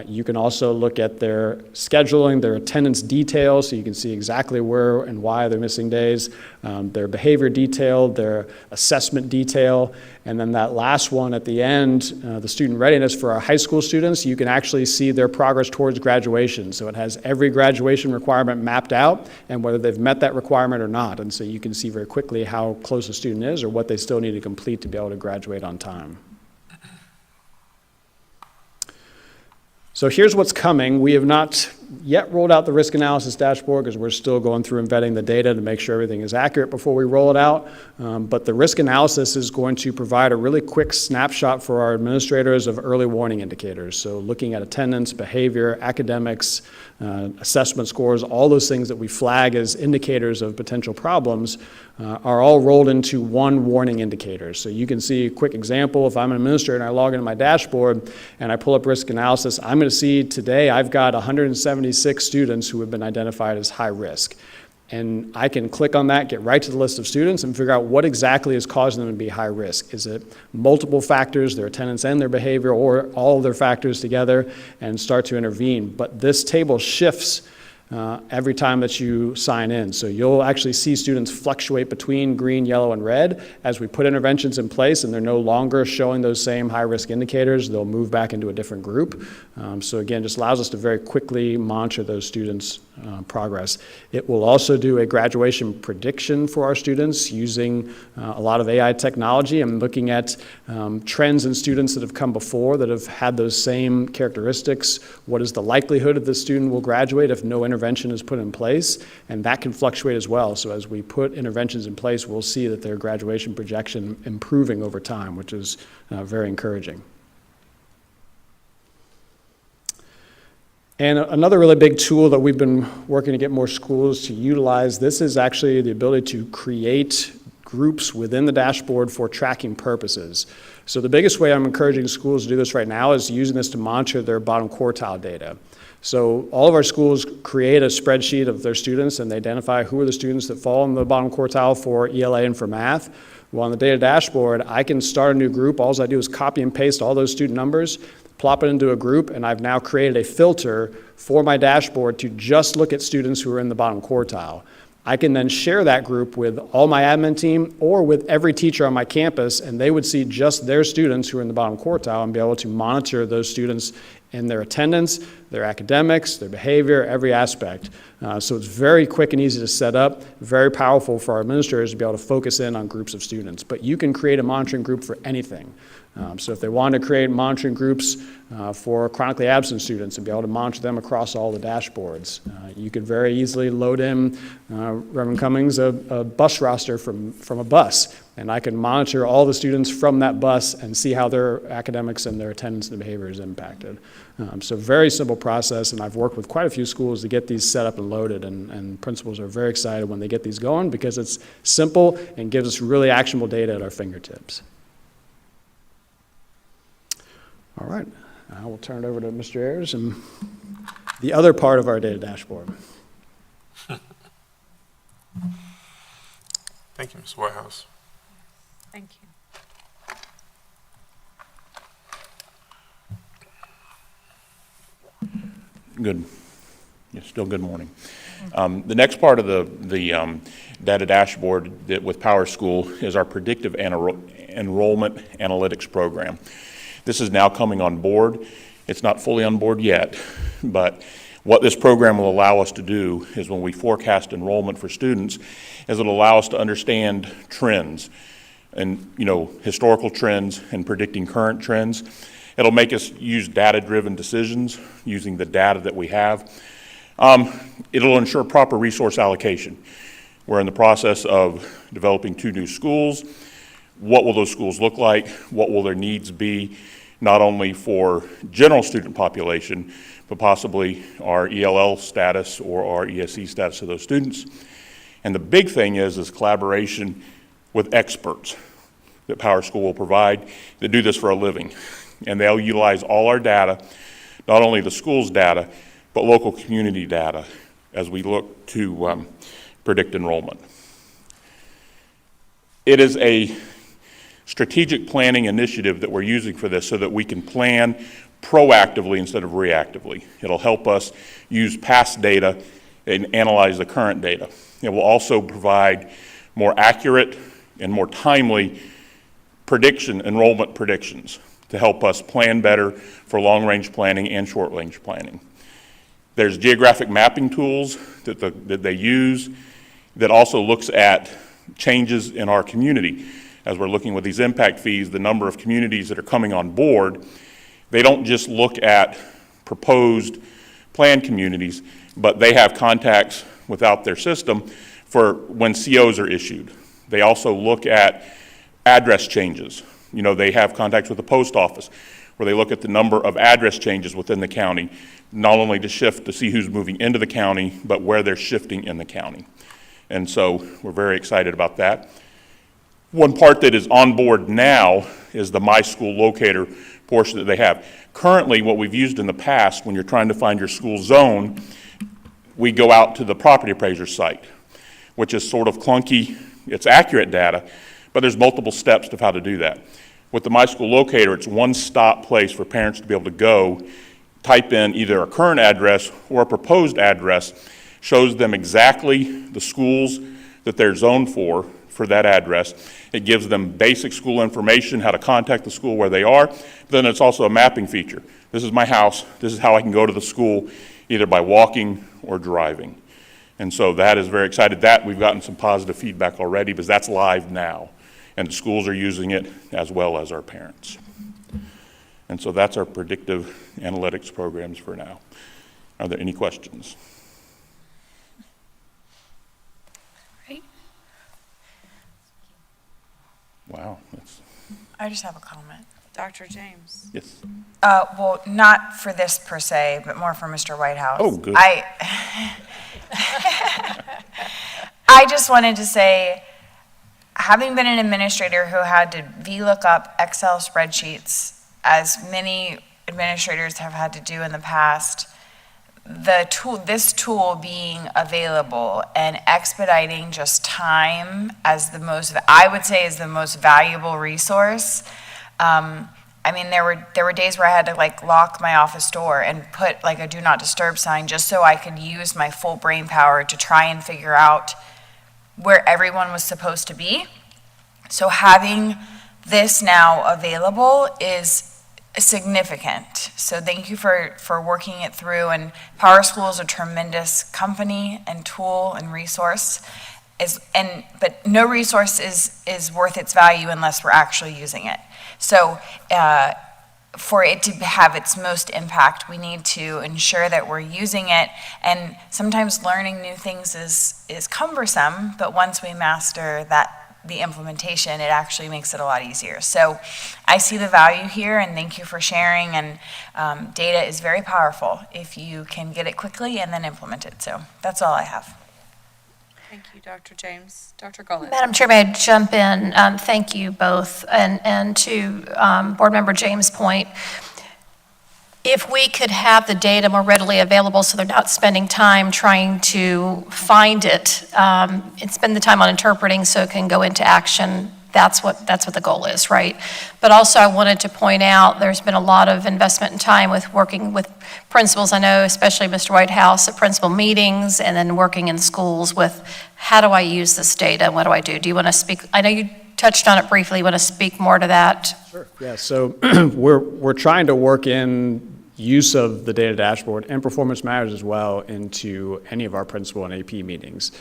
You can also look at their scheduling, their attendance details, so you can see exactly where and why they're missing days, their behavior detail, their assessment detail, and then that last one at the end, the student readiness for our high school students, you can actually see their progress towards graduation. So it has every graduation requirement mapped out and whether they've met that requirement or not. And so you can see very quickly how close a student is or what they still need to complete to be able to graduate on time. So here's what's coming. We have not yet rolled out the risk analysis dashboard because we're still going through embedding the data to make sure everything is accurate before we roll it out. But the risk analysis is going to provide a really quick snapshot for our administrators of early warning indicators. So looking at attendance, behavior, academics, assessment scores, all those things that we flag as indicators of potential problems are all rolled into one warning indicator. So you can see a quick example. If I'm an administrator and I log into my dashboard and I pull up risk analysis, I'm going to see today I've got 176 students who have been identified as high risk. And I can click on that, get right to the list of students, and figure out what exactly is causing them to be high risk. Is it multiple factors, their attendance and their behavior, or all of their factors together, and start to intervene. But this table shifts every time that you sign in. So you'll actually see students fluctuate between green, yellow, and red. As we put interventions in place and they're no longer showing those same high-risk indicators, they'll move back into a different group. So again, just allows us to very quickly monitor those students' progress. It will also do a graduation prediction for our students using a lot of AI technology and looking at trends in students that have come before that have had those same characteristics. What is the likelihood that the student will graduate if no intervention is put in place? And that can fluctuate as well. So as we put interventions in place, we'll see that their graduation projection improving over time, which is very encouraging. And another really big tool that we've been working to get more schools to utilize, this is actually the ability to create groups within the dashboard for tracking purposes. So the biggest way I'm encouraging schools to do this right now is using this to monitor their bottom quartile data. So all of our schools create a spreadsheet of their students and they identify who are the students that fall in the bottom quartile for ELA and for math. Well, on the data dashboard, I can start a new group. All I do is copy and paste all those student numbers, plop it into a group, and I've now created a filter for my dashboard to just look at students who are in the bottom quartile. I can then share that group with all my admin team or with every teacher on my campus, and they would see just their students who are in the bottom quartile and be able to monitor those students in their attendance, their academics, their behavior, every aspect. So it's very quick and easy to set up, very powerful for our administrators to be able to focus in on groups of students. But you can create a monitoring group for anything. So if they want to create monitoring groups for chronically absent students and be able to monitor them across all the dashboards, you could very easily load in, Reverend Cummings, a bus roster from a bus, and I can monitor all the students from that bus and see how their academics and their attendance and behavior is impacted. So very simple process, and I've worked with quite a few schools to get these set up and loaded, and principals are very excited when they get these going because it's simple and gives us really actionable data at our fingertips. All right, I will turn it over to Mr. Ayers and the other part of our data dashboard. Thank you, Ms. Whitehouse. Thank you. Good. Yeah, still good morning. The next part of the data dashboard with PowerSchool is our predictive enrollment analytics program. This is now coming on board. It's not fully on board yet, but what this program will allow us to do is when we forecast enrollment for students, is it'll allow us to understand trends and, historical trends and predicting current trends. It'll make us use data-driven decisions using the data that we have. It'll ensure proper resource allocation. We're in the process of developing 2 new schools. What will those schools look like? What will their needs be, not only for general student population, but possibly our ELL status or our ESE status of those students? And the big thing is collaboration with experts that PowerSchool will provide that do this for a living. And they'll utilize all our data, not only the school's data, but local community data as we look to predict enrollment. It is a strategic planning initiative that we're using for this so that we can plan proactively instead of reactively. It'll help us use past data and analyze the current data. It will also provide more accurate and more timely enrollment predictions to help us plan better for long-range planning and short-range planning. There's geographic mapping tools that they use that also looks at changes in our community. As we're looking with these impact fees, the number of communities that are coming on board, they don't just look at proposed planned communities, but they have contacts without their system for when COs are issued. They also look at address changes. They have contacts with the post office where they look at the number of address changes within the county, not only to shift to see who's moving into the county, but where they're shifting in the county. And so we're very excited about that. One part that is on board now is the My School Locator portion that they have. Currently, what we've used in the past, when you're trying to find your school zone, we go out to the property appraiser site, which is sort of clunky. It's accurate data, but there's multiple steps of how to do that. With the My School Locator, it's one-stop place for parents to be able to go, type in either a current address or a proposed address, shows them exactly the schools that they're zoned for that address. It gives them basic school information, how to contact the school where they are. But then it's also a mapping feature. This is my house. This is how I can go to the school, either by walking or driving. And so that is very excited. That we've gotten some positive feedback already because that's live now. And the schools are using it as well as our parents. And so that's our predictive analytics programs for now. Are there any questions? Wow. I just have a comment. Dr. James. Yes. Well, not for this per se, but more for Mr. Whitehouse. Oh, good. I just wanted to say, having been an administrator who had to VLOOKUP Excel spreadsheets, as many administrators have had to do in the past, this tool being available and expediting just time as I would say is the most valuable resource. There were days where I had to lock my office door and put a do not disturb sign just so I could use my full brain power to try and figure out where everyone was supposed to be. So having this now available is significant. So thank you for working it through. And Power School is a tremendous company and tool and resource. But no resource is worth its value unless we're actually using it. So for it to have its most impact, we need to ensure that we're using it. And sometimes learning new things is cumbersome, but once we master the implementation, it actually makes it a lot easier. So I see the value here, and thank you for sharing. And data is very powerful if you can get it quickly and then implement it. So that's all I have. Thank you, Dr. James. Dr. Gullett. Madam Chair, may I jump in? Thank you both. And to Board Member James' point, if we could have the data more readily available so they're not spending time trying to find it, and spend the time on interpreting so it can go into action, that's what the goal is, right? But also I wanted to point out there's been a lot of investment and time with working with principals. I know especially Mr. Whitehouse at principal meetings and then working in schools with how do I use this data and what do I do? Do you want to speak? I know you touched on it briefly. You want to speak more to that? Sure. Yeah, so we're trying to work in use of the data dashboard and performance matters as well into any of our principal and AP meetings.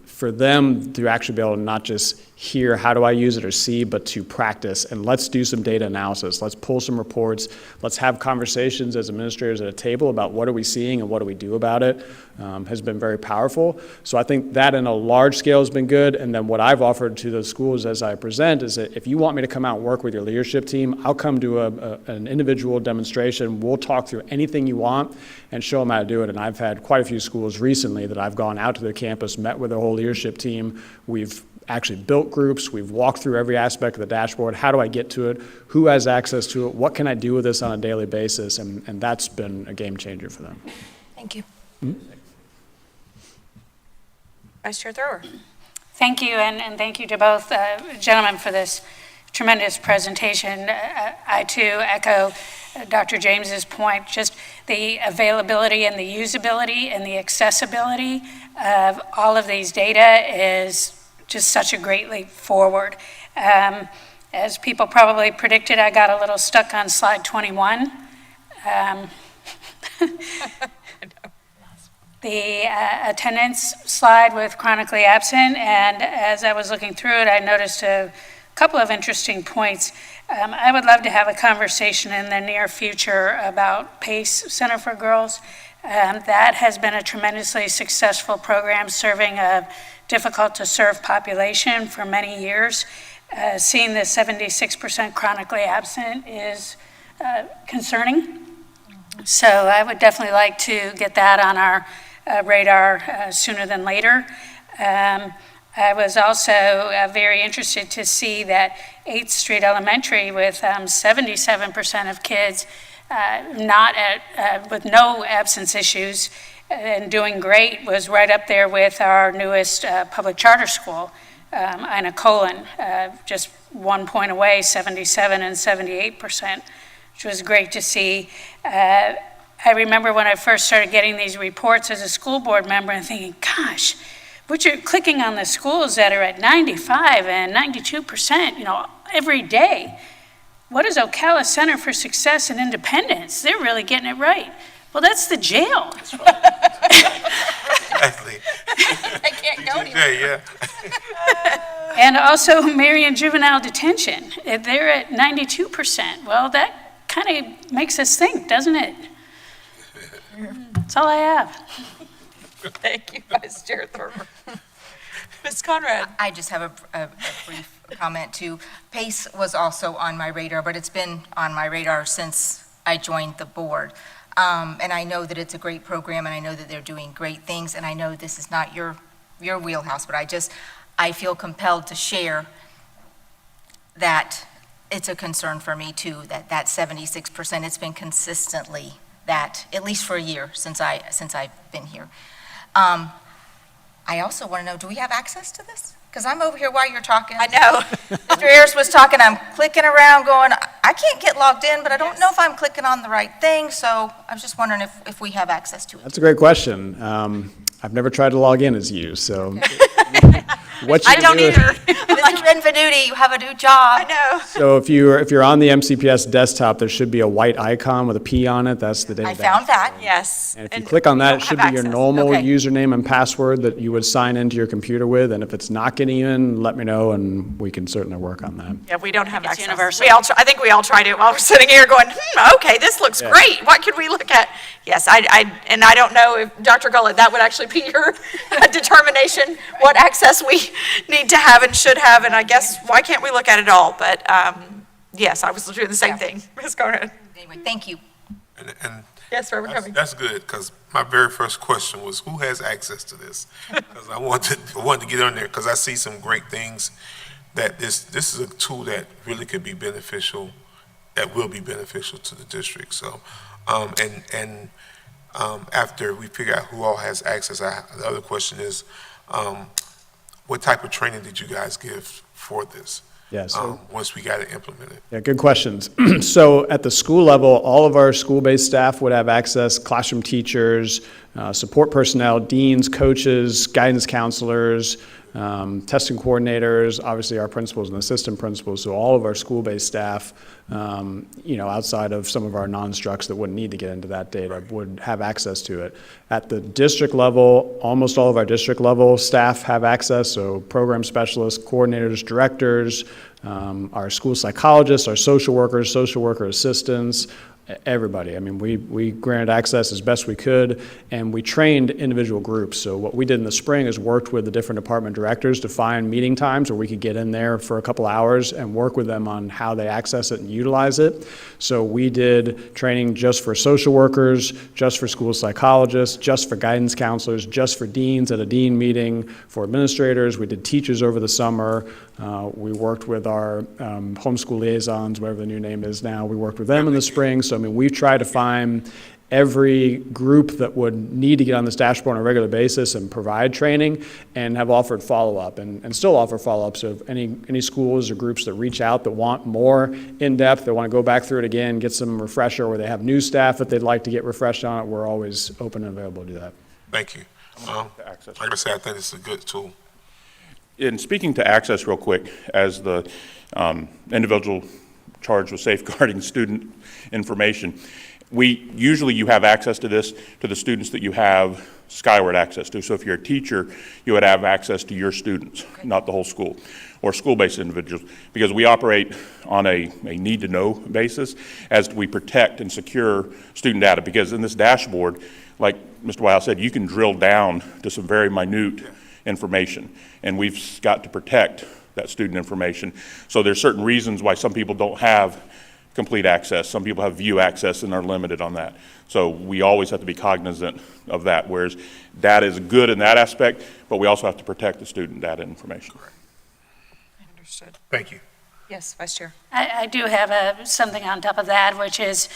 For them to actually be able to not just hear how do I use it or see, but to practice and let's do some data analysis. Let's pull some reports. Let's have conversations as administrators at a table about what are we seeing and what do we do about it has been very powerful. So I think that in a large scale has been good. And then what I've offered to those schools as I present is that if you want me to come out and work with your leadership team, I'll come to an individual demonstration. We'll talk through anything you want and show them how to do it. And I've had quite a few schools recently that I've gone out to their campus, met with their whole leadership team. We've actually built groups. We've walked through every aspect of the dashboard. How do I get to it? Who has access to it? What can I do with this on a daily basis? And that's been a game changer for them. Thank you. Mm-hmm. Vice Chair Thrower. Thank you, and thank you to both gentlemen for this tremendous presentation. I too echo Dr. James's point, just the availability and the usability and the accessibility of all of these data is just such a great leap forward. As people probably predicted, I got a little stuck on slide 21. The attendance slide with chronically absent, and as I was looking through it, I noticed a couple of interesting points. I would love to have a conversation in the near future about PACE Center for Girls. That has been a tremendously successful program serving a difficult to serve population for many years. Seeing the 76% chronically absent is concerning. So I would definitely like to get that on our radar sooner than later. I was also very interested to see that 8th Street Elementary with 77% of kids with no absence issues and doing great was right up there with our newest public charter school, Ina Colon, just 1 point away, 77 and 78%, which was great to see. I remember when I first started getting these reports as a school board member and thinking, gosh, but you're clicking on the schools that are at 95 and 92%, every day. What is Ocala Center for Success and Independence? They're really getting it right. Well, that's the jail. Exactly. I can't go anywhere. Yeah. And also Marion Juvenile Detention. They're at 92%. Well, that kind of makes us think, doesn't it? That's all I have. Thank you, Vice Chair Thurber. Ms. Conrad. I just have a brief comment too. PACE was also on my radar, but it's been on my radar since I joined the board. And I know that it's a great program, and I know that they're doing great things, and I know this is not your wheelhouse, but I feel compelled to share that it's a concern for me too, that 76%, it's been consistently that, at least for a year since I've been here. I also want to know, do we have access to this? Because I'm over here while you're talking. I know. Mr. Ayers was talking, I'm clicking around going, I can't get logged in, but I don't know if I'm clicking on the right thing, so I was just wondering if we have access to it. That's a great question. I've never tried to log in as you, so what you I can don't do- either. Mr. Benvenuti, you have a new job. I know. So if you're on the MCPS desktop, there should be a white icon with a P on it. That's the data. I found that. Yes. And if you click on that, we it don't should have be your access. normal Okay. username and password that you would sign into your computer with. And if it's not getting you in, let me know, and we can certainly work on that. Yeah, we don't have It's access. universal. I think we all tried it while we're sitting here going, okay, this looks Yeah. great. What could we look at? Yes, and I don't know if, Dr. Gullett, that would actually be your determination, what access we need to have and should have, and I guess, why can't we look at it all? But, yes, I was doing the same thing. Ms. Garnett. Anyway, thank you. And Yes, Reverend Cummings. that's good, because my very first question was, who has access to this? Because I wanted to get on there, because I see some great things, that this is a tool that really could be beneficial, that will be beneficial to the district. So, after we figure out who all has access, the other question is, what type of training did you guys give for this? Yeah, so- Once we got it implemented. Yeah, good questions. So at the school level, all of our school-based staff would have access, classroom teachers, support personnel, deans, coaches, guidance counselors, testing coordinators, obviously our principals and assistant principals, so all of our school-based staff, outside of some of our non-structs that wouldn't need to get into that data, would have access to it. At the district level, almost all of our district level staff have access, so program specialists, coordinators, directors, our school psychologists, our social worker assistants, everybody. I mean, we granted access as best we could, and we trained individual groups. So what we did in the spring is worked with the different department directors to find meeting times where we could get in there for a couple hours and work with them on how they access it and utilize it. So we did training just for social workers, just for school psychologists, just for guidance counselors, just for deans at a dean meeting, for administrators. We did teachers over the summer. We worked with our homeschool liaisons, whatever the new name is now. We worked with them in the spring. So, I mean, we try to find every group that would need to get on this dashboard on a regular basis and provide training, and have offered follow-up and still offer follow-up. So if any schools or groups that reach out that want more in-depth, they want to go back through it again, get some refresher, or they have new staff that they'd like to get refreshed on it, we're always open and available to do that. Thank you. Like I said, I think it's a good tool. In speaking to access real quick, as the individual charged with safeguarding student information, you have access to this, to the students that you have skyward access to. So if you're a teacher, you would have access to your students, not the whole school, or school-based individuals, because we operate on a need-to-know basis as we protect and secure student data. Because in this dashboard, like Mr. Weil said, you can drill down to some very minute information, and we've got to protect that student information. So there's certain reasons why some people don't have complete access. Some people have view access and are limited on that. So we always have to be cognizant of that, whereas data is good in that aspect, but we also have to protect the student data information. Correct. Understood. Thank you. Yes, Vice Chair. I do have something on top of that, which is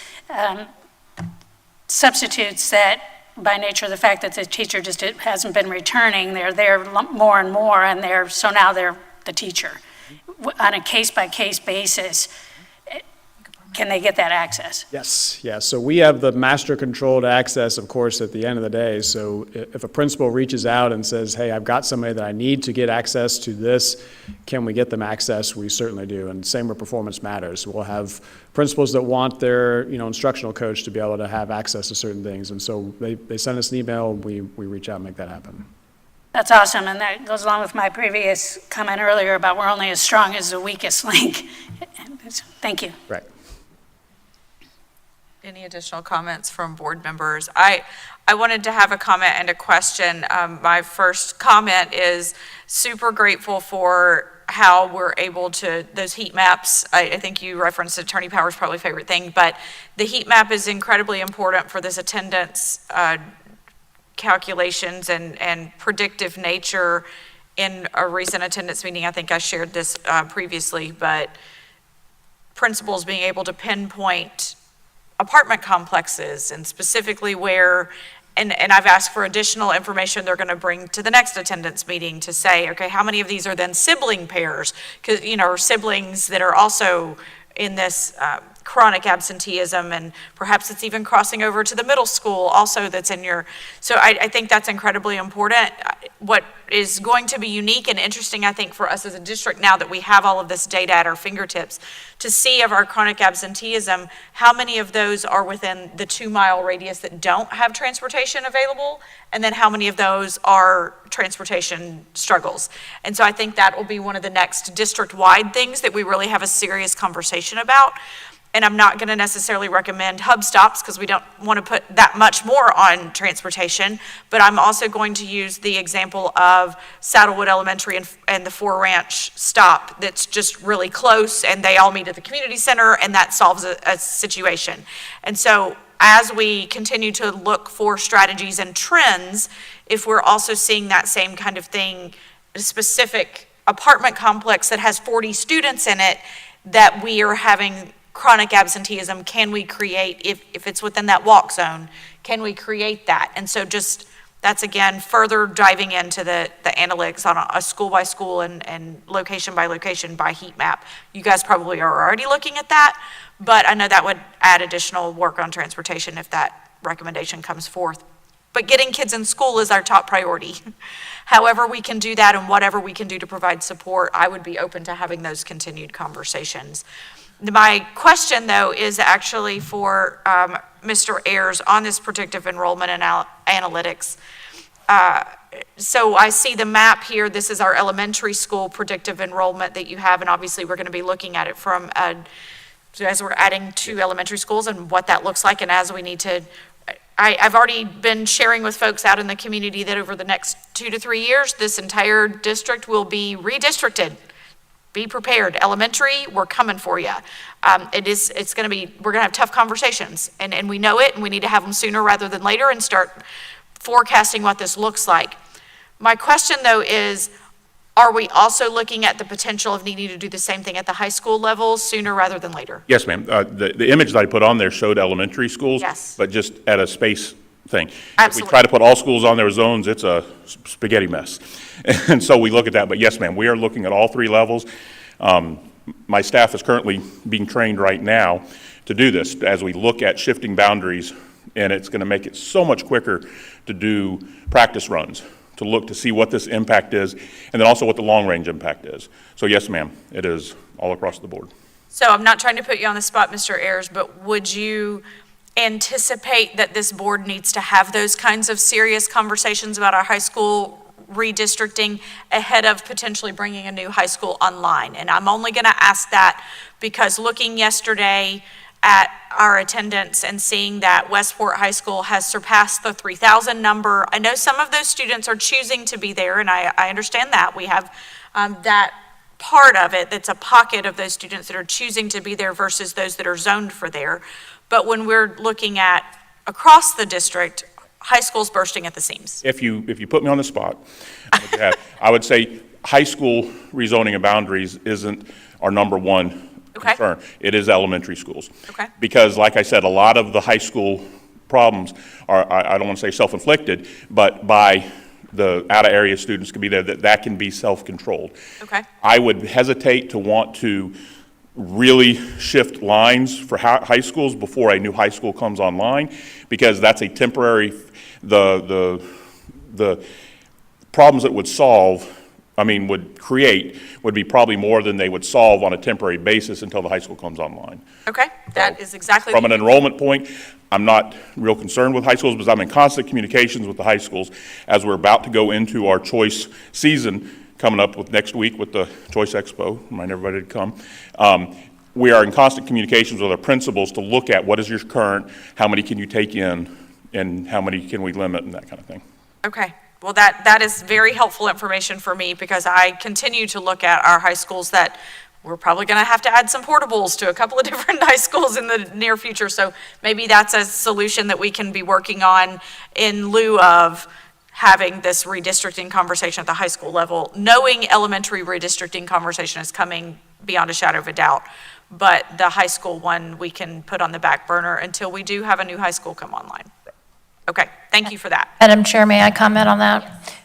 substitutes that, by nature of the fact that the teacher just hasn't been returning, they're there more and more, and now they're the teacher. On a case-by-case basis, can they get that access? Yes, yeah. So we have the master controlled access, of course, at the end of the day. So if a principal reaches out and says, hey, I've got somebody that I need to get access to this, can we get them access? We certainly do. And same with Performance Matters. We'll have principals that want their instructional coach to be able to have access to certain things. And so they send us an email, we reach out and make that happen. That's awesome, and that goes along with my previous comment earlier about we're only as strong as the weakest link. Thank you. Right. Any additional comments from board members? I wanted to have a comment and a question. My first comment is super grateful for how we're able to, those heat maps, I think you referenced Attorney Power's probably favorite thing, but the heat map is incredibly important for this attendance calculations and predictive nature. In a recent attendance meeting, I think I shared this previously, but principals being able to pinpoint apartment complexes and specifically where, and I've asked for additional information they're going to bring to the next attendance meeting to say, okay, how many of these are then sibling pairs? Because, or siblings that are also in this chronic absenteeism, and perhaps it's even crossing over to the middle school also that's in your, so I think that's incredibly important. what is going to be unique and interesting, I think, for us as a district now that we have all of this data at our fingertips, to see of our chronic absenteeism, how many of those are within the 2-mile radius that don't have transportation available, and then how many of those are transportation struggles. And so I think that will be one of the next district-wide things that we really have a serious conversation about. And I'm not going to necessarily recommend hub stops because we don't want to put that much more on transportation, but I'm also going to use the example of Saddlewood Elementary and the 4 Ranch stop that's just really close, and they all meet at the community center, and that solves a situation. And so as we continue to look for strategies and trends, if we're also seeing that same kind of thing, a specific apartment complex that has 40 students in it, that we are having chronic absenteeism, can we create, if it's within that walk zone, can we create that? And so just, that's again, further diving into the analytics on a school by school and location by location by heat map. You guys probably are already looking at that, but I know that would add additional work on transportation if that recommendation comes forth. But getting kids in school is our top priority. However we can do that and whatever we can do to provide support, I would be open to having those continued conversations. My question, though, is actually for Mr. Ayers on this predictive enrollment and analytics. So I see the map here. This is our elementary school predictive enrollment that you have, and obviously we're going to be looking at it from as we're adding 2 elementary schools and what that looks like, and as we need to. I've already been sharing with folks out in the community that over the next 2 to 3 years, this entire district will be redistricted. Be prepared. Elementary, we're coming for you. It's going to be, we're going to have tough conversations, and we know it, and we need to have them sooner rather than later and start forecasting what this looks like. My question, though, is, are we also looking at the potential of needing to do the same thing at the high school level sooner rather than later? Yes, ma'am. The image that I put on there showed elementary schools, yes, but just at a space thing. Absolutely. If we try to put all schools on their zones, it's a spaghetti mess. And so we look at that, but yes, ma'am, we are looking at all 3 levels. My staff is currently being trained right now to do this as we look at shifting boundaries, and it's going to make it so much quicker to do practice runs, to look to see what this impact is, and then also what the long-range impact is. So yes, ma'am, it is all across the board. So I'm not trying to put you on the spot, Mr. Ayers, but would you anticipate that this board needs to have those kinds of serious conversations about our high school redistricting ahead of potentially bringing a new high school online? And I'm only going to ask that because looking yesterday at our attendance and seeing that Westport High School has surpassed the 3,000 number, I know some of those students are choosing to be there, and I understand that. We have that part of it that's a pocket of those students that are choosing to be there versus those that are zoned for there. But when we're looking at across the district, high school's bursting at the seams. If you put me on the spot, I would say high school rezoning and boundaries isn't our number one concern. It is elementary schools. Okay. Because like I said, a lot of the high school problems are, I don't want to say self-inflicted, but by the out-of-area students can be there, that can be self-controlled. Okay. I would hesitate to want to really shift lines for high schools before a new high school comes online, because that's a temporary, the problems it would solve, would create, would be probably more than they would solve on a temporary basis until the high school comes online. Okay, that is exactly. From an enrollment point, I'm not real concerned with high schools because I'm in constant communications with the high schools as we're about to go into our choice season coming up with next week with the Choice Expo. Remind everybody to come. We are in constant communications with our principals to look at what is your current, how many can you take in, and how many can we limit, and that kind of thing. Okay. Well, that is very helpful information for me because I continue to look at our high schools that we're probably going to have to add some portables to a couple of different high schools in the near future. So maybe that's a solution that we can be working on in lieu of having this redistricting conversation at the high school level, knowing elementary redistricting conversation is coming beyond a shadow of a doubt. But the high school one we can put on the back burner until we do have a new high school come online. Okay, thank you for that. Madam Chair, may I comment on that?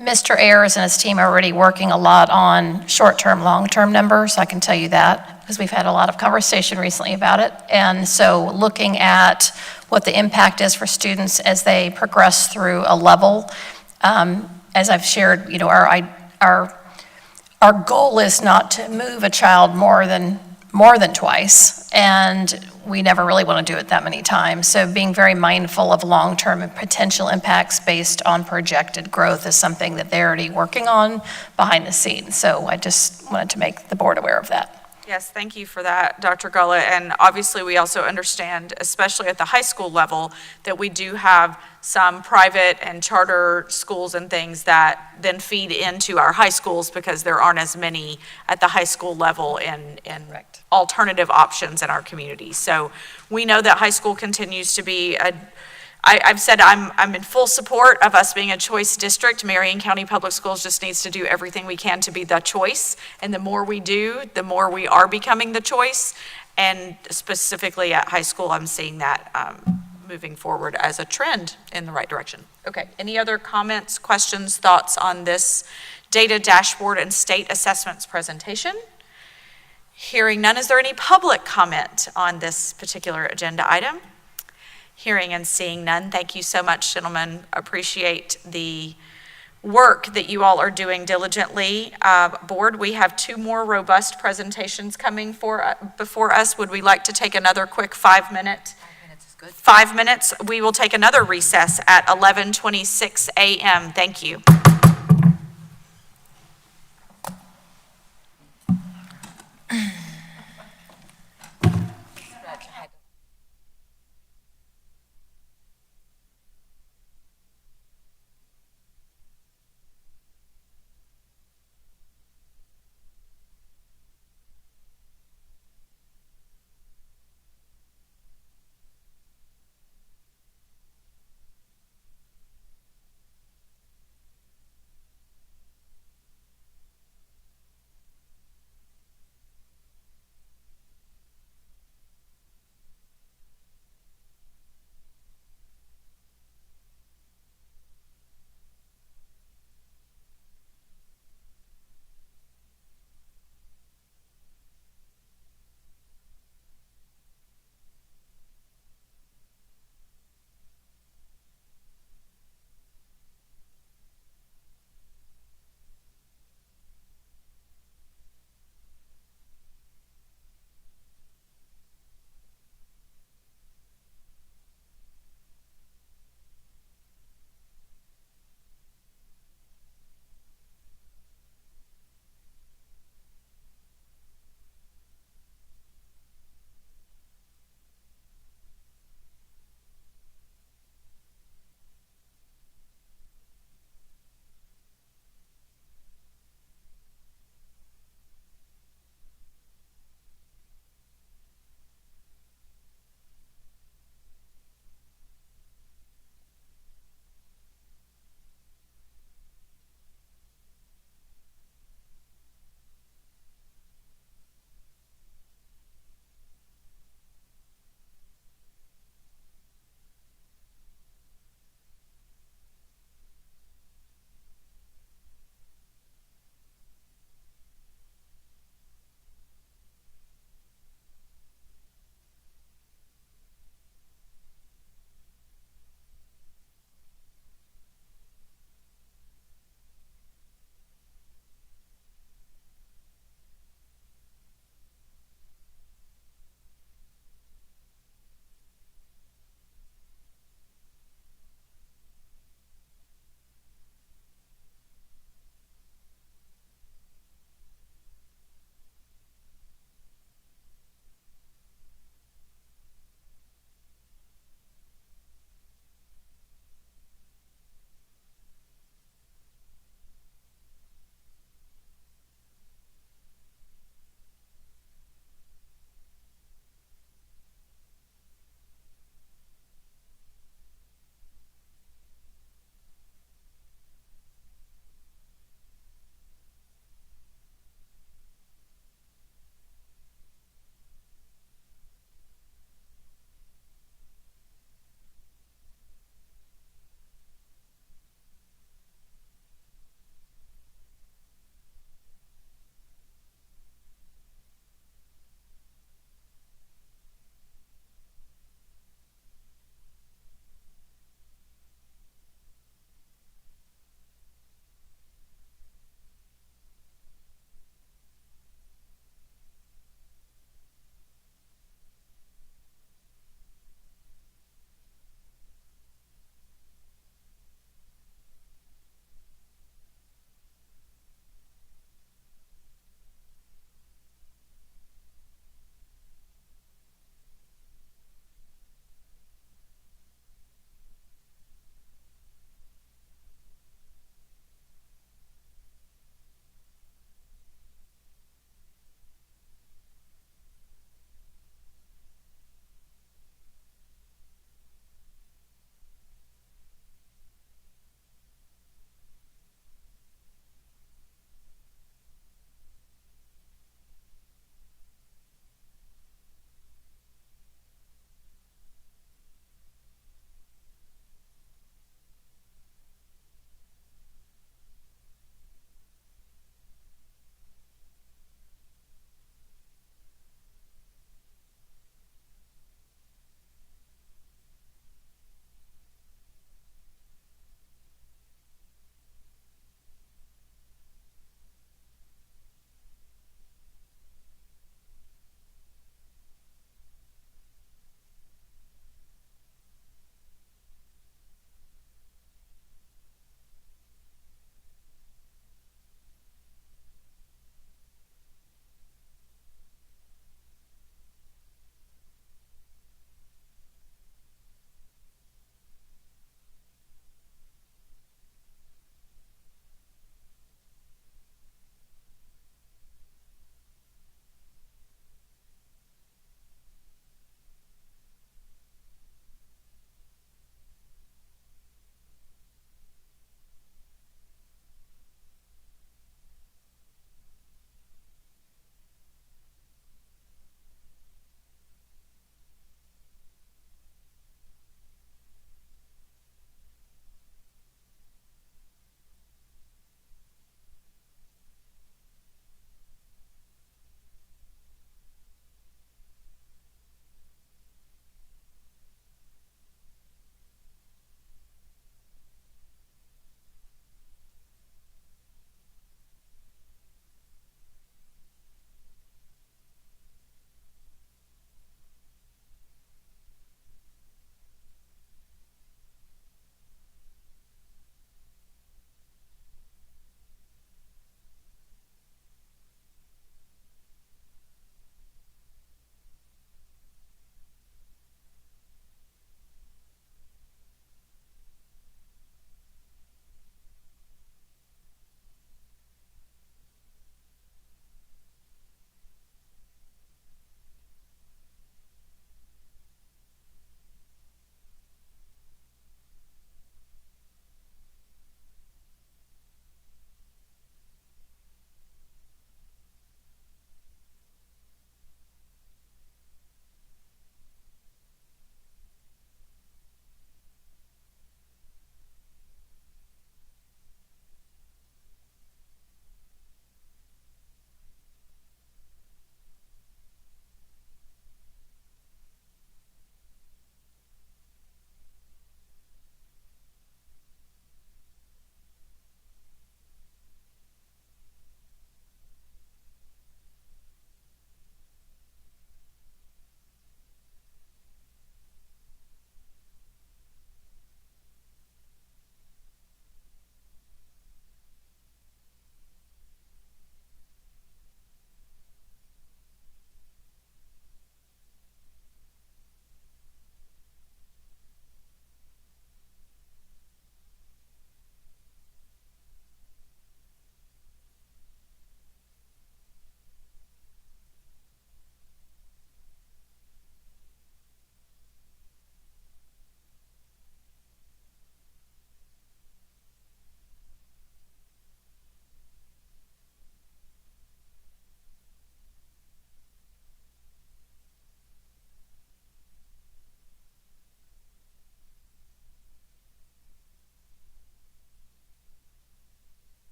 Mr. Ayers and his team are already working a lot on short-term, long-term numbers. I can tell you that because we've had a lot of conversation recently about it. And so looking at what the impact is for students as they progress through a level, As I've shared, our goal is not to move a child more than twice, and we never really want to do it that many times. So being very mindful of long-term and potential impacts based on projected growth is something that they're already working on behind the scenes. So I just wanted to make the board aware of that. Yes, thank you for that, Dr. Gullett. And obviously, we also understand, especially at the high school level, that we do have some private and charter schools and things that then feed into our high schools because there aren't as many at the high school level in alternative options in our community. So we know that high school continues to be I've said I'm in full support of us being a choice district. Marion County Public Schools just needs to do everything we can to be the choice. And the more we do, the more we are becoming the choice. And specifically at high school, I'm seeing that moving forward as a trend in the right direction. Okay, any other comments, questions, thoughts on this data dashboard and state assessments presentation? Hearing none, is there any public comment on this particular agenda item? Hearing and seeing none, thank you so much, gentlemen. Appreciate the work that you all are doing diligently. Board, we have 2 more robust presentations coming before us. Would we like to take another quick 5-minute? 5 minutes is good. 5 minutes. We will take another recess at 11:26 a.m. Thank you.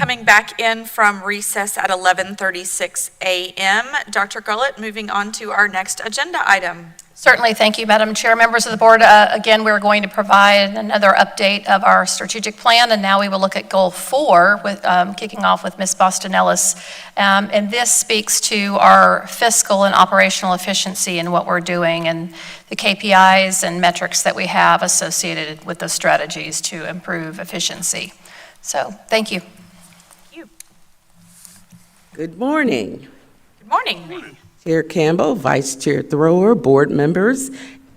coming back in from recess at 11:36 a.m. Dr. Gullett, moving on to our next agenda item. Certainly, thank you, Madam Chair, members of the board. Again, we're going to provide another update of our strategic plan, and now we will look at Goal 4, with, kicking off with Ms. Boston-Ellis. And this speaks to our fiscal and operational efficiency and what we're doing and the KPIs and metrics that we have associated with those strategies to improve efficiency. So, thank you. Thank you. Good morning. Good morning. Chair Campbell, Vice Chair Thrower, board members,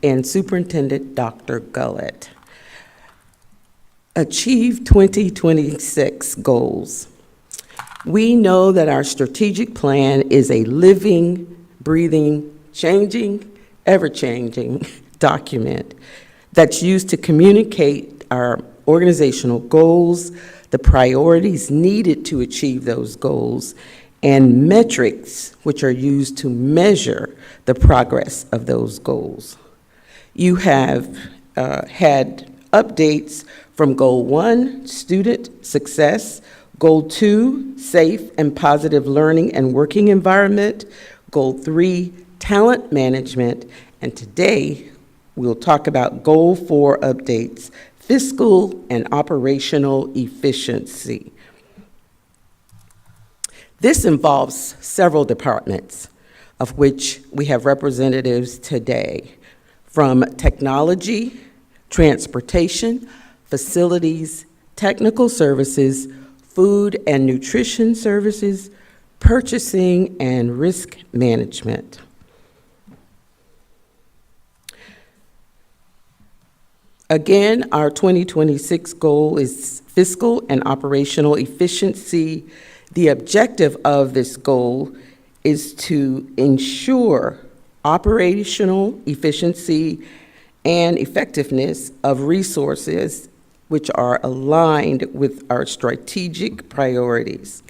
and Superintendent Dr. Gullett. Achieve 2026 goals. We know that our strategic plan is a living, breathing, changing, ever-changing document that's used to communicate our organizational goals, the priorities needed to achieve those goals, and metrics which are used to measure the progress of those goals. You have had updates from Goal 1, student success, Goal 2, safe and positive learning and working environment, Goal 3, talent management, and today we'll talk about Goal 4 updates, fiscal and operational efficiency. This involves several departments, of which we have representatives today, from technology, transportation, facilities, technical services, food and nutrition services, purchasing, and risk management. Again, our 2026 goal is fiscal and operational efficiency. The objective of this goal is to ensure operational efficiency and effectiveness of resources which are aligned with our strategic priorities.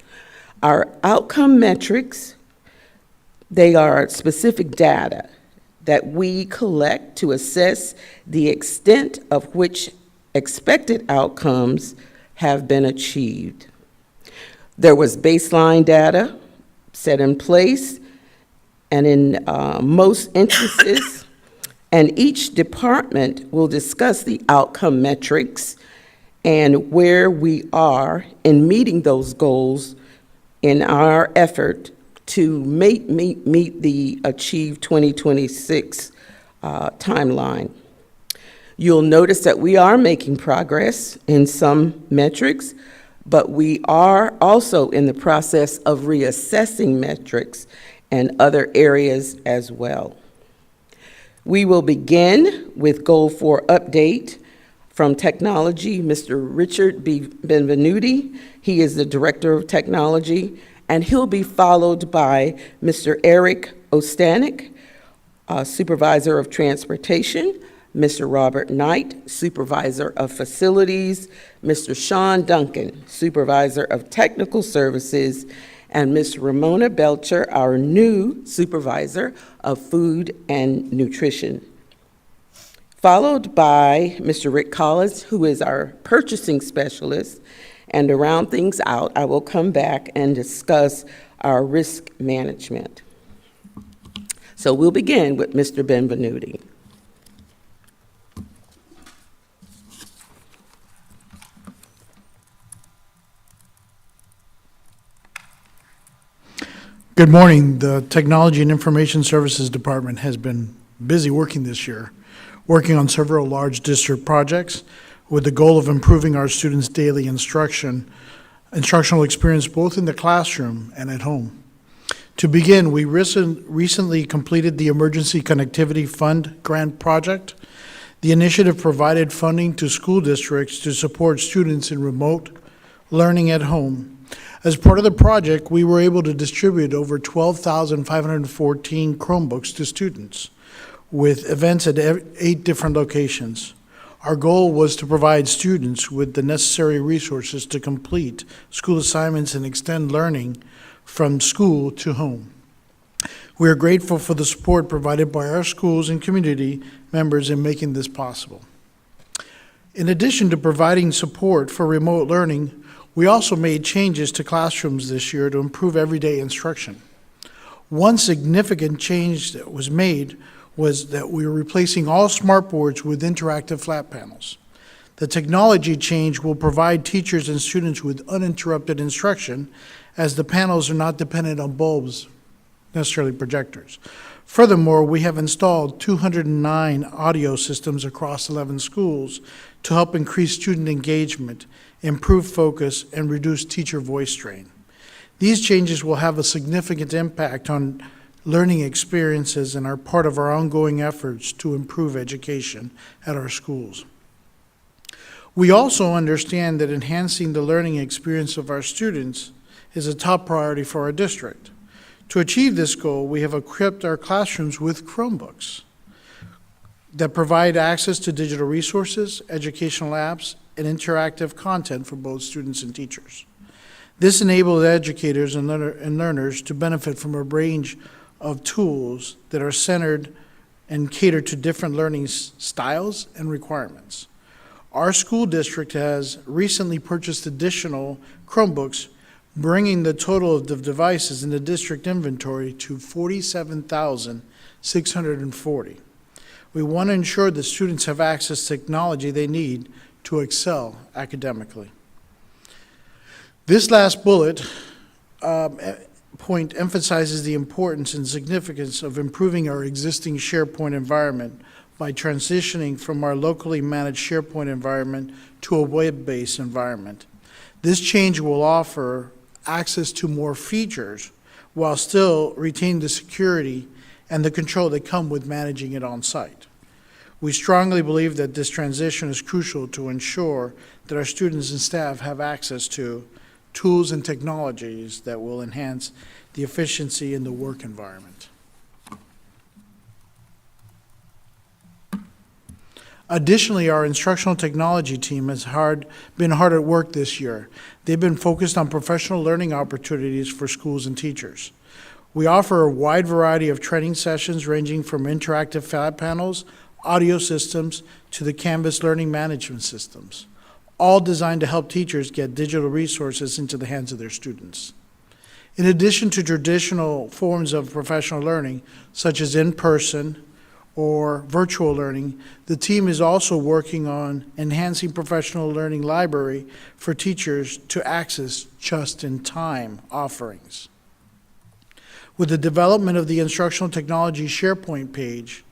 Our outcome metrics, they are specific data that we collect to assess the extent of which expected outcomes have been achieved. There was baseline data set in place, and in most instances, and each department will discuss the outcome metrics and where we are in meeting those goals in our effort to meet the Achieve 2026 timeline. You'll notice that we are making progress in some metrics, but we are also in the process of reassessing metrics and other areas as well. We will begin with Goal 4 update from technology, Mr. Richard Benvenuti. He is the Director of Technology, and he'll be followed by Mr. Eric Ostanek, Supervisor of Transportation, Mr. Robert Knight, Supervisor of Facilities, Mr. Sean Duncan, Supervisor of Technical Services, and Ms. Ramona Belcher, our new Supervisor of Food and Nutrition. Followed by Mr. Rick Collins, who is our Purchasing Specialist, and to round things out, I will come back and discuss our risk management. So we'll begin with Mr. Benvenuti. Good morning. The Technology and Information Services Department has been busy working this year, working on several large district projects with the goal of improving our students' daily instructional experience both in the classroom and at home. To begin, we recently completed the Emergency Connectivity Fund grant project. The initiative provided funding to school districts to support students in remote learning at home. As part of the project, we were able to distribute over 12,514 Chromebooks to students with events at 8 different locations. Our goal was to provide students with the necessary resources to complete school assignments and extend learning from school to home. We are grateful for the support provided by our schools and community members in making this possible. In addition to providing support for remote learning, We also made changes to classrooms this year to improve everyday instruction. One significant change that was made was that we were replacing all smartboards with interactive flat panels. The technology change will provide teachers and students with uninterrupted instruction, as the panels are not dependent on bulbs, necessarily projectors. Furthermore, we have installed 209 audio systems across 11 schools to help increase student engagement, improve focus, and reduce teacher voice strain. These changes will have a significant impact on learning experiences and are part of our ongoing efforts to improve education at our schools. We also understand that enhancing the learning experience of our students is a top priority for our district. To achieve this goal, we have equipped our classrooms with Chromebooks that provide access to digital resources, educational apps, and interactive content for both students and teachers. This enables educators and learners to benefit from a range of tools that are centered and cater to different learning styles and requirements. Our school district has recently purchased additional Chromebooks, bringing the total of the devices in the district inventory to 47,640. We want to ensure that students have access to technology they need to excel academically. This last bullet point emphasizes the importance and significance of improving our existing SharePoint environment by transitioning from our locally managed SharePoint environment to a web-based environment. This change will offer access to more features while still retaining the security and the control that come with managing it on site. We strongly believe that this transition is crucial to ensure that our students and staff have access to tools and technologies that will enhance the efficiency in the work environment. Additionally, our instructional technology team has been hard at work this year. They've been focused on professional learning opportunities for schools and teachers. We offer a wide variety of training sessions ranging from interactive flat panels, audio systems, to the Canvas learning management systems, all designed to help teachers get digital resources into the hands of their students. In addition to traditional forms of professional learning, such as in-person or virtual learning, the team is also working on enhancing professional learning library for teachers to access just-in-time offerings. With the development of the instructional technology SharePoint page,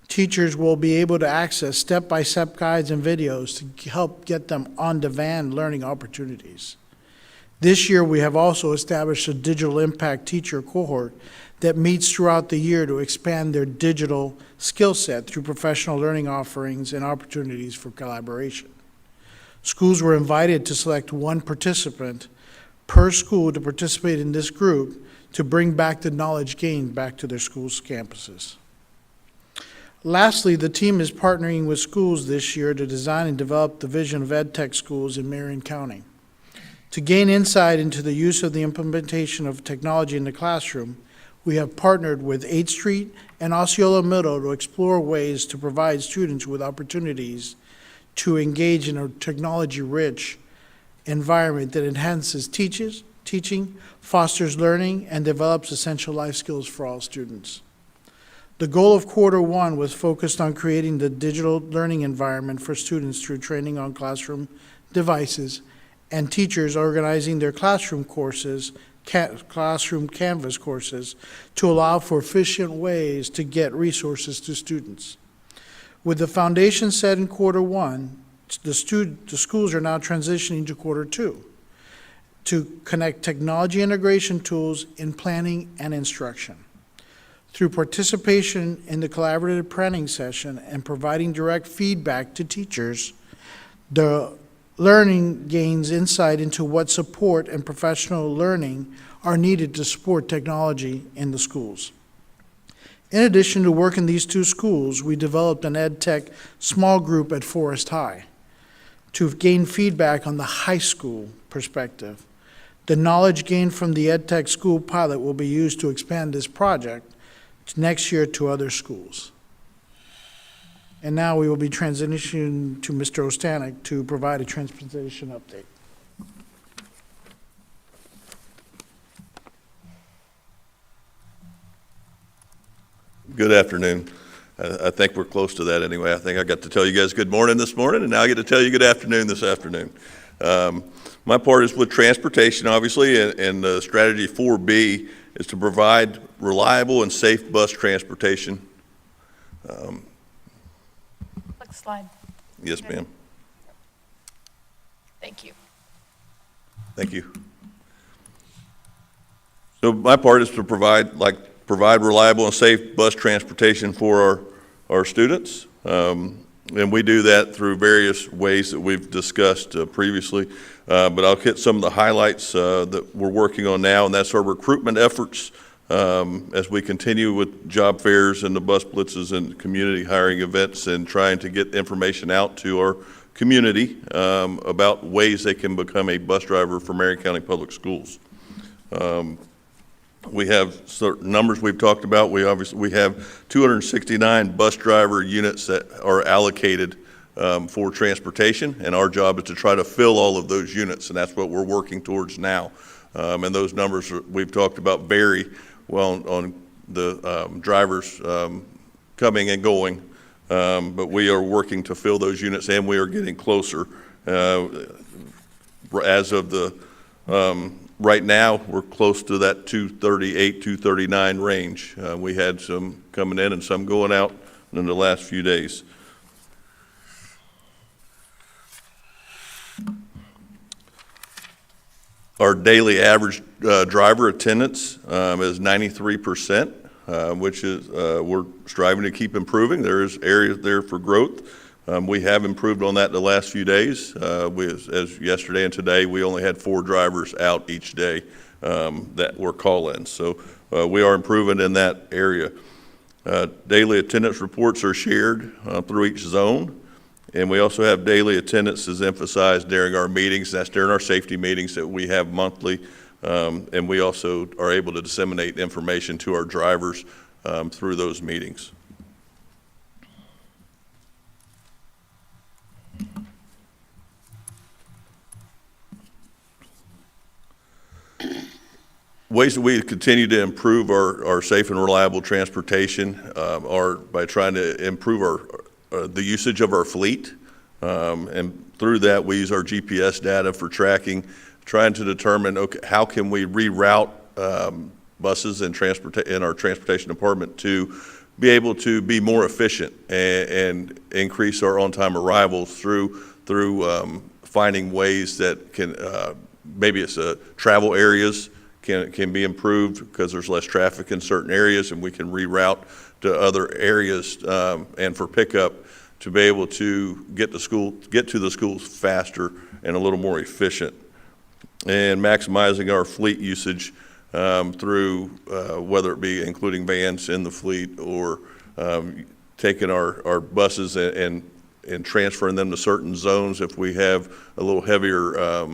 teachers will be able to access step-by-step guides and videos to help get them on-demand learning opportunities. This year, we have also established a digital impact teacher cohort that meets throughout the year to expand their digital skill set through professional learning offerings and opportunities for collaboration. Schools were invited to select one participant per school to participate in this group to bring back the knowledge gained back to their schools' campuses. Lastly, the team is partnering with schools this year to design and develop the vision of EdTech schools in Marion County. To gain insight into the use of the implementation of technology in the classroom, we have partnered with 8th Street and Osceola Middle to explore ways to provide students with opportunities to engage in a technology-rich environment that enhances teaching, fosters learning, and develops essential life skills for all students. The goal of Q1 was focused on creating the digital learning environment for students through training on classroom devices and teachers organizing their classroom courses, classroom Canvas courses, to allow for efficient ways to get resources to students. With the foundation set in Q1, the schools are now transitioning to Q2 to connect technology integration tools in planning and instruction. Through participation in the collaborative planning session and providing direct feedback to teachers, the learning gains insight into what support and professional learning are needed to support technology in the schools. In addition to work in these two schools, we developed an EdTech small group at Forest High to gain feedback on the high school perspective. The knowledge gained from the EdTech school pilot will be used to expand this project next year to other schools. And now we will be transitioning to Mr. Ostanek to provide a transportation update. Good afternoon. I think we're close to that anyway. I think I got to tell you guys good morning this morning, and now I get to tell you good afternoon this afternoon. My part is with transportation, obviously, and strategy 4B is to provide reliable and safe bus transportation. Next slide. Yes, ma'am. Thank you. Thank you. So my part is to provide reliable and safe bus transportation for our students. And we do that through various ways that we've discussed previously. But I'll hit some of the highlights that we're working on now, and that's our recruitment efforts as we continue with job fairs and the bus blitzes and community hiring events and trying to get information out to our community about ways they can become a bus driver for Marion County Public Schools. We have certain numbers we've talked about. We have 269 bus driver units that are allocated for transportation, and our job is to try to fill all of those units, and that's what we're working towards now. And those numbers we've talked about vary well on the drivers coming and going, but we are working to fill those units, and we are getting closer. As of the right now, we're close to that 238, 239 range. We had some coming in and some going out in the last few days. Our daily average driver attendance is 93%, which is we're striving to keep improving. There is areas there for growth. We have improved on that the last few days. As yesterday and today, we only had 4 drivers out each day that were call-ins. So we are improving in that area. Daily attendance reports are shared through each zone. And we also have daily attendance as emphasized during our meetings. That's during our safety meetings that we have monthly. And we also are able to disseminate information to our drivers through those meetings. Ways that we continue to improve our safe and reliable transportation are by trying to improve the usage of our fleet. And through that, we use our GPS data for tracking, trying to determine, okay, how can we reroute buses and in our transportation department to be able to be more efficient and increase our on-time arrivals through finding ways that can, maybe it's travel areas can be improved because there's less traffic in certain areas, and we can reroute to other areas and for pickup to be able to get to the schools faster and a little more efficient. And maximizing our fleet usage through whether it be including vans in the fleet or taking our buses and transferring them to certain zones if we have a little heavier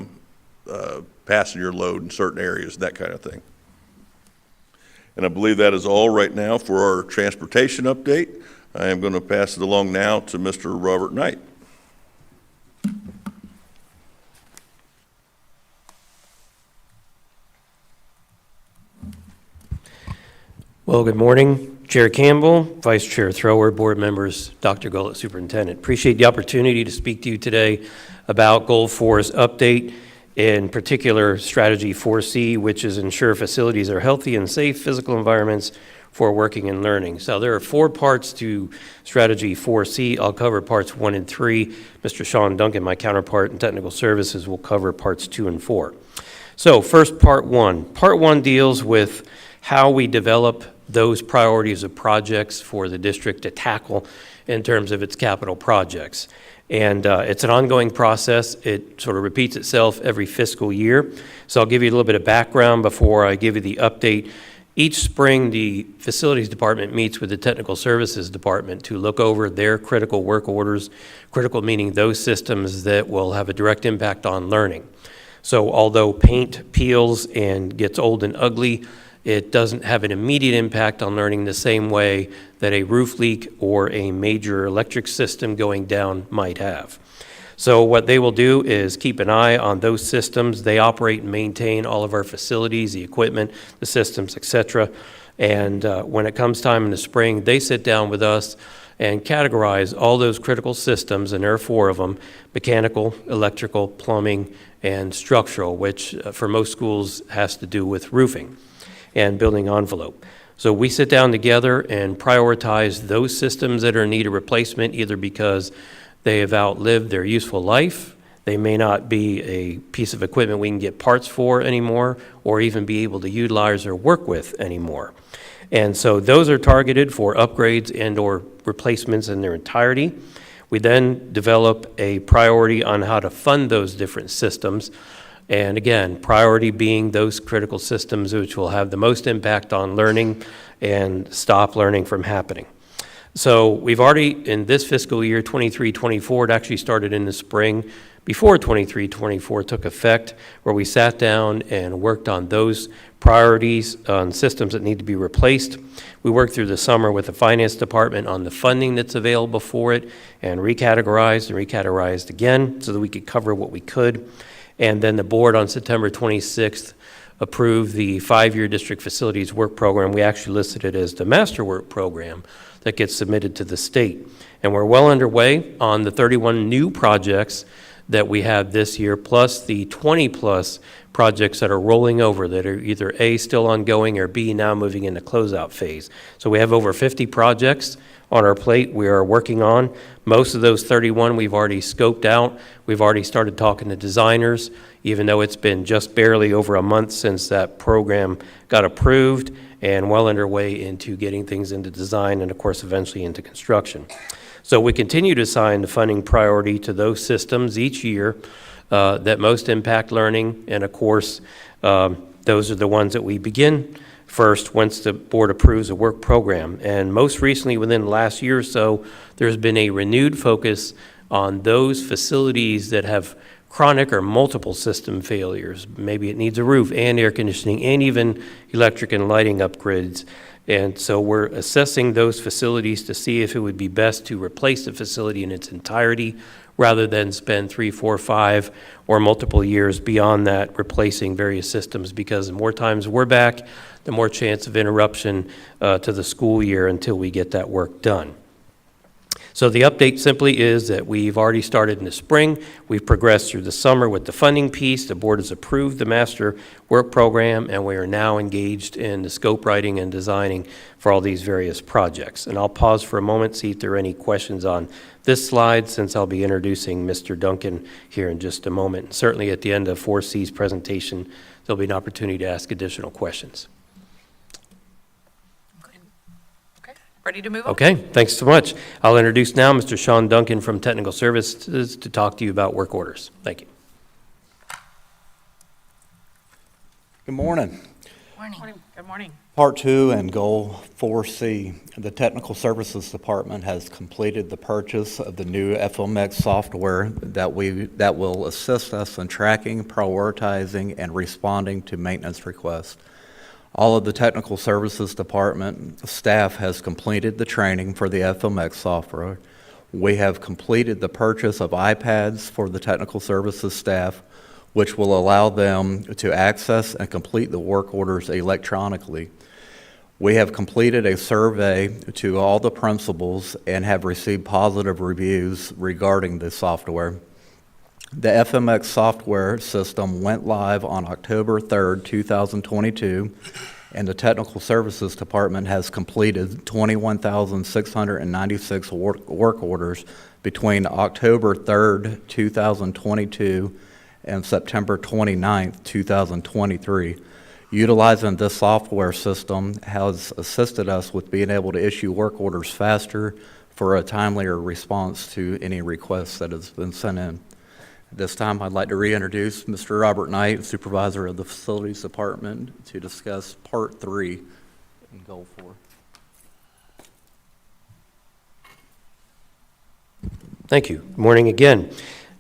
passenger load in certain areas, that kind of thing. And I believe that is all right now for our transportation update. I am going to pass it along now to Mr. Robert Knight. Well, good morning, Chair Campbell, Vice Chair Thrower, board members, Dr. Gullett, Superintendent. Appreciate the opportunity to speak to you today about Goal 4's update, in particular Strategy 4C, which is ensure facilities are healthy and safe physical environments for working and learning. So there are 4 parts to Strategy 4C. I'll cover parts 1 and 3. Mr. Sean Duncan, my counterpart in technical services, will cover parts 2 and 4. So first, part 1. Part 1 deals with how we develop those priorities of projects for the district to tackle in terms of its capital projects. And it's an ongoing process. It sort of repeats itself every fiscal year. So I'll give you a little bit of background before I give you the update. Each spring, the facilities department meets with the technical services department to look over their critical work orders, critical meaning those systems that will have a direct impact on learning. So although paint peels and gets old and ugly, it doesn't have an immediate impact on learning the same way that a roof leak or a major electric system going down might have. So what they will do is keep an eye on those systems. They operate and maintain all of our facilities, the equipment, the systems, etc. And when it comes time in the spring, they sit down with us and categorize all those critical systems, and there are 4 of them: mechanical, electrical, plumbing, and structural, which for most schools has to do with roofing and building envelope. So we sit down together and prioritize those systems that are in need of replacement, either because they have outlived their useful life, they may not be a piece of equipment we can get parts for anymore, or even be able to utilize or work with anymore. And so those are targeted for upgrades and or replacements in their entirety. We then develop a priority on how to fund those different systems. And again, priority being those critical systems which will have the most impact on learning and stop learning from happening. So we've already, in this fiscal year, 23-24, it actually started in the spring, before 23-24 took effect, where we sat down and worked on those priorities on systems that need to be replaced. We worked through the summer with the finance department on the funding that's available for it, and recategorized again so that we could cover what we could. And then the board on September 26th approved the 5-year district facilities work program. We actually listed it as the master work program that gets submitted to the state. And we're well underway on the 31 new projects that we have this year, plus the 20-plus projects that are rolling over that are either A, still ongoing, or B, now moving into closeout phase. So we have over 50 projects on our plate we are working on. Most of those 31 we've already scoped out. We've already started talking to designers, even though it's been just barely over a month since that program got approved, and well underway into getting things into design and, of course, eventually into construction. So we continue to assign the funding priority to those systems each year that most impact learning, and of course, those are the ones that we begin first once the board approves a work program. And most recently, within the last year or so, there's been a renewed focus on those facilities that have chronic or multiple system failures. Maybe it needs a roof and air conditioning and even electric and lighting upgrades. And so we're assessing those facilities to see if it would be best to replace the facility in its entirety rather than spend 3, 4, 5, or multiple years beyond that replacing various systems, because the more times we're back, the more chance of interruption to the school year until we get that work done. So the update simply is that we've already started in the spring. We've progressed through the summer with the funding piece. The board has approved the master work program, and we are now engaged in the scope writing and designing for all these various projects. And I'll pause for a moment, see if there are any questions on this slide, since I'll be introducing Mr. Duncan here in just a moment. Certainly at the end of 4C's presentation, there'll be an opportunity to ask additional questions. Ready to move on? Okay, thanks so much. I'll introduce now Mr. Sean Duncan from Technical Services to talk to you about work orders. Thank you. Good morning. Good morning. Part 2 and Goal 4C. The Technical Services Department has completed the purchase of the new FMX software that will assist us in tracking, prioritizing, and responding to maintenance requests. All of the Technical Services Department staff has completed the training for the FMX software. We have completed the purchase of iPads for the Technical Services staff, which will allow them to access and complete the work orders electronically. We have completed a survey to all the principals and have received positive reviews regarding the software. The FMX software system went live on October 3rd, 2022, and the Technical Services Department has completed 21,696 work orders between October 3rd, 2022 and September 29th, 2023. Utilizing this software system has assisted us with being able to issue work orders faster for a timelier response to any requests that has been sent in. At this time, I'd like to reintroduce Mr. Robert Knight, Supervisor of the Facilities Department, to discuss Part 3 and Goal 4. Thank you. Good morning again.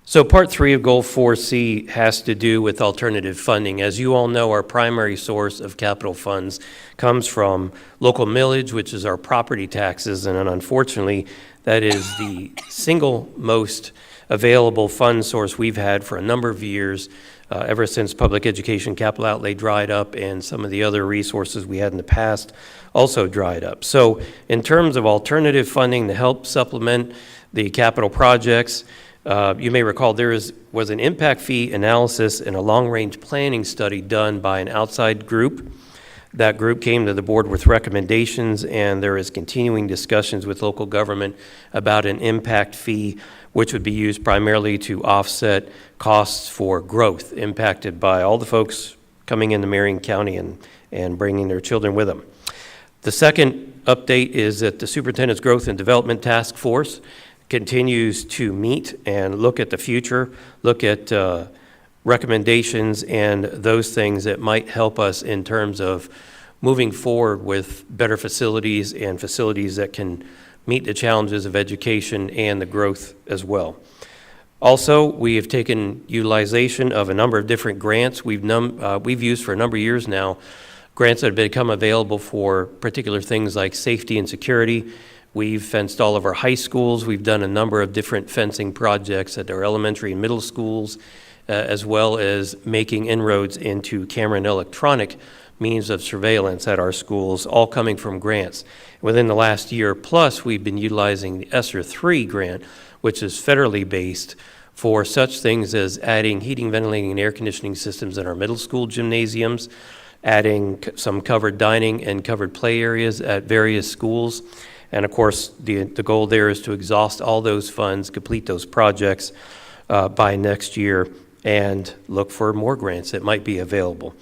So part 3 of Goal 4C has to do with alternative funding. As you all know, our primary source of capital funds comes from local millage, which is our property taxes, and unfortunately, that is the single most available fund source we've had for a number of years, ever since public education capital outlay dried up and some of the other resources we had in the past also dried up. So in terms of alternative funding to help supplement the capital projects, you may recall there was an impact fee analysis and a long-range planning study done by an outside group. That group came to the board with recommendations, and there is continuing discussions with local government about an impact fee, which would be used primarily to offset costs for growth impacted by all the folks coming into Marion County and bringing their children with them. The second update is that the Superintendent's Growth and Development Task Force continues to meet and look at the future, look at recommendations and those things that might help us in terms of moving forward with better facilities and facilities that can meet the challenges of education and the growth as well. Also, we have taken utilization of a number of different grants we've used for a number of years now, grants that have become available for particular things like safety and security. We've fenced all of our high schools. We've done a number of different fencing projects at our elementary and middle schools, as well as making inroads into camera and electronic means of surveillance at our schools, all coming from grants. Within the last year plus, we've been utilizing the ESSER 3 grant, which is federally based, for such things as adding heating, ventilating, and air conditioning systems in our middle school gymnasiums, adding some covered dining and covered play areas at various schools. And of course, the goal there is to exhaust all those funds, complete those projects by next year, and look for more grants that might be available.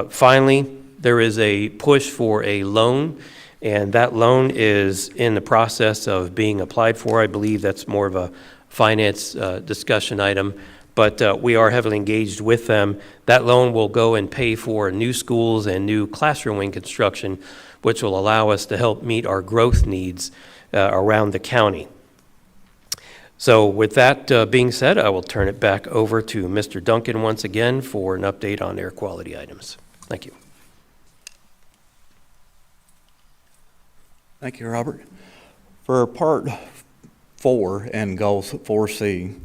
Finally, there is a push for a loan, and that loan is in the process of being applied for. I believe that's more of a finance discussion item, but we are heavily engaged with them. That loan will go and pay for new schools and new classroom wing construction, which will allow us to help meet our growth needs around the county. So with that being said, I will turn it back over to Mr. Duncan once again for an update on air quality items. Thank you. Thank you, Robert. For Part 4 and Goals 4C,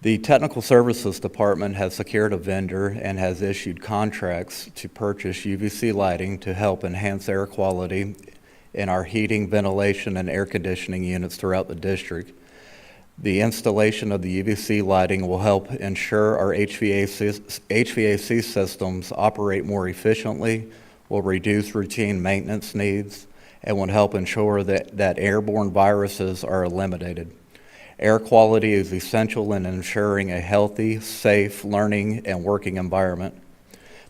the Technical Services Department has secured a vendor and has issued contracts to purchase UVC lighting to help enhance air quality in our heating, ventilation, and air conditioning units throughout the district. The installation of the UVC lighting will help ensure our HVAC systems operate more efficiently, will reduce routine maintenance needs, and will help ensure that airborne viruses are eliminated. Air quality is essential in ensuring a healthy, safe learning and working environment.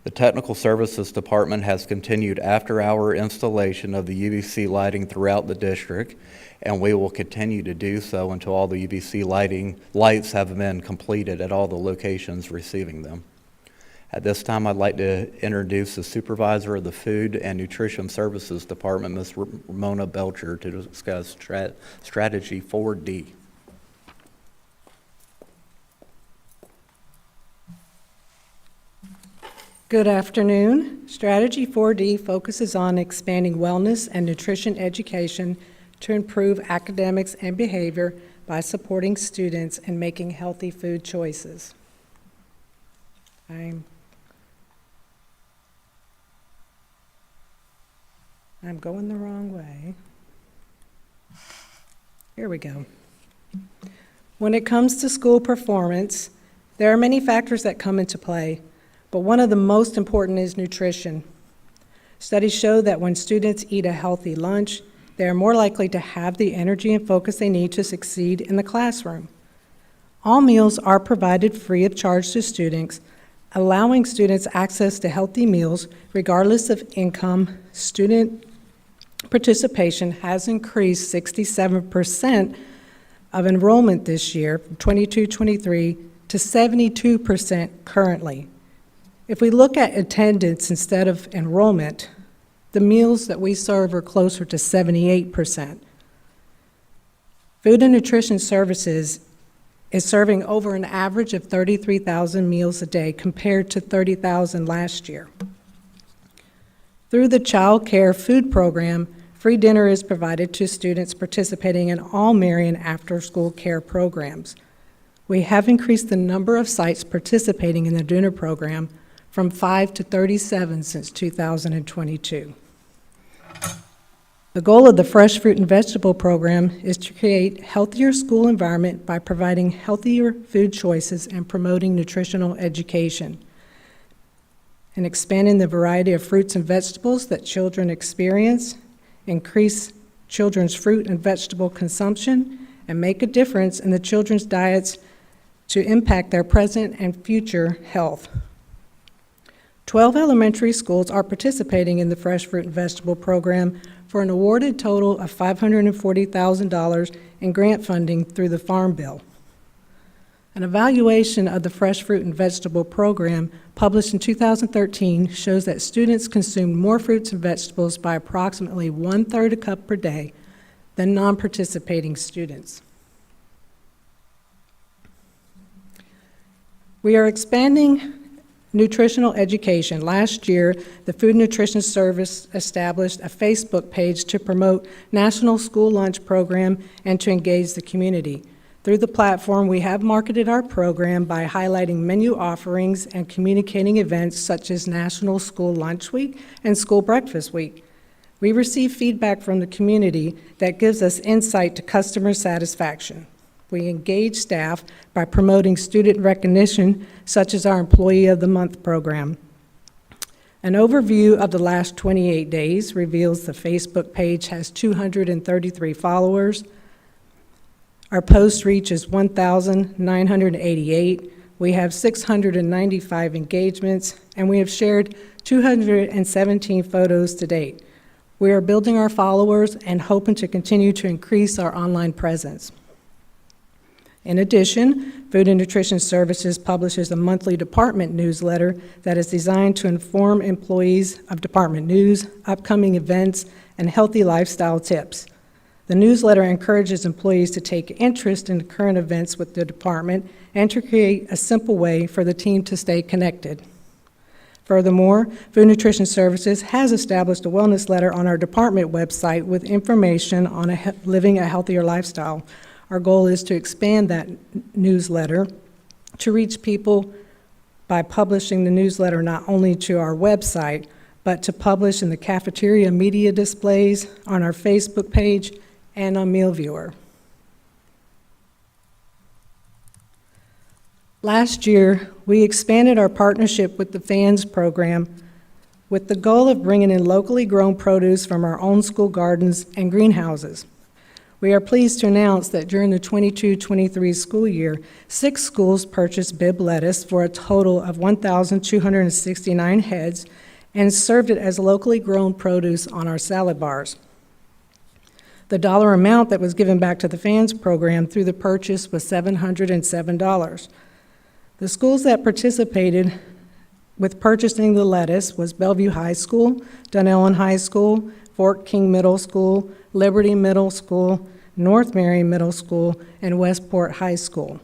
The Technical Services Department has continued after-hour installation of the UVC lighting throughout the district, and we will continue to do so until all the UVC lights have been completed at all the locations receiving them. At this time, I'd like to introduce the Supervisor of the Food and Nutrition Services Department, Ms. Ramona Belcher, to discuss Strategy 4D. Good afternoon. Strategy 4D focuses on expanding wellness and nutrition education to improve academics and behavior by supporting students in making healthy food choices. I'm going the wrong way. Here we go. When it comes to school performance, there are many factors that come into play, but one of the most important is nutrition. Studies show that when students eat a healthy lunch, they are more likely to have the energy and focus they need to succeed in the classroom. All meals are provided free of charge to students, allowing students access to healthy meals regardless of income. Student participation has increased 67% of enrollment this year, from 22-23 to 72% currently. If we look at attendance instead of enrollment, the meals that we serve are closer to 78%. Food and Nutrition Services is serving over an average of 33,000 meals a day compared to 30,000 last year. Through the Child Care Food Program, free dinner is provided to students participating in all Marion after-school care programs. We have increased the number of sites participating in the dinner program from 5 to 37 since 2022. The goal of the Fresh Fruit and Vegetable Program is to create healthier school environment by providing healthier food choices and promoting nutritional education, and expanding the variety of fruits and vegetables that children experience, increase children's fruit and vegetable consumption, and make a difference in the children's diets to impact their present and future health. 12 elementary schools are participating in the Fresh Fruit and Vegetable Program for an awarded total of $540,000 in grant funding through the Farm Bill. An evaluation of the Fresh Fruit and Vegetable Program published in 2013 shows that students consumed more fruits and vegetables by approximately 1/3 a cup per day than non-participating students. We are expanding nutritional education. Last year, the Food Nutrition Service established a Facebook page to promote National School Lunch Program and to engage the community. Through the platform, we have marketed our program by highlighting menu offerings and communicating events such as National School Lunch Week and School Breakfast Week. We receive feedback from the community that gives us insight to customer satisfaction. We engage staff by promoting student recognition, such as our Employee of the Month program. An overview of the last 28 days reveals the Facebook page has 233 followers. Our post reach is 1,988. We have 695 engagements, and we have shared 217 photos to date. We are building our followers and hoping to continue to increase our online presence. In addition, Food and Nutrition Services publishes a monthly department newsletter that is designed to inform employees of department news, upcoming events, and healthy lifestyle tips. The newsletter encourages employees to take interest in the current events with the department and to create a simple way for the team to stay connected. Furthermore, Food Nutrition Services has established a wellness letter on our department website with information on living a healthier lifestyle. Our goal is to expand that newsletter to reach people by publishing the newsletter not only to our website, but to publish in the cafeteria media displays, on our Facebook page, and on MealViewer. Last year, we expanded our partnership with the FANS program with the goal of bringing in locally grown produce from our own school gardens and greenhouses. We are pleased to announce that during the 22-23 school year, 6 schools purchased Bibb lettuce for a total of 1,269 heads and served it as locally grown produce on our salad bars. The dollar amount that was given back to the FANS program through the purchase was $707. The schools that participated with purchasing the lettuce was Bellevue High School, Dunellen High School, Fort King Middle School, Liberty Middle School, North Marion Middle School, and Westport High School.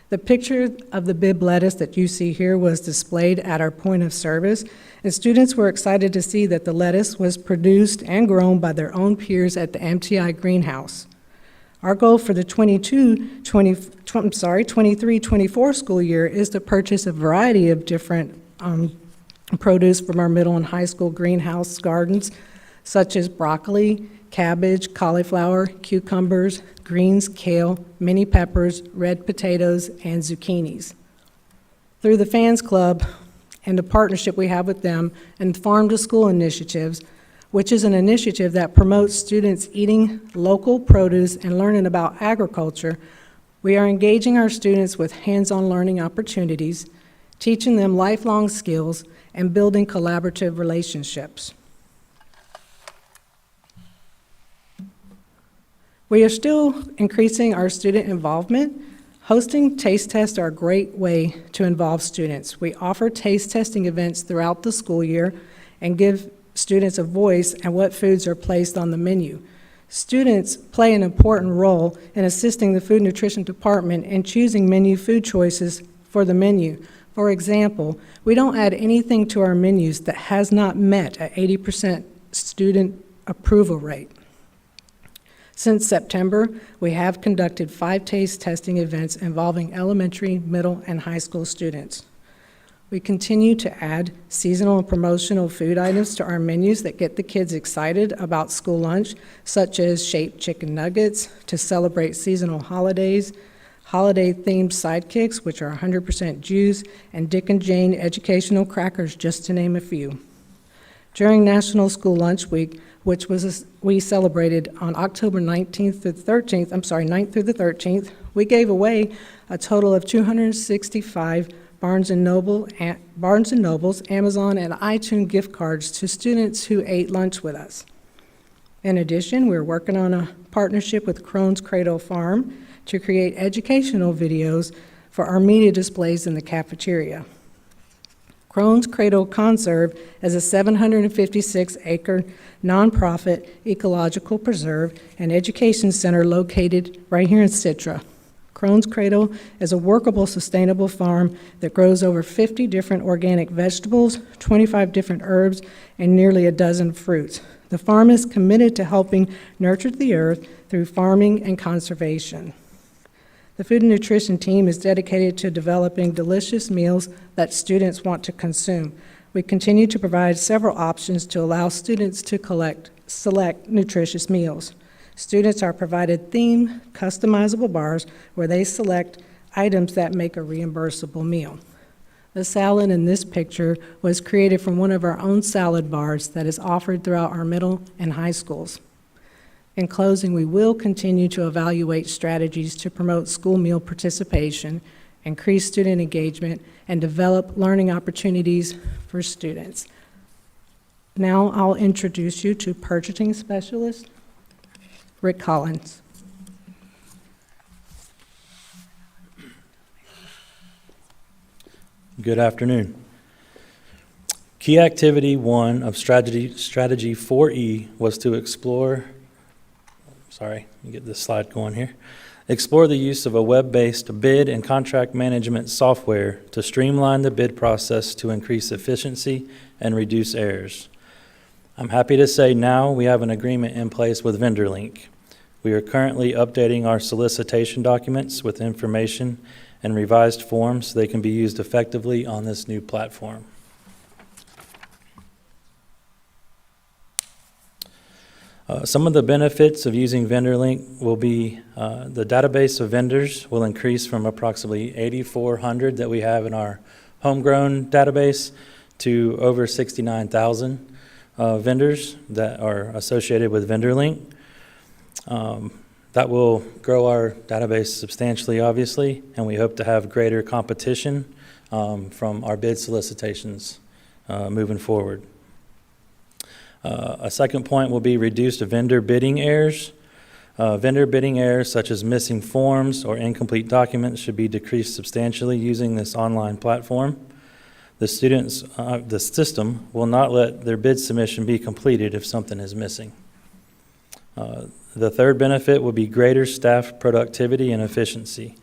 The picture of the Bibb lettuce that you see here was displayed at our point of service, and students were excited to see that the lettuce was produced and grown by their own peers at the MTI greenhouse. Our goal for the 23-24 school year is to purchase a variety of different produce from our middle and high school greenhouse gardens, such as broccoli, cabbage, cauliflower, cucumbers, greens, kale, mini peppers, red potatoes, and zucchinis. Through the FANS Club and the partnership we have with them and Farm to School initiatives, which is an initiative that promotes students eating local produce and learning about agriculture, we are engaging our students with hands-on learning opportunities, teaching them lifelong skills, and building collaborative relationships. We are still increasing our student involvement. Hosting taste tests are a great way to involve students. We offer taste testing events throughout the school year and give students a voice and what foods are placed on the menu. Students play an important role in assisting the food nutrition department in choosing menu food choices for the menu. For example, we don't add anything to our menus that has not met an 80% student approval rate. Since September, we have conducted 5 taste testing events involving elementary, middle, and high school students. We continue to add seasonal and promotional food items to our menus that get the kids excited about school lunch, such as shaped chicken nuggets to celebrate seasonal holidays, holiday-themed sidekicks, which are 100% juice, and Dick and Jane educational crackers, just to name a few. During National School Lunch Week, which we celebrated on October 19th through the 13th, 9th through the 13th, we gave away a total of 265 Barnes & Nobles, Amazon, and iTunes gift cards to students who ate lunch with us. In addition, we're working on a partnership with Crohn's Cradle Farm to create educational videos for our media displays in the cafeteria. Crohn's Cradle Conserve is a 756-acre nonprofit ecological preserve and education center located right here in Citra. Crohn's Cradle is a workable, sustainable farm that grows over 50 different organic vegetables, 25 different herbs, and nearly a dozen fruits. The farm is committed to helping nurture the earth through farming and conservation. The food and nutrition team is dedicated to developing delicious meals that students want to consume. We continue to provide several options to allow students to select nutritious meals. Students are provided themed, customizable bars where they select items that make a reimbursable meal. The salad in this picture was created from one of our own salad bars that is offered throughout our middle and high schools. In closing, we will continue to evaluate strategies to promote school meal participation, increase student engagement, and develop learning opportunities for students. Now I'll introduce you to Purchasing Specialist Rick Collins. Good afternoon. Key activity 1 of strategy 4E was to explore, let me get this slide going here. Explore the use of a web-based bid and contract management software to streamline the bid process to increase efficiency and reduce errors. I'm happy to say now we have an agreement in place with VendorLink. We are currently updating our solicitation documents with information and revised forms so they can be used effectively on this new platform. Some of the benefits of using VendorLink will be the database of vendors will increase from approximately 8,400 that we have in our homegrown database to over 69,000 vendors that are associated with VendorLink. That will grow our database substantially, obviously, and we hope to have greater competition from our bid solicitations moving forward. A second point will be reduced vendor bidding errors. Vendor bidding errors such as missing forms or incomplete documents should be decreased substantially using this online platform. The system will not let their bid submission be completed if something is missing. The third benefit will be greater staff productivity and efficiency.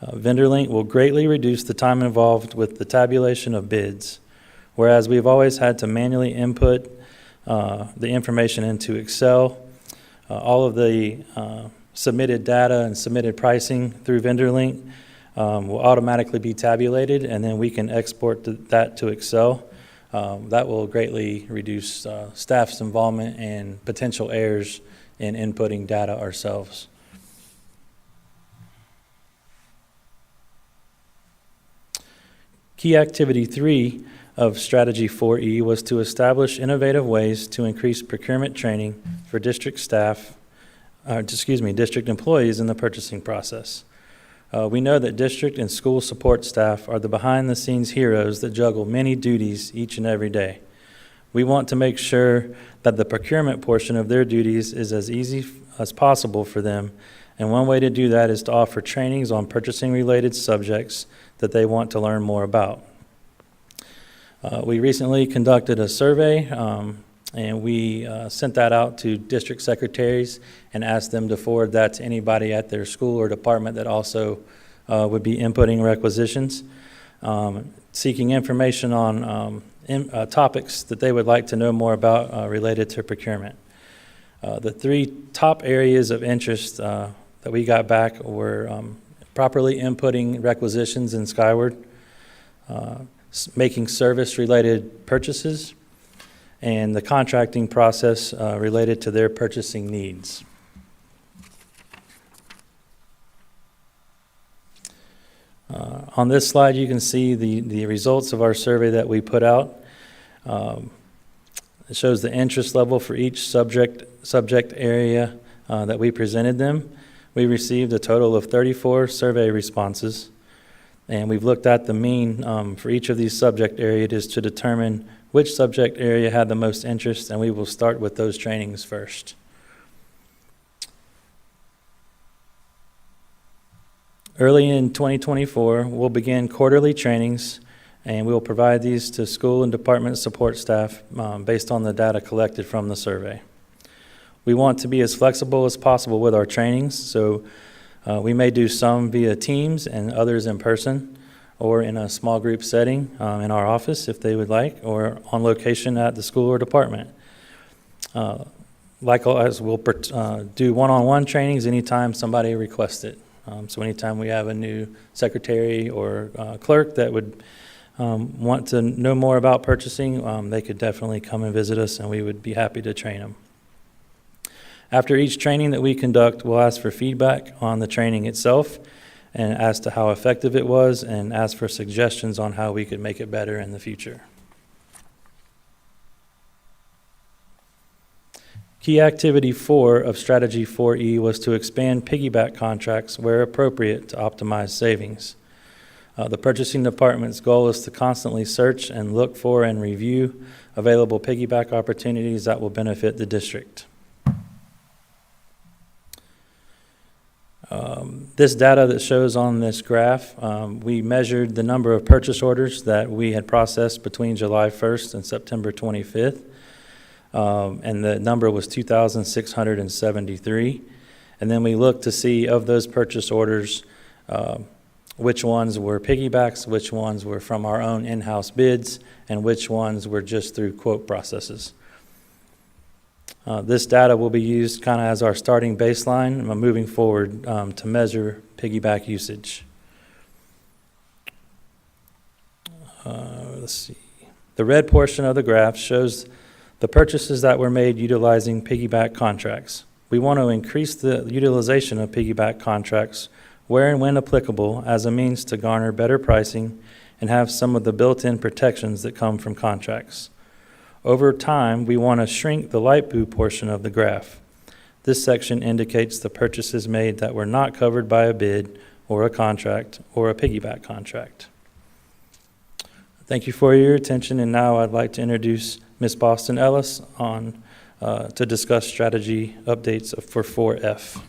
VendorLink will greatly reduce the time involved with the tabulation of bids, whereas we've always had to manually input the information into Excel. All of the submitted data and submitted pricing through VendorLink will automatically be tabulated, and then we can export that to Excel. That will greatly reduce staff's involvement and potential errors in inputting data ourselves. Key activity 3 of strategy 4E was to establish innovative ways to increase procurement training for district district employees in the purchasing process. We know that district and school support staff are the behind-the-scenes heroes that juggle many duties each and every day. We want to make sure that the procurement portion of their duties is as easy as possible for them, and one way to do that is to offer trainings on purchasing-related subjects that they want to learn more about. We recently conducted a survey And we sent that out to district secretaries and asked them to forward that to anybody at their school or department that also would be inputting requisitions, seeking information on topics that they would like to know more about related to procurement. The three top areas of interest that we got back were properly inputting requisitions in Skyward, making service-related purchases, and the contracting process related to their purchasing needs. On this slide, you can see the results of our survey that we put out. It shows the interest level for each subject area that we presented them. We received a total of 34 survey responses, and we've looked at the mean for each of these subject areas to determine which subject area had the most interest, and we will start with those trainings first. Early in 2024, we'll begin quarterly trainings, and we will provide these to school and department support staff based on the data collected from the survey. We want to be as flexible as possible with our trainings, so we may do some via Teams and others in person, or in a small group setting in our office if they would like, or on location at the school or department. Likewise, we'll do one-on-one trainings anytime somebody requests it. So anytime we have a new secretary or clerk that would want to know more about purchasing, they could definitely come and visit us, and we would be happy to train them. After each training that we conduct, we'll ask for feedback on the training itself and as to how effective it was, and ask for suggestions on how we could make it better in the future. Key activity 4 of Strategy 4E was to expand piggyback contracts where appropriate to optimize savings. The purchasing department's goal is to constantly search and look for and review available piggyback opportunities that will benefit the district. This data that shows on this graph, we measured the number of purchase orders that we had processed between July 1st and September 25th. And the number was 2,673. And then we looked to see of those purchase orders, which ones were piggybacks, which ones were from our own in-house bids, and which ones were just through quote processes. This data will be used kind of as our starting baseline moving forward to measure piggyback usage. Let's see. The red portion of the graph shows the purchases that were made utilizing piggyback contracts. We want to increase the utilization of piggyback contracts where and when applicable as a means to garner better pricing and have some of the built-in protections that come from contracts. Over time, we want to shrink the light blue portion of the graph. This section indicates the purchases made that were not covered by a bid or a contract or a piggyback contract. Thank you for your attention, and now I'd like to introduce Ms. Boston Ellis on to discuss strategy updates for 4F.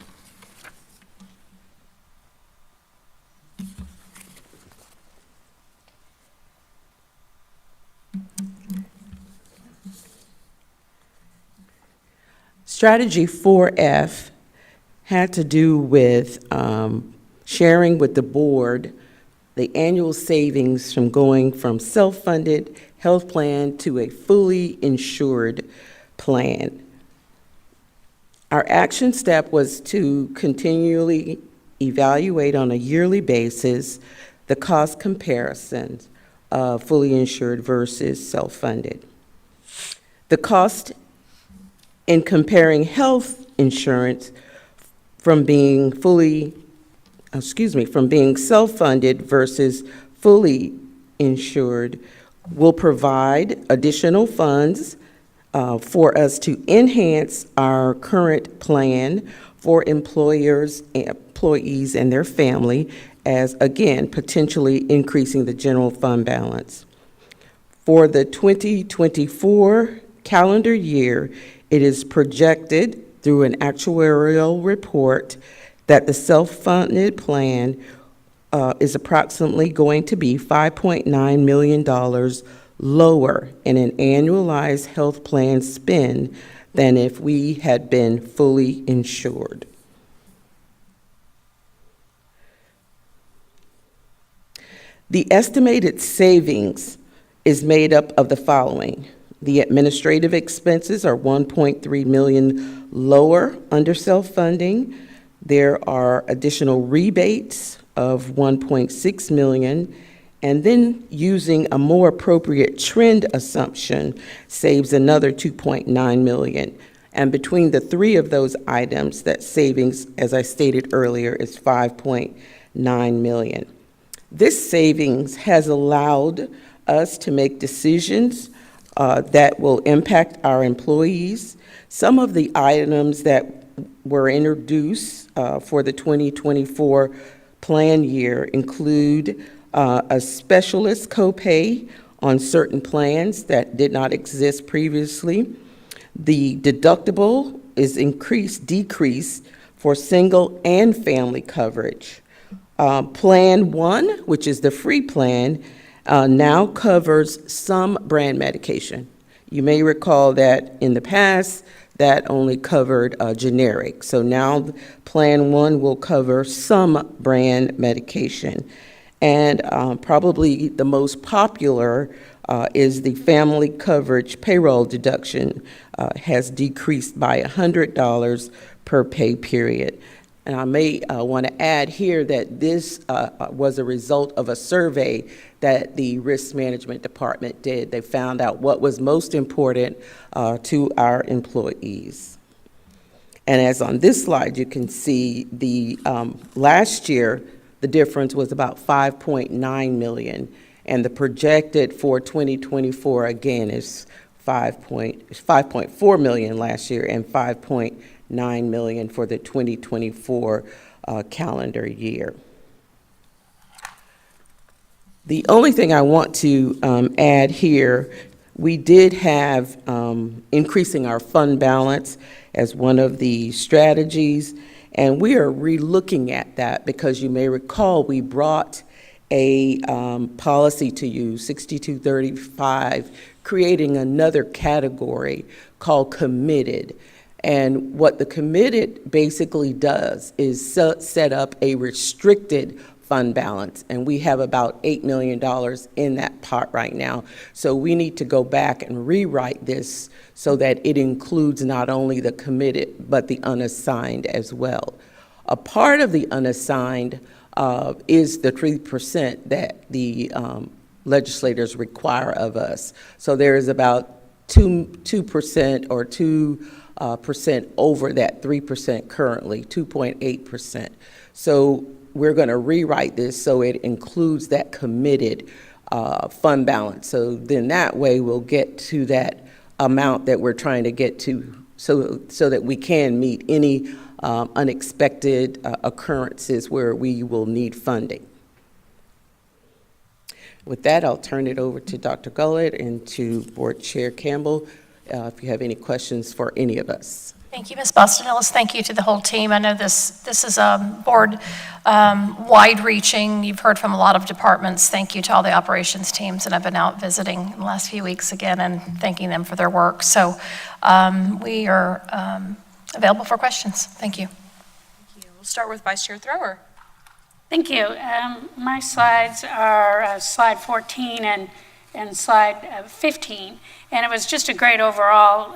Strategy 4F had to do with sharing with the board the annual savings from going from self-funded health plan to a fully insured plan. Our action step was to continually evaluate on a yearly basis the cost comparisons of fully insured versus self-funded. The cost in comparing health insurance from being self-funded versus fully insured will provide additional funds for us to enhance our current plan for employees and their family, as again, potentially increasing the general fund balance. For the 2024 calendar year, it is projected through an actuarial report that the self-funded plan is approximately going to be $5.9 million lower in an annualized health plan spend than if we had been fully insured. The estimated savings is made up of the following. The administrative expenses are 1.3 million lower under self-funding. There are additional rebates of 1.6 million, and then using a more appropriate trend assumption saves another 2.9 million. And between the three of those items, that savings, as I stated earlier, is 5.9 million. This savings has allowed us to make decisions that will impact our employees. Some of the items that were introduced for the 2024 plan year include a specialist copay on certain plans that did not exist previously. The deductible is decreased for single and family coverage. Plan 1, which is the free plan, now covers some brand medication. You may recall that in the past, that only covered generic. So now Plan 1 will cover some brand medication. And probably the most popular is the family coverage payroll deduction has decreased by $100 per pay period. And I may want to add here that this was a result of a survey that the risk management department did. They found out what was most important to our employees. And as on this slide, you can see the last year, the difference was about 5.9 million. And the projected for 2024, again, is 5.4 million last year and 5.9 million for the 2024 calendar year. The only thing I want to add here, we did have increasing our fund balance as one of the strategies, and we are re-looking at that because you may recall we brought a policy to you, 6235, creating another category called committed. And what the committed basically does is set up a restricted fund balance, and we have about $8 million in that pot right now. So we need to go back and rewrite this so that it includes not only the committed, but the unassigned as well. A part of the unassigned is the 3% that the legislators require of us. So there is about 2% or 2% over that 3% currently, 2.8%. So we're going to rewrite this so it includes that committed fund balance. So then that way we'll get to that amount that we're trying to get to so that we can meet any unexpected occurrences where we will need funding. With that, I'll turn it over to Dr. Gullett and to Board Chair Campbell if you have any questions for any of us. Thank you, Ms. Boston-Ellis. Thank you to the whole team. I know this is a board wide-reaching. You've heard from a lot of departments. Thank you to all the operations teams, and I've been out visiting in the last few weeks again and thanking them for their work. So we are available for questions. Thank you. Thank you. We'll start with Vice Chair Thrower. Thank you. My slides are slide 14 and slide 15, and it was just a great overall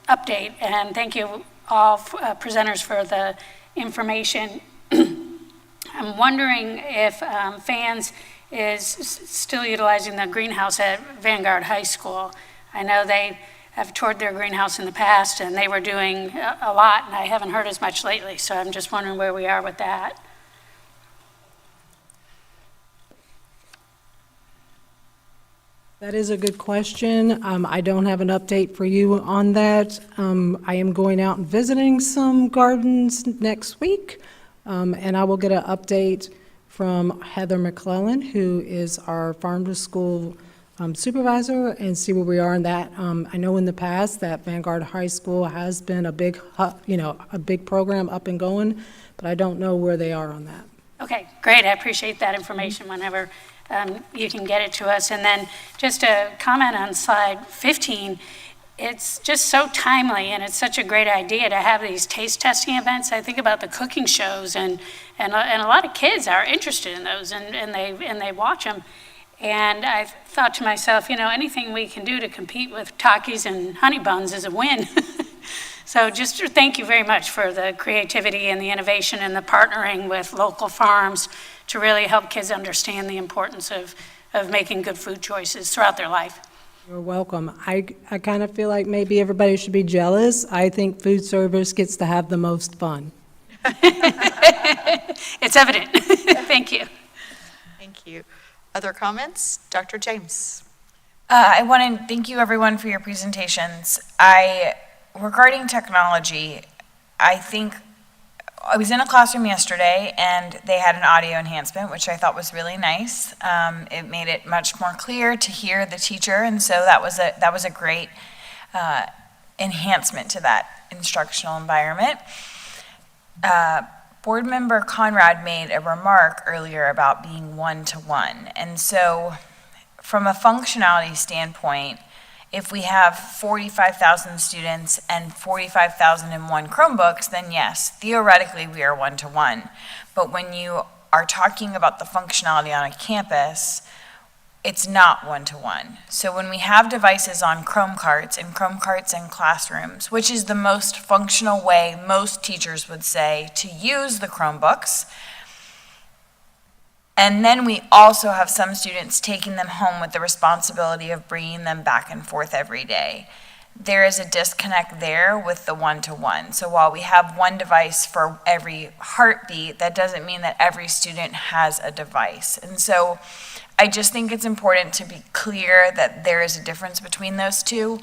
update, and thank you all presenters for the information. I'm wondering if FANS is still utilizing the greenhouse at Vanguard High School. I know they have toured their greenhouse in the past, and they were doing a lot, and I haven't heard as much lately, so I'm just wondering where we are with that. That is a good question. I don't have an update for you on that. I am going out and visiting some gardens next week, and I will get an update from Heather McClellan, who is our farm-to-school supervisor, and see where we are in that. I know in the past that Vanguard High School has been a big program up and going, but I don't know where they are on that. Okay, great. I appreciate that information whenever you can get it to us. And then just a comment on slide 15, it's just so timely, and it's such a great idea to have these taste testing events. I think about the cooking shows, and a lot of kids are interested in those, and they watch them. And I thought to myself, anything we can do to compete with Takis and honey buns is a win. So just thank you very much for the creativity and the innovation and the partnering with local farms to really help kids understand the importance of making good food choices throughout their life. You're welcome. I kind of feel like maybe everybody should be jealous. I think food service gets to have the most fun. It's evident. Thank you. Thank you. Other comments? Dr. James. I want to thank you everyone for your presentations. Regarding technology, I think I was in a classroom yesterday and they had an audio enhancement, which I thought was really nice. It made it much more clear to hear the teacher, and so that was a great enhancement to that instructional environment. Board member Conrad made a remark earlier about being one-to-one, and so from a functionality standpoint, if we have 45,000 students and 45,001 Chromebooks, then yes, theoretically we are one-to-one. But when you are talking about the functionality on a campus, it's not one-to-one. So when we have devices on Chrome carts in classrooms, which is the most functional way most teachers would say to use the Chromebooks, and then we also have some students taking them home with the responsibility of bringing them back and forth every day. There is a disconnect there with the one-to-one. So while we have one device for every heartbeat, that doesn't mean that every student has a device. And so I just think it's important to be clear that there is a difference between those two,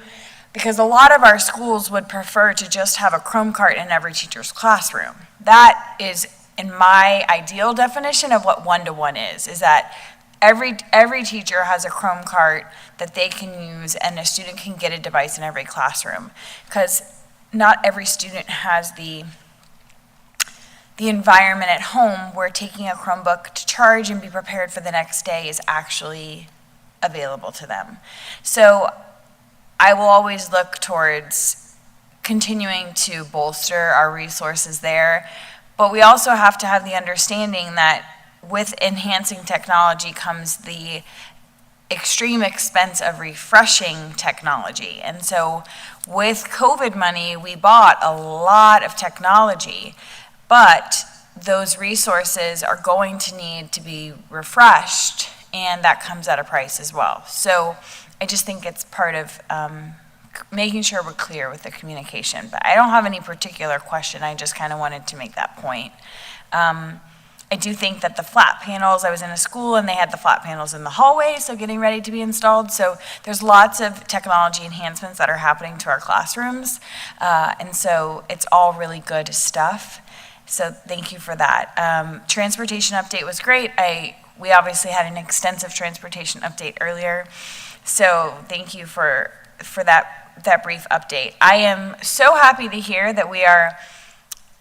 because a lot of our schools would prefer to just have a Chrome cart in every teacher's classroom. That is, in my ideal definition of what one-to-one is that every teacher has a Chrome cart that they can use and a student can get a device in every classroom, because not every student has the environment at home where taking a Chromebook to charge and be prepared for the next day is actually available to them. So I will always look towards continuing to bolster our resources there. But we also have to have the understanding that with enhancing technology comes the extreme expense of refreshing technology. And so with COVID money, we bought a lot of technology, but those resources are going to need to be refreshed, and that comes at a price as well. So I just think it's part of making sure we're clear with the communication. But I don't have any particular question. I just kind of wanted to make that point. I do think that the flat panels, I was in a school and they had the flat panels in the hallway, so getting ready to be installed. So there's lots of technology enhancements that are happening to our classrooms. And so it's all really good stuff. So thank you for that. Transportation update was great. We obviously had an extensive transportation update earlier. So thank you for that brief update. I am so happy to hear that we are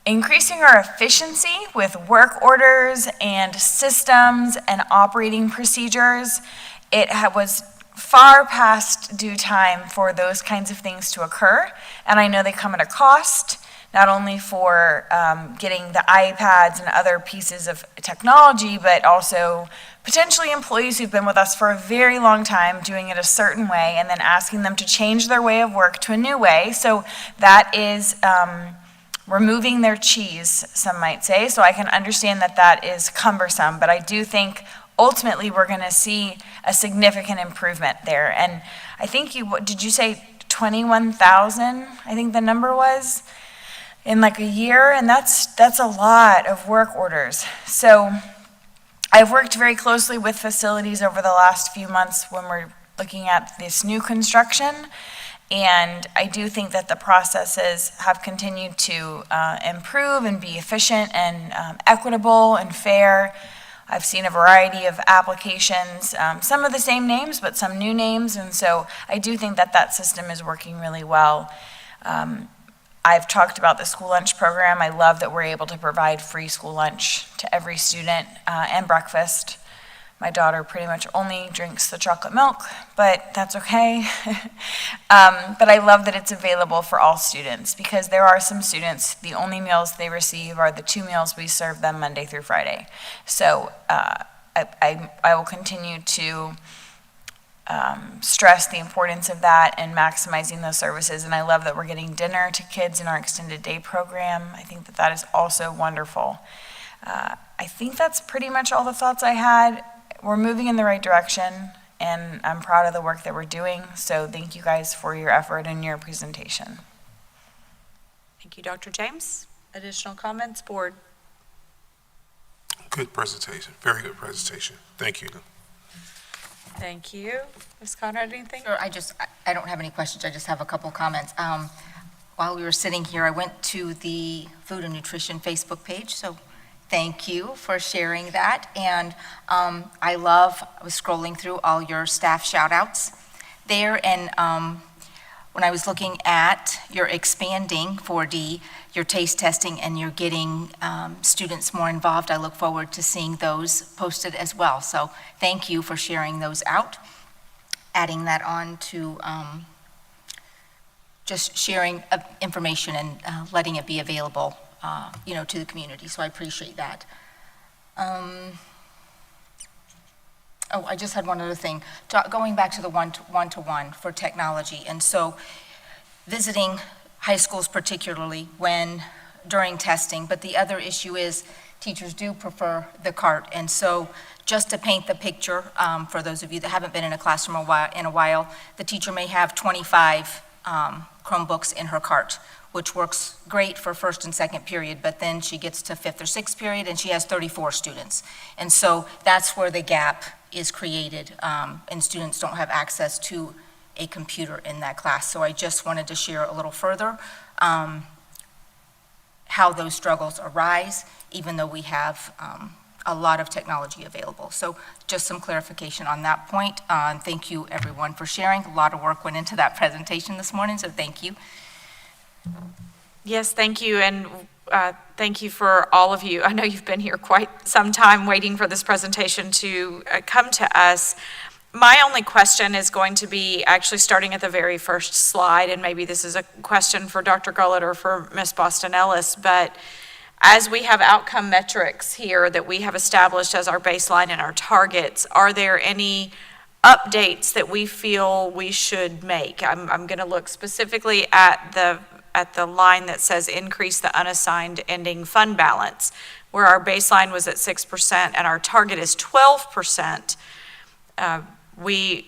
increasing our efficiency with work orders and systems and operating procedures. It was far past due time for those kinds of things to occur, and I know they come at a cost, not only for getting the iPads and other pieces of technology, but also potentially employees who've been with us for a very long time doing it a certain way and then asking them to change their way of work to a new way. So that is removing their cheese, some might say. So I can understand that that is cumbersome, but I do think ultimately we're going to see a significant improvement there. And I think did you say 21,000? I think the number was in like a year, and that's a lot of work orders. So I've worked very closely with facilities over the last few months when we're looking at this new construction, and I do think that the processes have continued to improve and be efficient and equitable and fair. I've seen a variety of applications, some of the same names, but some new names, and so I do think that that system is working really well. I've talked about the school lunch program. I love that we're able to provide free school lunch to every student and breakfast My daughter pretty much only drinks the chocolate milk, but that's okay. But I love that it's available for all students, because there are some students, the only meals they receive are the 2 meals we serve them Monday through Friday. So I will continue to stress the importance of that and maximizing those services. And I love that we're getting dinner to kids in our extended day program. I think that that is also wonderful. I think that's pretty much all the thoughts I had. We're moving in the right direction, and I'm proud of the work that we're doing. So thank you guys for your effort and your presentation. Thank you, Dr. James. Additional comments, board? Good presentation, very good presentation. Thank you. Thank you. Ms. Conrad, anything? Sure, I don't have any questions, I just have a couple comments. While we were sitting here, I went to the Food and Nutrition Facebook page, so thank you for sharing that. And I was scrolling through all your staff shout-outs there, and when I was looking at your expanding 4D, your taste testing, and you're getting students more involved, I look forward to seeing those posted as well. So thank you for sharing those out, adding that on to just sharing information and letting it be available to the community, so I appreciate that. I just had one other thing. Going back to the one-to-one for technology, and so visiting high schools particularly during testing, but the other issue is teachers do prefer the cart, and so just to paint the picture, for those of you that haven't been in a classroom in a while, the teacher may have 25 Chromebooks in her cart, which works great for first and second period, but then she gets to fifth or sixth period and she has 34 students. And so that's where the gap is created, and students don't have access to a computer in that class. So I just wanted to share a little further how those struggles arise, even though we have a lot of technology available. So just some clarification on that point. Thank you everyone for sharing. A lot of work went into that presentation this morning, so thank you. Yes, thank you, and thank you for all of you. I know you've been here quite some time waiting for this presentation to come to us. My only question is going to be actually starting at the very first slide, and maybe this is a question for Dr. Gullett or for Ms. Boston Ellis, but as we have outcome metrics here that we have established as our baseline and our targets, are there any updates that we feel we should make? I'm going to look specifically at the line that says increase the unassigned ending fund balance, where our baseline was at 6% and our target is 12%. We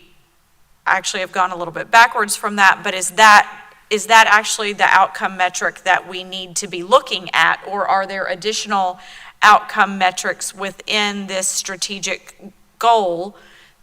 actually have gone a little bit backwards from that, but is that actually the outcome metric that we need to be looking at, or are there additional outcome metrics within this strategic goal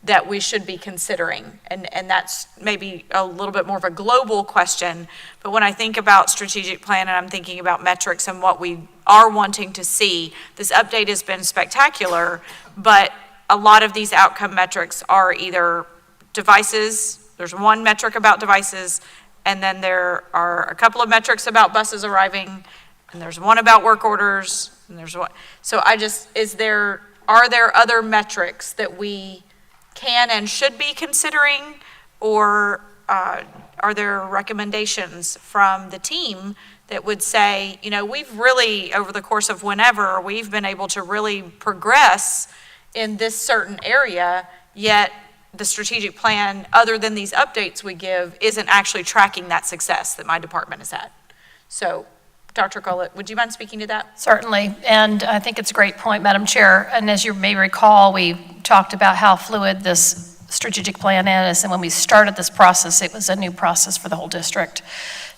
that we should be considering? And that's maybe a little bit more of a global question, but when I think about strategic plan and I'm thinking about metrics and what we are wanting to see, this update has been spectacular, but a lot of these outcome metrics are either devices, there's one metric about devices, and then there are a couple of metrics about buses arriving, and there's one about work orders, and there's one. So are there other metrics that we can and should be considering, or are there recommendations from the team that would say, we've really, over the course of whenever, we've been able to really progress in this certain area, yet the strategic plan, other than these updates we give, isn't actually tracking that success that my department has had. So, Dr. Gullett, would you mind speaking to that? Certainly, and I think it's a great point, Madam Chair. And as you may recall, we talked about how fluid this strategic plan is, and when we started this process, it was a new process for the whole district.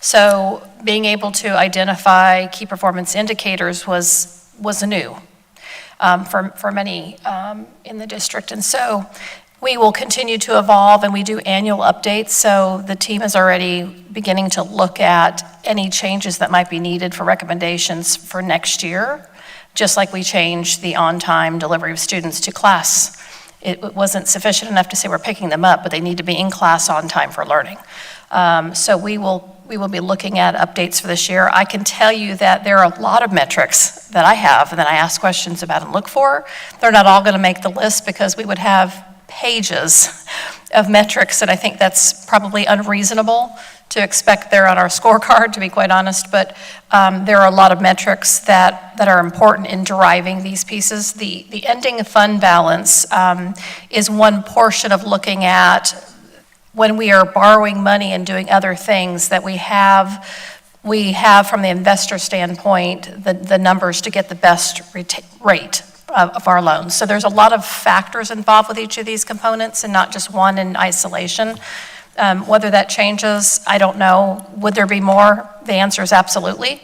So being able to identify key performance indicators was new for many in the district. And so we will continue to evolve, and we do annual updates, so the team is already beginning to look at any changes that might be needed for recommendations for next year, just like we changed the on-time delivery of students to class. It wasn't sufficient enough to say we're picking them up, but they need to be in class on time for learning. So we will we will be looking at updates for this year. I can tell you that there are a lot of metrics that I have and that I ask questions about and look for. They're not all going to make the list because we would have pages of metrics, and I think that's probably unreasonable to expect there on our scorecard, to be quite honest, but there are a lot of metrics that are important in deriving these pieces. The ending fund balance is one portion of looking at when we are borrowing money and doing other things that we have from the investor standpoint, the numbers to get the best rate of our loans. So there's a lot of factors involved with each of these components and not just one in isolation. Whether that changes, I don't know. Would there be more? The answer is absolutely.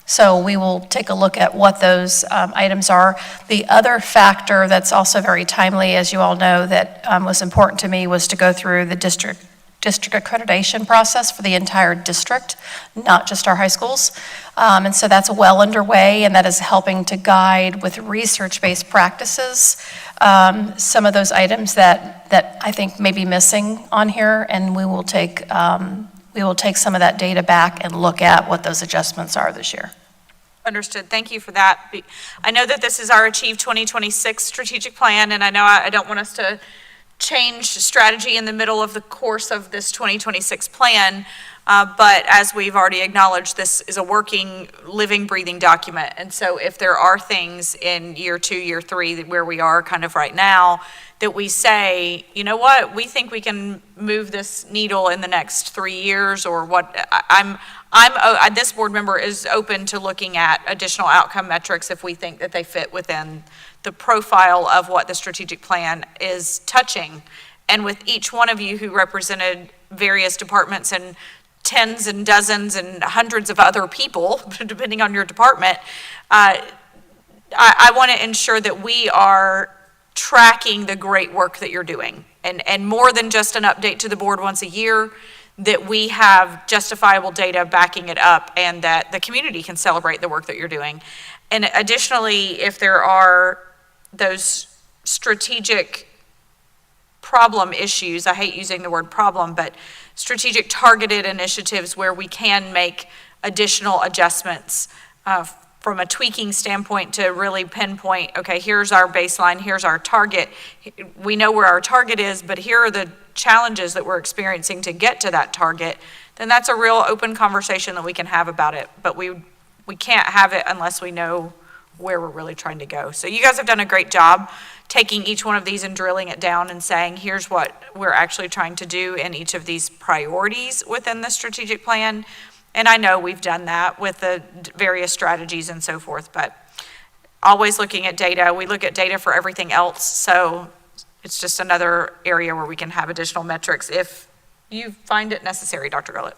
So we will take a look at what those items are. The other factor that's also very timely, as you all know, that was important to me was to go through the district accreditation process for the entire district, not just our high schools. And so that's well underway, and that is helping to guide with research-based practices some of those items that I think may be missing on here, and we will take some of that data back and look at what those adjustments are this year. Understood. Thank you for that. I know that this is our Achieve 2026 strategic plan, and I know I don't want us to change strategy in the middle of the course of this 2026 plan, but as we've already acknowledged, this is a working, living, breathing document. And so if there are things in year 2, year 3, where we are kind of right now, that we say, you know what, we think we can move this needle in the next 3 years, or what, this board member is open to looking at additional outcome metrics if we think that they fit within the profile of what the strategic plan is touching. And with each one of you who represented various departments and tens and dozens and hundreds of other people, depending on your department, I want to ensure that we are tracking the great work that you're doing. And more than just an update to the board once a year, that we have justifiable data backing it up and that the community can celebrate the work that you're doing. And additionally, if there are those strategic problem issues, I hate using the word problem, but strategic targeted initiatives where we can make additional adjustments from a tweaking standpoint to really pinpoint, okay, here's our baseline, here's our target. We know where our target is, but here are the challenges that we're experiencing to get to that target. Then that's a real open conversation that we can have about it. But we can't have it unless we know where we're really trying to go. So you guys have done a great job taking each one of these and drilling it down and saying, here's what we're actually trying to do in each of these priorities within the strategic plan. And I know we've done that with the various strategies and so forth, but always looking at data. We look at data for everything else, so it's just another area where we can have additional metrics if you find it necessary, Dr. Gullett.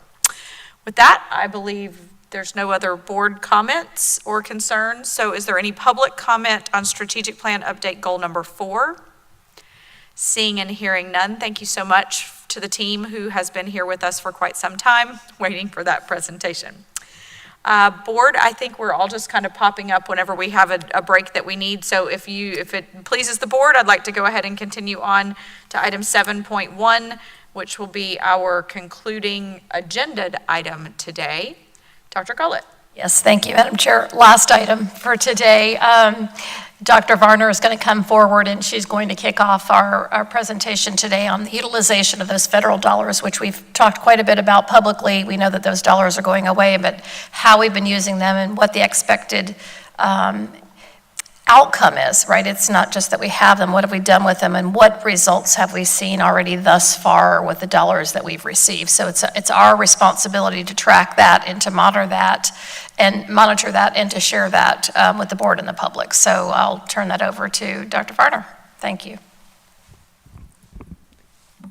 With that, I believe there's no other board comments or concerns. So is there any public comment on strategic plan update goal number 4? Seeing and hearing none, thank you so much to the team who has been here with us for quite some time, waiting for that presentation. Board, I think we're all just kind of popping up whenever we have a break that we need. So if it pleases the board, I'd like to go ahead and continue on to item 7.1, which will be our concluding agenda item today. Dr. Gullett. Yes, thank you, Madam Chair. Last item for today. Dr. Varner is going to come forward and she's going to kick off our presentation today on the utilization of those federal dollars, which we've talked quite a bit about publicly. We know that those dollars are going away, but how we've been using them and what the expected outcome is, right? It's not just that we have them, what have we done with them, and what results have we seen already thus far with the dollars that we've received. So it's our responsibility to track that and to monitor that and to share that with the board and the public. So I'll turn that over to Dr. Varner. Thank you.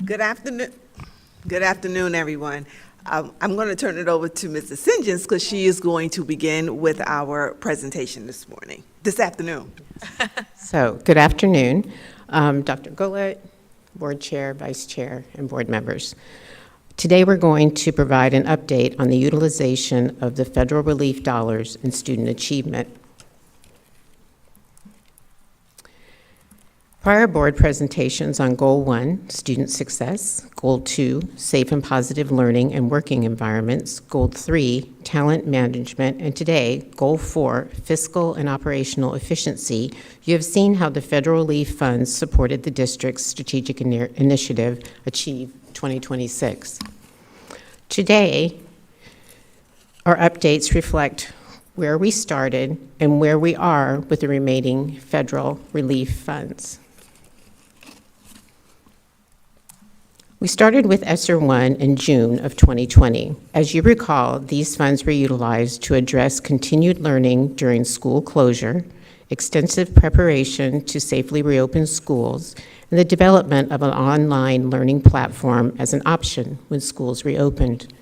Good afternoon, everyone. I'm going to turn it over to Mrs. Singens because she is going to begin with our presentation this afternoon. So, good afternoon, Dr. Gullett, Board Chair, Vice Chair, and board members. Today we're going to provide an update on the utilization of the federal relief dollars in student achievement. Prior board presentations on Goal 1, student success, Goal 2, safe and positive learning and working environments, Goal 3, talent management, and today, Goal 4, fiscal and operational efficiency, you have seen how the federal relief funds supported the district's strategic initiative, Achieve 2026. Today, our updates reflect where we started and where we are with the remaining federal relief funds. We started with ESSER 1 in June of 2020. As you recall, these funds were utilized to address continued learning during school closure, extensive preparation to safely reopen schools, and the development of an online learning platform as an option when schools reopened.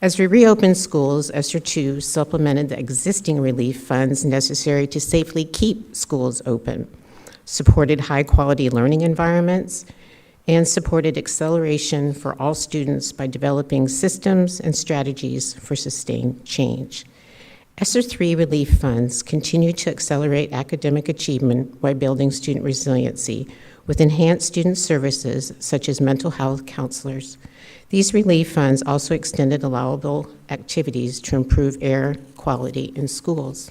As we reopened schools, ESSER 2 supplemented the existing relief funds necessary to safely keep schools open, supported high-quality learning environments, and supported acceleration for all students by developing systems and strategies for sustained change. ESSER 3 relief funds continue to accelerate academic achievement while building student resiliency with enhanced student services such as mental health counselors. These relief funds also extended allowable activities to improve air quality in schools.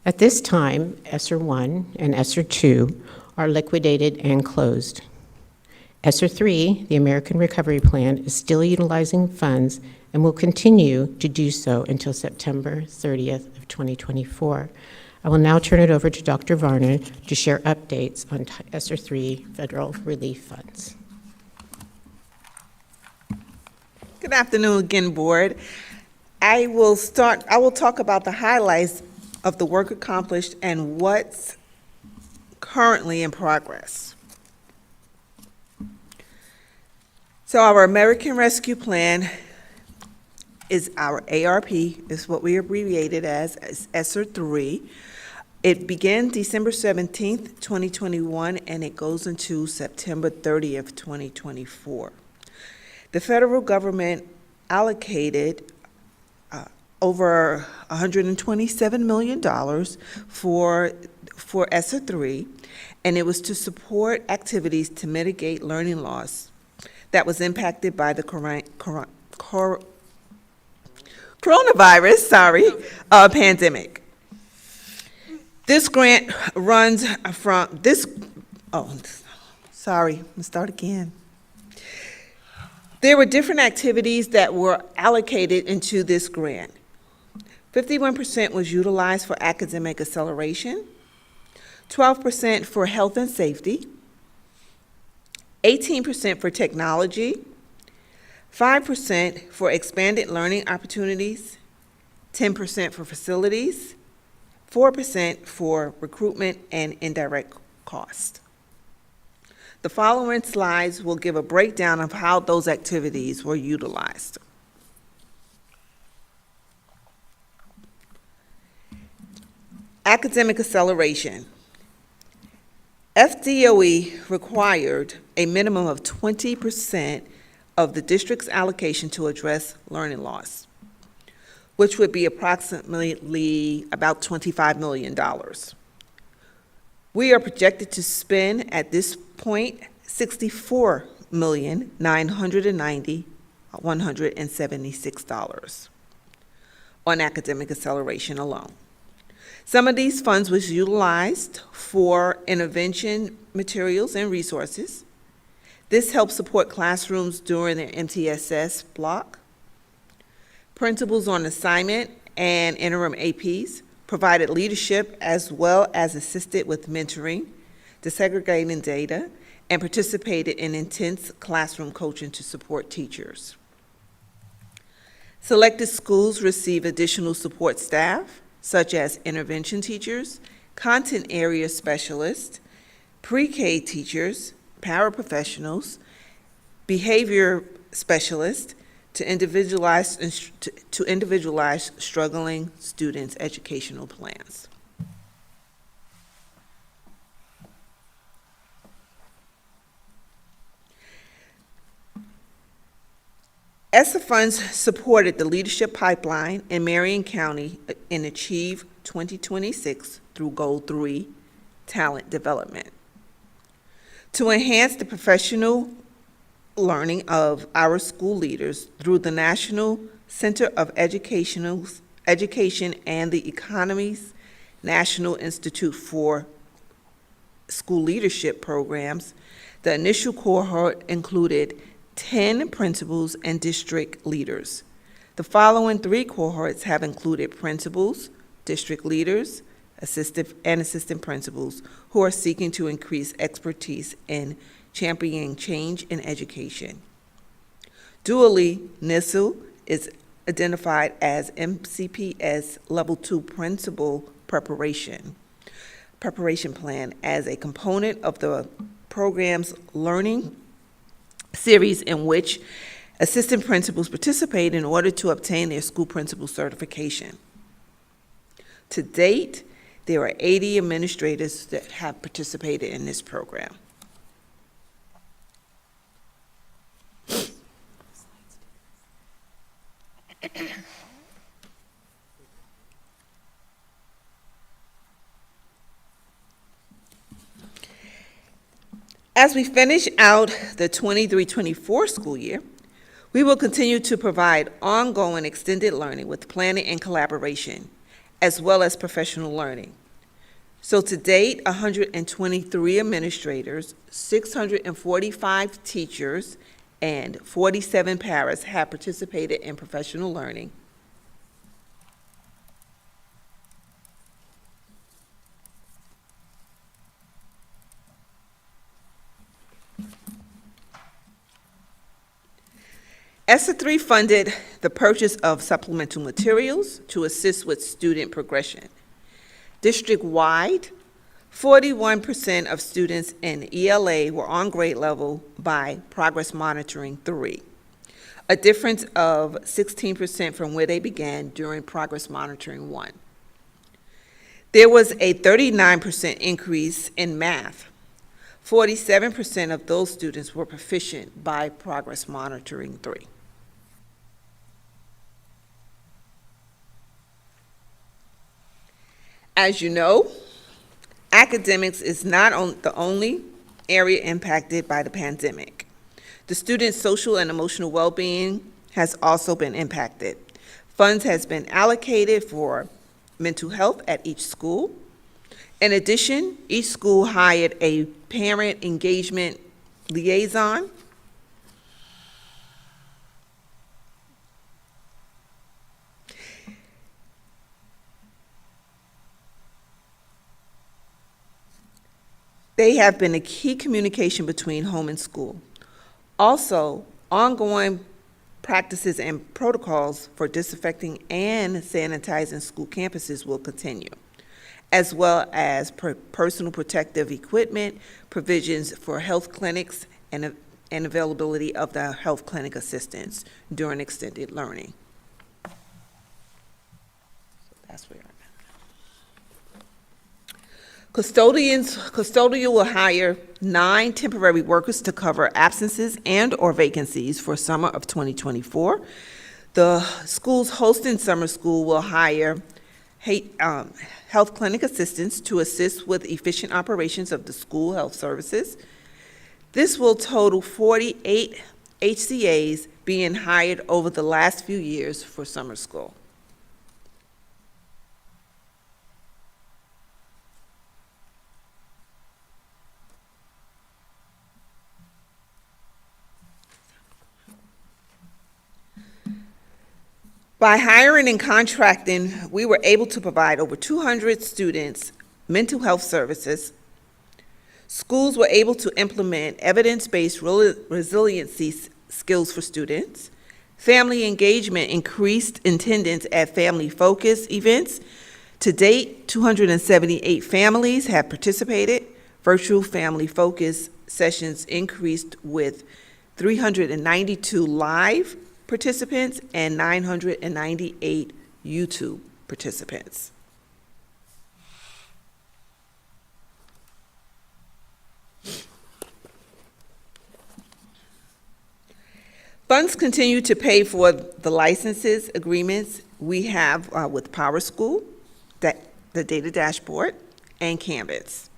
At this time, ESSER 1 and ESSER 2 are liquidated and closed. ESSER 3, the American Recovery Plan, is still utilizing funds and will continue to do so until September 30th of 2024. I will now turn it over to Dr. Varner to share updates on ESSER 3 federal relief funds. Good afternoon again, Board. I will talk about the highlights of the work accomplished and what's currently in progress. So our American Rescue Plan is our ARP, is what we abbreviated as ESSER 3. It began December 17th, 2021, and it goes into September 30th, 2024. The federal government allocated over $127 million for ESSER 3, and it was to support activities to mitigate learning loss that was impacted by the coronavirus pandemic. This grant runs from this, let's start again. There were different activities that were allocated into this grant. 51% was utilized for academic acceleration, 12% for health and safety, 18% for technology, 5% for expanded learning opportunities, 10% for facilities, 4% for recruitment and indirect cost. The following slides will give a breakdown of how those activities were utilized. Academic acceleration. FDOE required a minimum of 20% of the district's allocation to address learning loss, which would be approximately about $25 million. We are projected to spend at this point $64,990,176 on academic acceleration alone. Some of these funds was utilized for intervention materials and resources. This helps support classrooms during their MTSS block. Principals on assignment and interim APs provided leadership as well as assisted with mentoring, desegregating data, and participated in intense classroom coaching to support teachers. Selected schools receive additional support staff, such as intervention teachers, content area specialists, pre-K teachers, paraprofessionals, behavior specialists to individualize struggling students' educational plans. ESSA funds supported the leadership pipeline in Marion County in Achieve 2026 through Goal 3, talent development. To enhance the professional learning of our school leaders through the National Center of Education and the Economy's National Institute for School Leadership Programs, the initial cohort included 10 principals and district leaders. The following 3 cohorts have included principals, district leaders, assistant principals who are seeking to increase expertise in championing change in education. Dually, NISL is identified as MCPS Level 2 Principal Preparation Plan as a component of the program's learning series in which assistant principals participate in order to obtain their school principal certification. To date, there are 80 administrators that have participated in this program. As we finish out the 23-24 school year, we will continue to provide ongoing extended learning with planning and collaboration, as well as professional learning. So to date, 123 administrators, 645 teachers, and 47 paras have participated in professional learning. ESSA 3 funded the purchase of supplemental materials to assist with student progression. District-wide, 41% of students in ELA were on grade level by Progress Monitoring 3, a difference of 16% from where they began during Progress Monitoring 1. There was a 39% increase in math. 47% of those students were proficient by Progress Monitoring 3. As you know, academics is not the only area impacted by the pandemic. The students' social and emotional well-being has also been impacted. Funds has been allocated for mental health at each school. In addition, each school hired a parent engagement liaison. They have been a key communication between home and school. Also, ongoing practices and protocols for disinfecting and sanitizing school campuses will continue, as well as personal protective equipment, provisions for health clinics, and availability of the health clinic assistants during extended learning. So that's where. Custodial will hire 9 temporary workers to cover absences and/or vacancies for summer of 2024. The schools hosting summer school will hire health clinic assistants to assist with efficient operations of the school health services. This will total 48 HCAs being hired over the last few years for summer school. By hiring and contracting, we were able to provide over 200 students mental health services. Schools were able to implement evidence-based resiliency skills for students. Family engagement increased attendance at family focus events. To date, 278 families have participated. Virtual family focus sessions increased with 392 live participants and 998 YouTube participants. Funds continue to pay for the licenses agreements we have with PowerSchool, the data dashboard, and Canvas.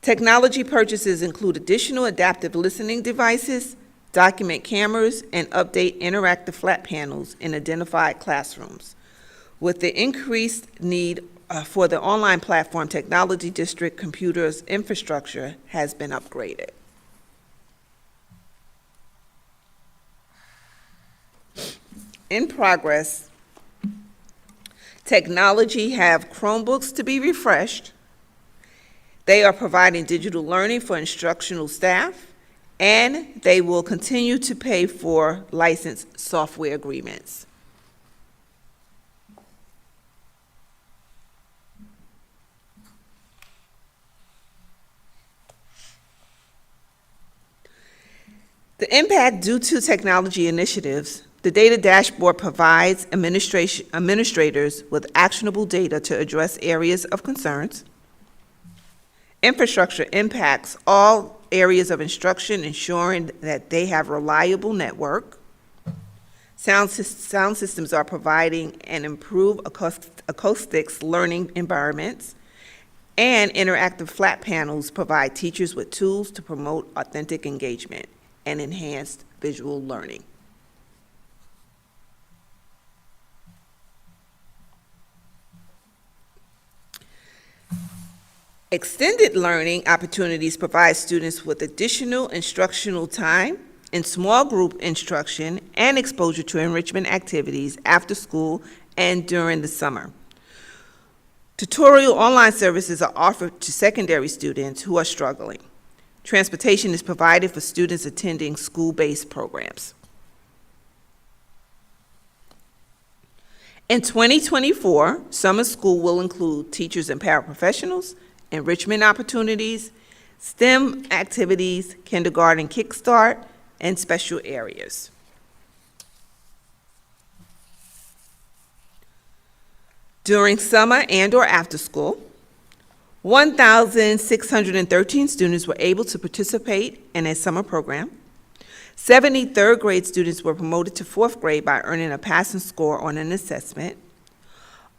Technology purchases include additional adaptive listening devices, document cameras, and update interactive flat panels in identified classrooms. With the increased need for the online platform, Technology District computers infrastructure has been upgraded. In progress, Technology have Chromebooks to be refreshed. They are providing digital learning for instructional staff, and they will continue to pay for licensed software agreements. The impact due to technology initiatives: the data dashboard provides administrators with actionable data to address areas of concerns. Infrastructure impacts all areas of instruction, ensuring that they have reliable network. Sound systems are providing and improve acoustics learning environments. And interactive flat panels provide teachers with tools to promote authentic engagement and enhanced visual learning. Extended learning opportunities provide students with additional instructional time in small group instruction and exposure to enrichment activities after school and during the summer. Tutorial online services are offered to secondary students who are struggling. Transportation is provided for students attending school-based programs. In 2024, summer school will include teachers and paraprofessionals, enrichment opportunities, STEM activities, kindergarten kickstart, and special areas. During summer and/or after school, 1,613 students were able to participate in a summer program. 70 third grade students were promoted to fourth grade by earning a passing score on an assessment.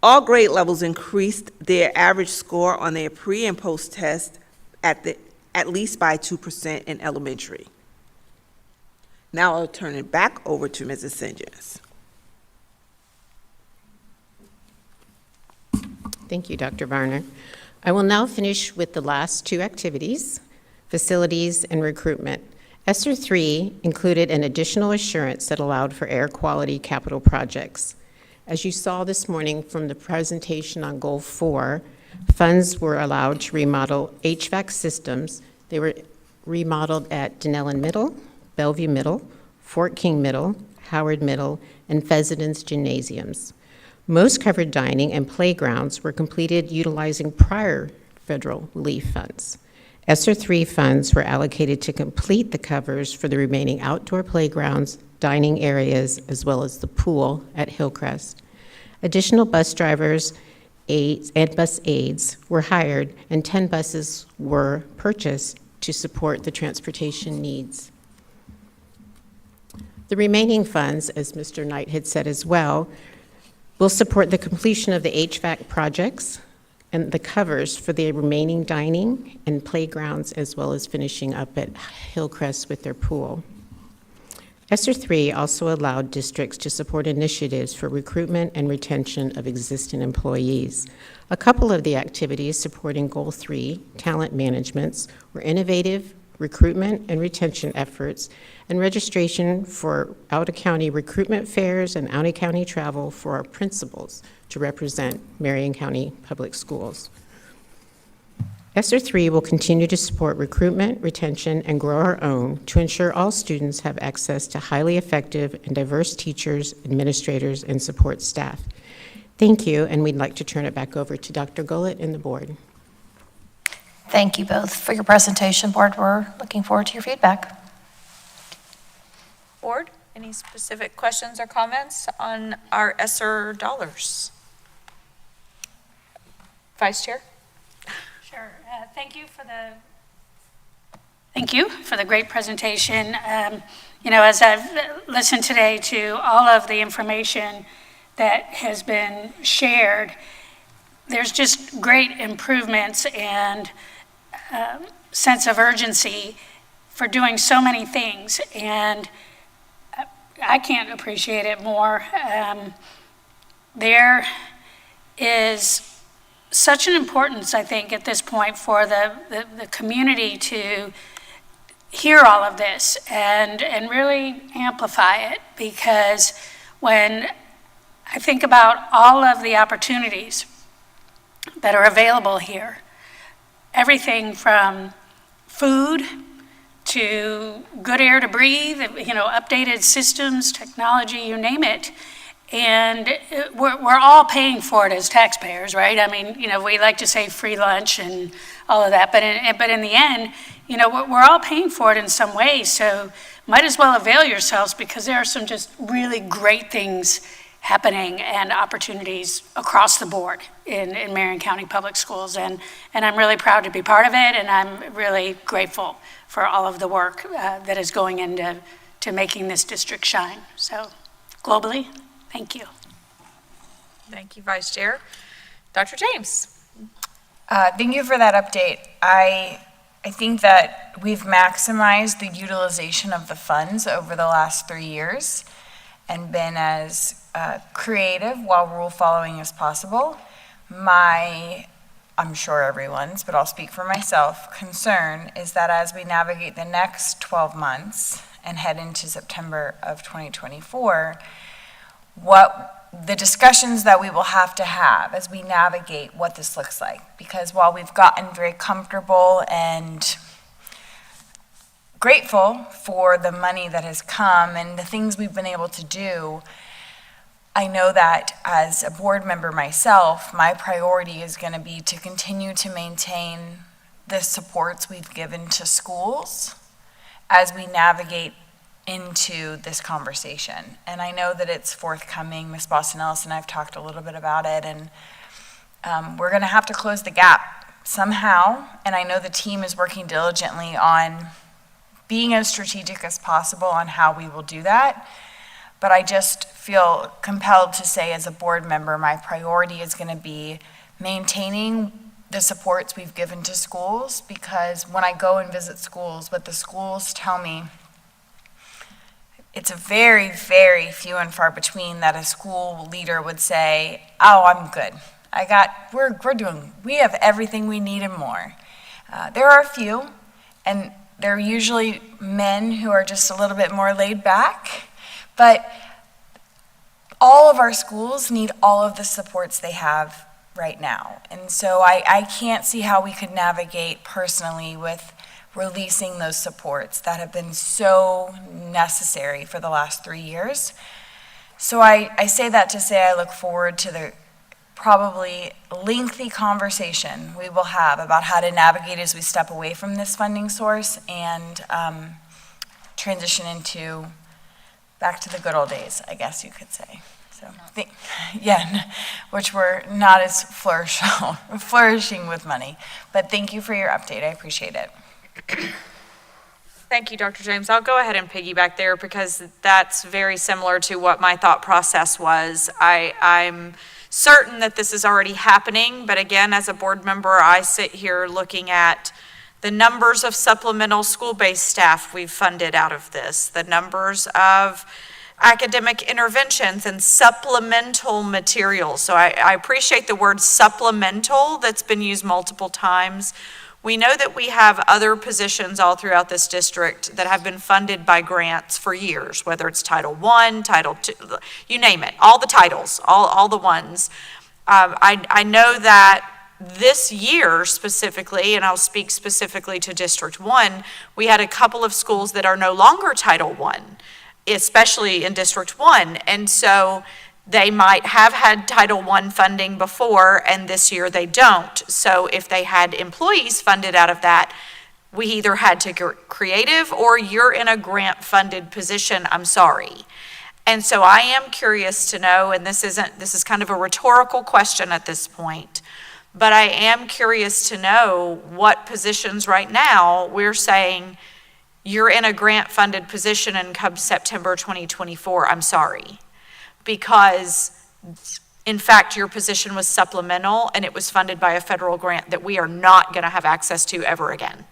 All grade levels increased their average score on their pre and post test at least by 2% in elementary. Now I'll turn it back over to Mrs. Singens. Thank you, Dr. Varner. I will now finish with the last two activities, facilities and recruitment. ESSER 3 included an additional assurance that allowed for air quality capital projects. As you saw this morning from the presentation on Goal 4, funds were allowed to remodel HVAC systems. They were remodeled at Denellen Middle, Bellevue Middle, Fort King Middle, Howard Middle, and Fezziden's gymnasiums. Most covered dining and playgrounds were completed utilizing prior federal relief funds. ESSER 3 funds were allocated to complete the covers for the remaining outdoor playgrounds, dining areas, as well as the pool at Hillcrest. Additional bus drivers and bus aides were hired, and 10 buses were purchased to support the transportation needs. The remaining funds, as Mr. Knight had said as well, will support the completion of the HVAC projects and the covers for the remaining dining and playgrounds, as well as finishing up at Hillcrest with their pool. ESSER 3 also allowed districts to support initiatives for recruitment and retention of existing employees. A couple of the activities supporting Goal 3, talent managements, were innovative recruitment and retention efforts, and registration for out-of-county recruitment fairs and out-of-county travel for our principals to represent Marion County Public Schools. ESSER 3 will continue to support recruitment, retention, and grow our own to ensure all students have access to highly effective and diverse teachers, administrators, and support staff. Thank you, and we'd like to turn it back over to Dr. Gullett and the board. Thank you both for your presentation, Board. We're looking forward to your feedback. Board, any specific questions or comments on our ESSER dollars? Vice Chair? Sure. Thank you for the great presentation. You know, as I've listened today to all of the information that has been shared, there's just great improvements and sense of urgency for doing so many things, and I can't appreciate it more. There is such an importance, I think, at this point for the community to hear all of this and really amplify it, because when I think about all of the opportunities that are available here, everything from food to good air to breathe, updated systems, technology, you name it. And we're all paying for it as taxpayers, right? I mean, we like to say free lunch and all of that, but in the end, we're all paying for it in some ways. So might as well avail yourselves, because there are some just really great things happening and opportunities across the board in Marion County Public Schools. And I'm really proud to be part of it, and I'm really grateful for all of the work that is going into making this district shine. So globally, thank you. Thank you, Vice Chair. Dr. James. Thank you for that update. I think that we've maximized the utilization of the funds over the last 3 years and been as creative while rule following as possible. I'm sure everyone's, but I'll speak for myself, concern is that as we navigate the next 12 months and head into September of 2024, what the discussions that we will have to have as we navigate what this looks like. Because while we've gotten very comfortable and grateful for the money that has come and the things we've been able to do, I know that as a board member myself, my priority is going to be to continue to maintain the supports we've given to schools as we navigate into this conversation. And I know that it's forthcoming. Ms. Boston Ellis and I have talked a little bit about it, and we're going to have to close the gap somehow. And I know the team is working diligently on being as strategic as possible on how we will do that. But I just feel compelled to say, as a board member, my priority is going to be maintaining the supports we've given to schools, because when I go and visit schools, what the schools tell me, it's a very, very few and far between that a school leader would say, oh, I'm good. We have everything we need and more. There are a few, and they're usually men who are just a little bit more laid back. But all of our schools need all of the supports they have right now. And so I can't see how we could navigate personally with releasing those supports that have been so necessary for the last 3 years. So I say that to say I look forward to the probably lengthy conversation we will have about how to navigate as we step away from this funding source and transition into back to the good old days, I guess you could say. So, which were not as flourishing with money. But thank you for your update. I appreciate it. Thank you, Dr. James. I'll go ahead and piggyback there, because that's very similar to what my thought process was. I'm certain that this is already happening, but again, as a board member, I sit here looking at the numbers of supplemental school-based staff we've funded out of this, the numbers of academic interventions and supplemental materials. So I appreciate the word supplemental that's been used multiple times. We know that we have other positions all throughout this district that have been funded by grants for years, whether it's Title I, Title II, you name it, all the titles, all the ones. I know that this year specifically, and I'll speak specifically to District 1, we had a couple of schools that are no longer Title I, especially in District 1. And so they might have had Title I funding before, and this year they don't. So if they had employees funded out of that, we either had to get creative, or you're in a grant-funded position, I'm sorry. And so I am curious to know, and this is kind of a rhetorical question at this point, but I am curious to know what positions right now we're saying you're in a grant-funded position and come September 2024, I'm sorry. Because in fact, your position was supplemental and it was funded by a federal grant that we are not going to have access to ever again.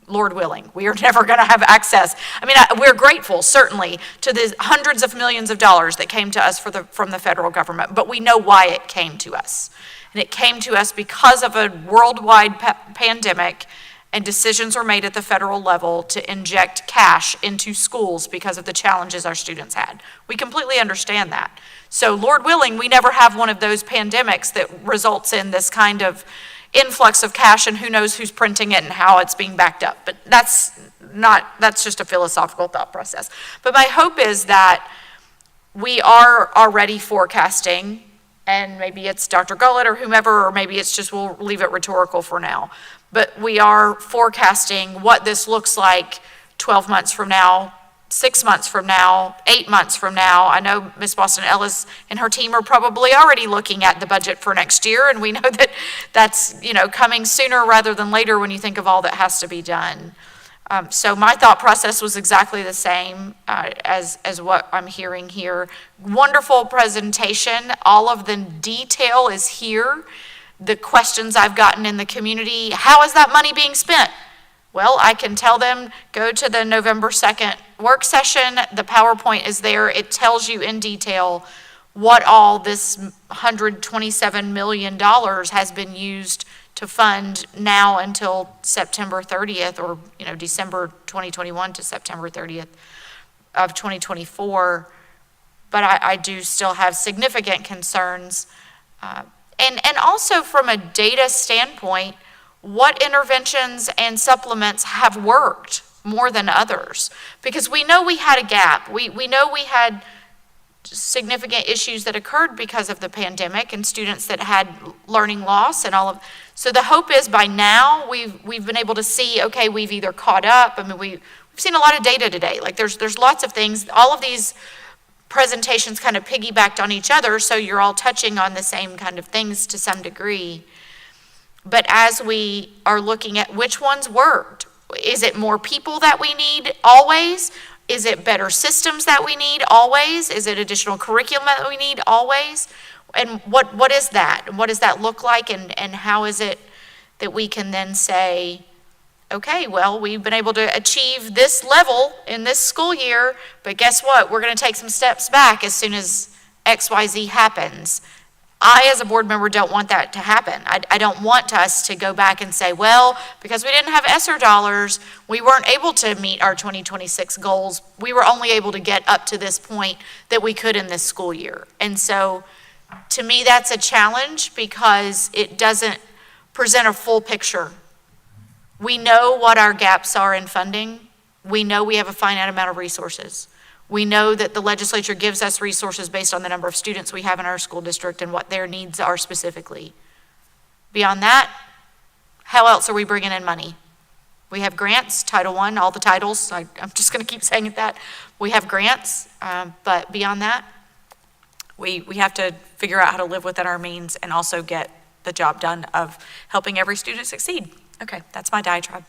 Lord willing, we are never going to have access. I mean, we're grateful, certainly, to the hundreds of millions of dollars that came to us from the federal government, but we know why it came to us. And it came to us because of a worldwide pandemic, and decisions were made at the federal level to inject cash into schools because of the challenges our students had. We completely understand that. So Lord willing, we never have one of those pandemics that results in this kind of influx of cash, and who knows who's printing it and how it's being backed up. But that's just a philosophical thought process. But my hope is that we are already forecasting, and maybe it's Dr. Gullett or whomever, or maybe it's just, we'll leave it rhetorical for now. But we are forecasting what this looks like 12 months from now, 6 months from now, 8 months from now. I know Ms. Boston Ellis and her team are probably already looking at the budget for next year, and we know that that's, coming sooner rather than later when you think of all that has to be done. So my thought process was exactly the same as what I'm hearing here. Wonderful presentation. All of the detail is here. The questions I've gotten in the community, how is that money being spent? Well, I can tell them, go to the November 2nd work session. The PowerPoint is there. It tells you in detail what all this $127 million has been used to fund now until September 30th, or December 2021 to September 30th of 2024. But I do still have significant concerns. And also from a data standpoint, what interventions and supplements have worked more than others? Because we know we had a gap. We know we had significant issues that occurred because of the pandemic and students that had learning loss and all of. So the hope is by now we've been able to see, okay, we've either caught up. I mean, we've seen a lot of data today. Like there's lots of things. All of these presentations kind of piggybacked on each other, so you're all touching on the same kind of things to some degree. But as we are looking at which ones worked, is it more people that we need always? Is it better systems that we need always? Is it additional curriculum that we need always? And what is that? And what does that look like? And how is it that we can then say, okay, well, we've been able to achieve this level in this school year, but guess what? We're going to take some steps back as soon as XYZ happens. I, as a board member, don't want that to happen. I don't want us to go back and say, well, because we didn't have ESSER dollars, we weren't able to meet our 2026 goals. We were only able to get up to this point that we could in this school year. And so, to me, that's a challenge because it doesn't present a full picture. We know what our gaps are in funding. We know we have a finite amount of resources. We know that the legislature gives us resources based on the number of students we have in our school district and what their needs are specifically. Beyond that, how else are we bringing in money? We have grants, Title I, all the titles. I'm just going to keep saying that. We have grants, but beyond that, we have to figure out how to live within our means and also get the job done of helping every student succeed. Okay, that's my diatribe.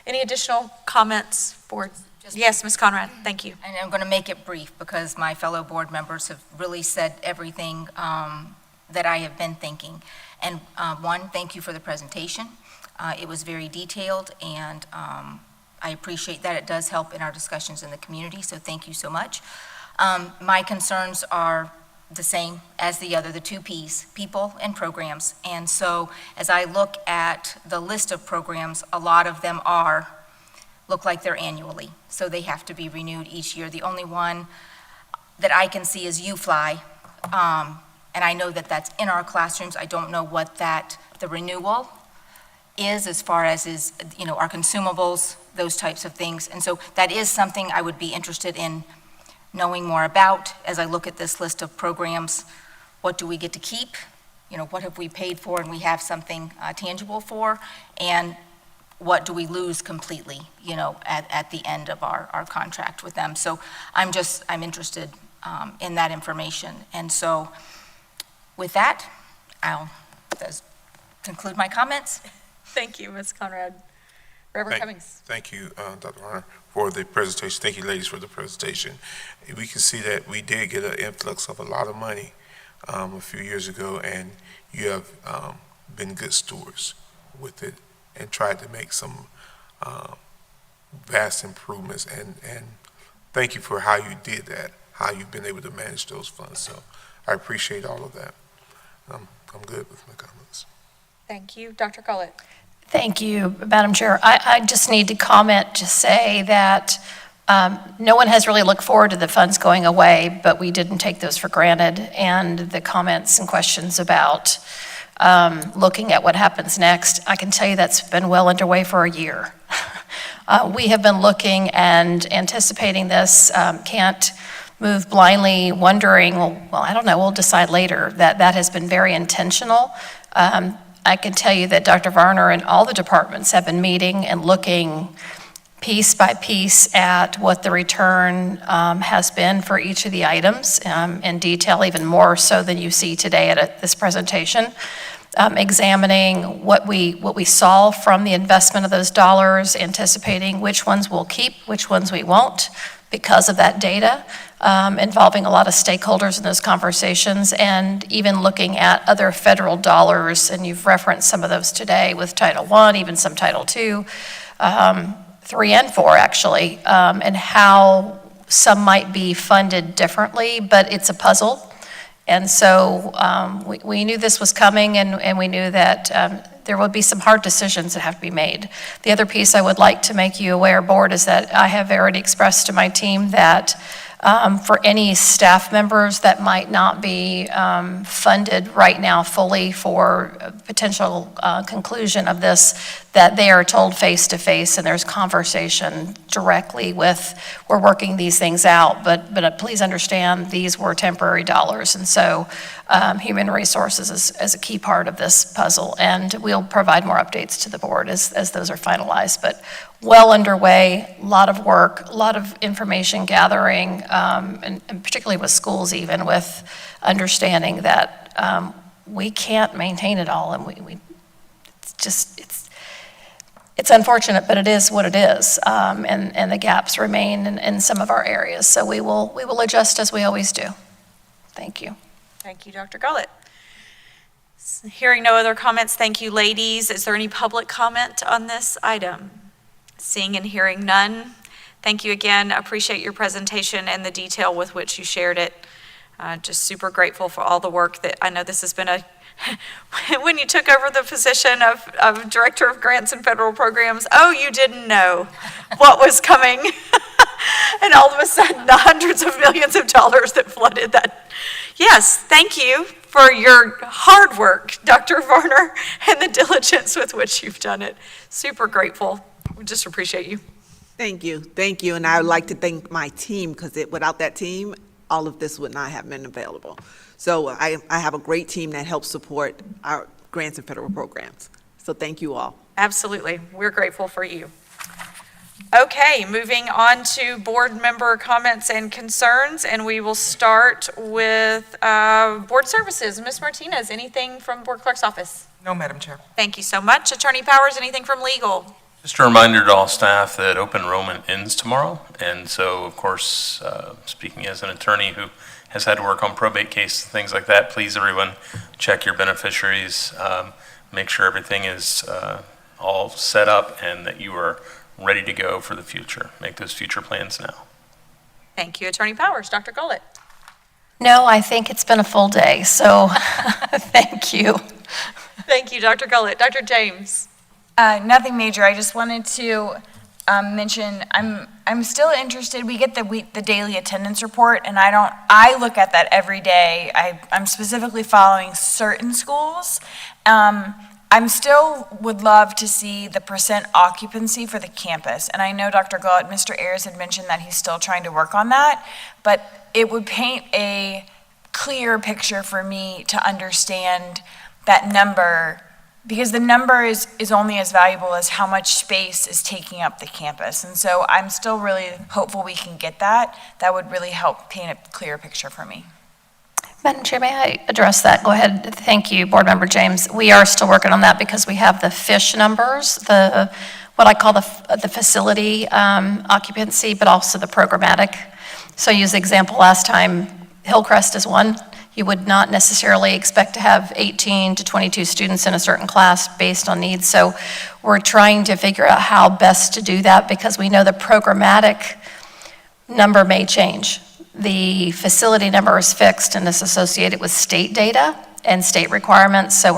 Any additional comments, board? Yes, Ms. Conrad, thank you. And I'm going to make it brief because my fellow board members have really said everything that I have been thinking. And one, thank you for the presentation. It was very detailed, and I appreciate that. It does help in our discussions in the community, so thank you so much. My concerns are the same as the two Ps, people and programs. And so as I look at the list of programs, a lot of them look like they're annually, so they have to be renewed each year. The only one that I can see is UFly, and I know that that's in our classrooms. I don't know what the renewal is as far as our consumables, those types of things. And so that is something I would be interested in knowing more about as I look at this list of programs. What do we get to keep? What have we paid for and we have something tangible for? And what do we lose completely, at the end of our contract with them? So I'm interested in that information. And so with that, I'll conclude my comments. Thank you, Ms. Conrad. Reverend Cummings. Thank you, Dr. Warner, for the presentation. Thank you, ladies, for the presentation. We can see that we did get an influx of a lot of money a few years ago, and you have been good stewards with it and tried to make some vast improvements. And thank you for how you did that, how you've been able to manage those funds. So I appreciate all of that. I'm good with my comments. Thank you. Dr. Gullett. Thank you, Madam Chair. I just need to comment to say that no one has really looked forward to the funds going away, but we didn't take those for granted. And the comments and questions about looking at what happens next, I can tell you that's been well underway for a year. We have been looking and anticipating this, can't move blindly wondering, well, I don't know, we'll decide later. That has been very intentional. I can tell you that Dr. Varner and all the departments have been meeting and looking piece by piece at what the return has been for each of the items in detail, even more so than you see today at this presentation. Examining what we saw from the investment of those dollars, anticipating which ones we'll keep, which ones we won't because of that data, involving a lot of stakeholders in those conversations, and even looking at other federal dollars, and you've referenced some of those today with Title I, even some Title II, 3 and 4 actually, and how some might be funded differently, but it's a puzzle. And so we knew this was coming, and we knew that there would be some hard decisions that have to be made. The other piece I would like to make you aware, Board, is that I have already expressed to my team that for any staff members that might not be funded right now fully for potential conclusion of this, that they are told face-to-face and there's conversation directly with, we're working these things out, but please understand these were temporary dollars. And so human resources is a key part of this puzzle, and we'll provide more updates to the Board as those are finalized. But well underway, a lot of work, a lot of information gathering, and particularly with schools even, with understanding that we can't maintain it all, and it's unfortunate, but it is what it is, and the gaps remain in some of our areas. So we will adjust as we always do. Thank you. Thank you, Dr. Gullett. Hearing no other comments, thank you, ladies. Is there any public comment on this item? Seeing and hearing none. Thank you again. Appreciate your presentation and the detail with which you shared it. Just super grateful for all the work that I know this has been when you took over the position of Director of Grants and Federal Programs, you didn't know what was coming. And all of a sudden, the hundreds of millions of dollars that flooded that. Yes, thank you for your hard work, Dr. Varner, and the diligence with which you've done it. Super grateful. We just appreciate you. Thank you, and I would like to thank my team, because without that team, all of this would not have been available. So I have a great team that helps support our grants and federal programs. So thank you all. Absolutely. We're grateful for you. Okay, moving on to board member comments and concerns, and we will start with board services. Ms. Martinez, anything from Board Clerk's office? No, Madam Chair. Thank you so much. Attorney Powers, anything from legal? Just a reminder to all staff that open enrollment ends tomorrow. And so, of course, speaking as an attorney who has had to work on probate cases and things like that, please, everyone, check your beneficiaries, make sure everything is all set up and that you are ready to go for the future. Make those future plans now. Thank you, Attorney Powers. Dr. Gullett. No, I think it's been a full day, so thank you. Thank you, Dr. Gullett. Dr. James. Nothing major. I just wanted to mention I'm still interested. We get the daily attendance report, and I look at that every day. I'm specifically following certain schools. I'm still would love to see the percent occupancy for the campus. And I know Dr. Gullett, Mr. Ayers had mentioned that he's still trying to work on that, but it would paint a clear picture for me to understand that number, because the number is only as valuable as how much space is taking up the campus. And so I'm still really hopeful we can get that. That would really help paint a clear picture for me. Madam Chair, may I address that? Go ahead. Thank you, Board Member James. We are still working on that because we have the FISH numbers, what I call the facility occupancy, but also the programmatic. So I used the example last time, Hillcrest is one. You would not necessarily expect to have 18 to 22 students in a certain class based on needs. So we're trying to figure out how best to do that because we know the programmatic number may change. The facility number is fixed and is associated with state data and state requirements. So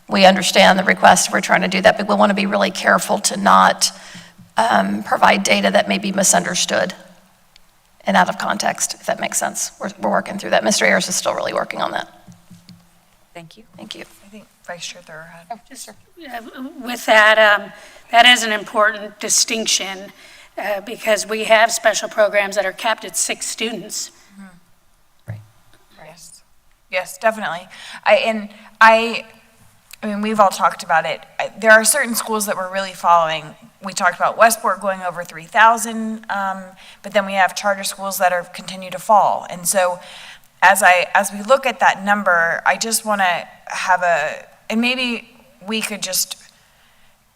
we understand the request. We're trying to do that, but we want to be really careful to not provide data that may be misunderstood and out of context, if that makes sense. We're working through that. Mr. Ayers is still really working on that. Thank you. Thank you. I think Vice Chair Thorough had. With that, that is an important distinction because we have special programs that are capped at 6 students. Yes, definitely. I mean, we've all talked about it. There are certain schools that we're really following. We talked about Westport going over 3,000, but then we have charter schools that are continue to fall. And so as we look at that number, I just want to have and maybe we could just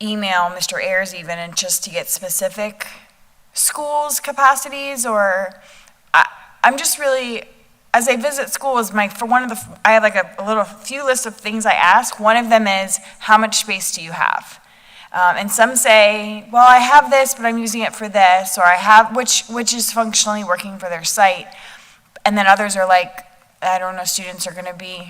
email Mr. Ayers even and just to get specific schools capacities, or I'm just really, as I visit schools, I have like a few lists of things I ask. One of them is, how much space do you have? And some say, well, I have this, but I'm using it for this, or I have, which is functionally working for their site. And then others are like, I don't know, students are going to be,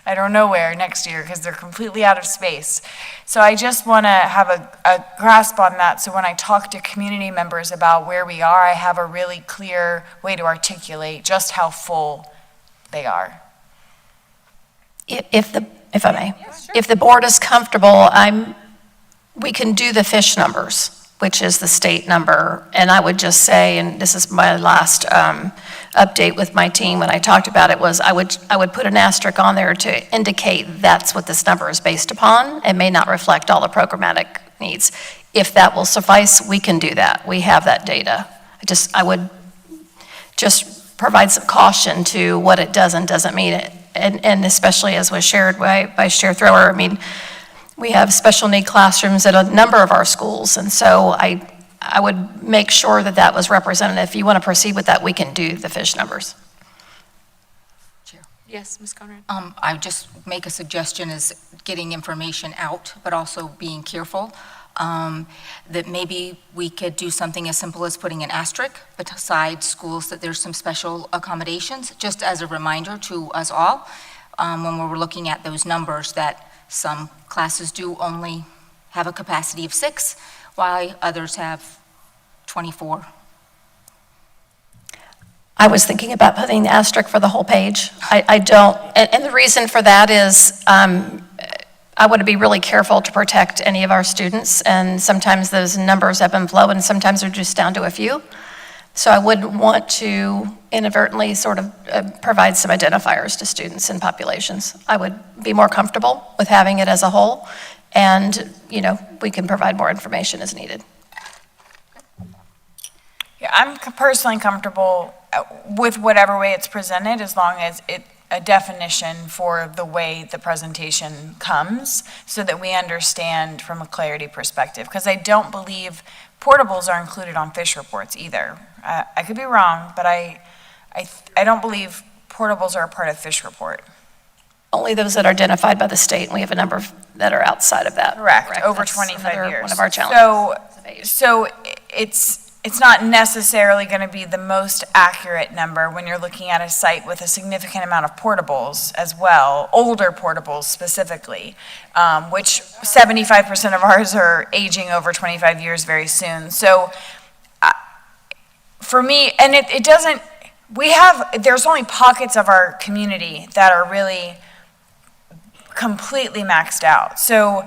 I don't know where next year because they're completely out of space. So I just want to have a grasp on that. So when I talk to community members about where we are, I have a really clear way to articulate just how full they are. If I may, if the board is comfortable, we can do the fish numbers, which is the state number. And I would just say, and this is my last update with my team when I talked about it, was I would put an asterisk on there to indicate that's what this number is based upon. It may not reflect all the programmatic needs. If that will suffice, we can do that. We have that data. I would just provide some caution to what it does and doesn't mean it. And especially as was shared by Chair Thrower, I mean, we have special need classrooms at a number of our schools, and so I would make sure that that was represented. If you want to proceed with that, we can do the fish numbers. Yes, Ms. Conrad. I would just make a suggestion is getting information out, but also being careful. That maybe we could do something as simple as putting an asterisk beside schools that there's some special accommodations, just as a reminder to us all when we're looking at those numbers that some classes do only have a capacity of 6, while others have 24. I was thinking about putting the asterisk for the whole page. I don't, and the reason for that is I want to be really careful to protect any of our students, and sometimes those numbers ebb and flow, and sometimes they're just down to a few. So I wouldn't want to inadvertently sort of provide some identifiers to students and populations. I would be more comfortable with having it as a whole, and, we can provide more information as needed. Yeah, I'm personally comfortable with whatever way it's presented, as long as a definition for the way the presentation comes, so that we understand from a clarity perspective. Because I don't believe portables are included on fish reports either. I could be wrong, but I don't believe portables are a part of fish report. Only those that are identified by the state, and we have a number that are outside of that. Correct. Over That's 25 another years. one of our challenges. So it's not necessarily going to be the most accurate number when you're looking at a site with a significant amount of portables as well, older portables specifically, which 75% of ours are aging over 25 years very soon. So for me, and it doesn't, there's only pockets of our community that are really completely maxed out. So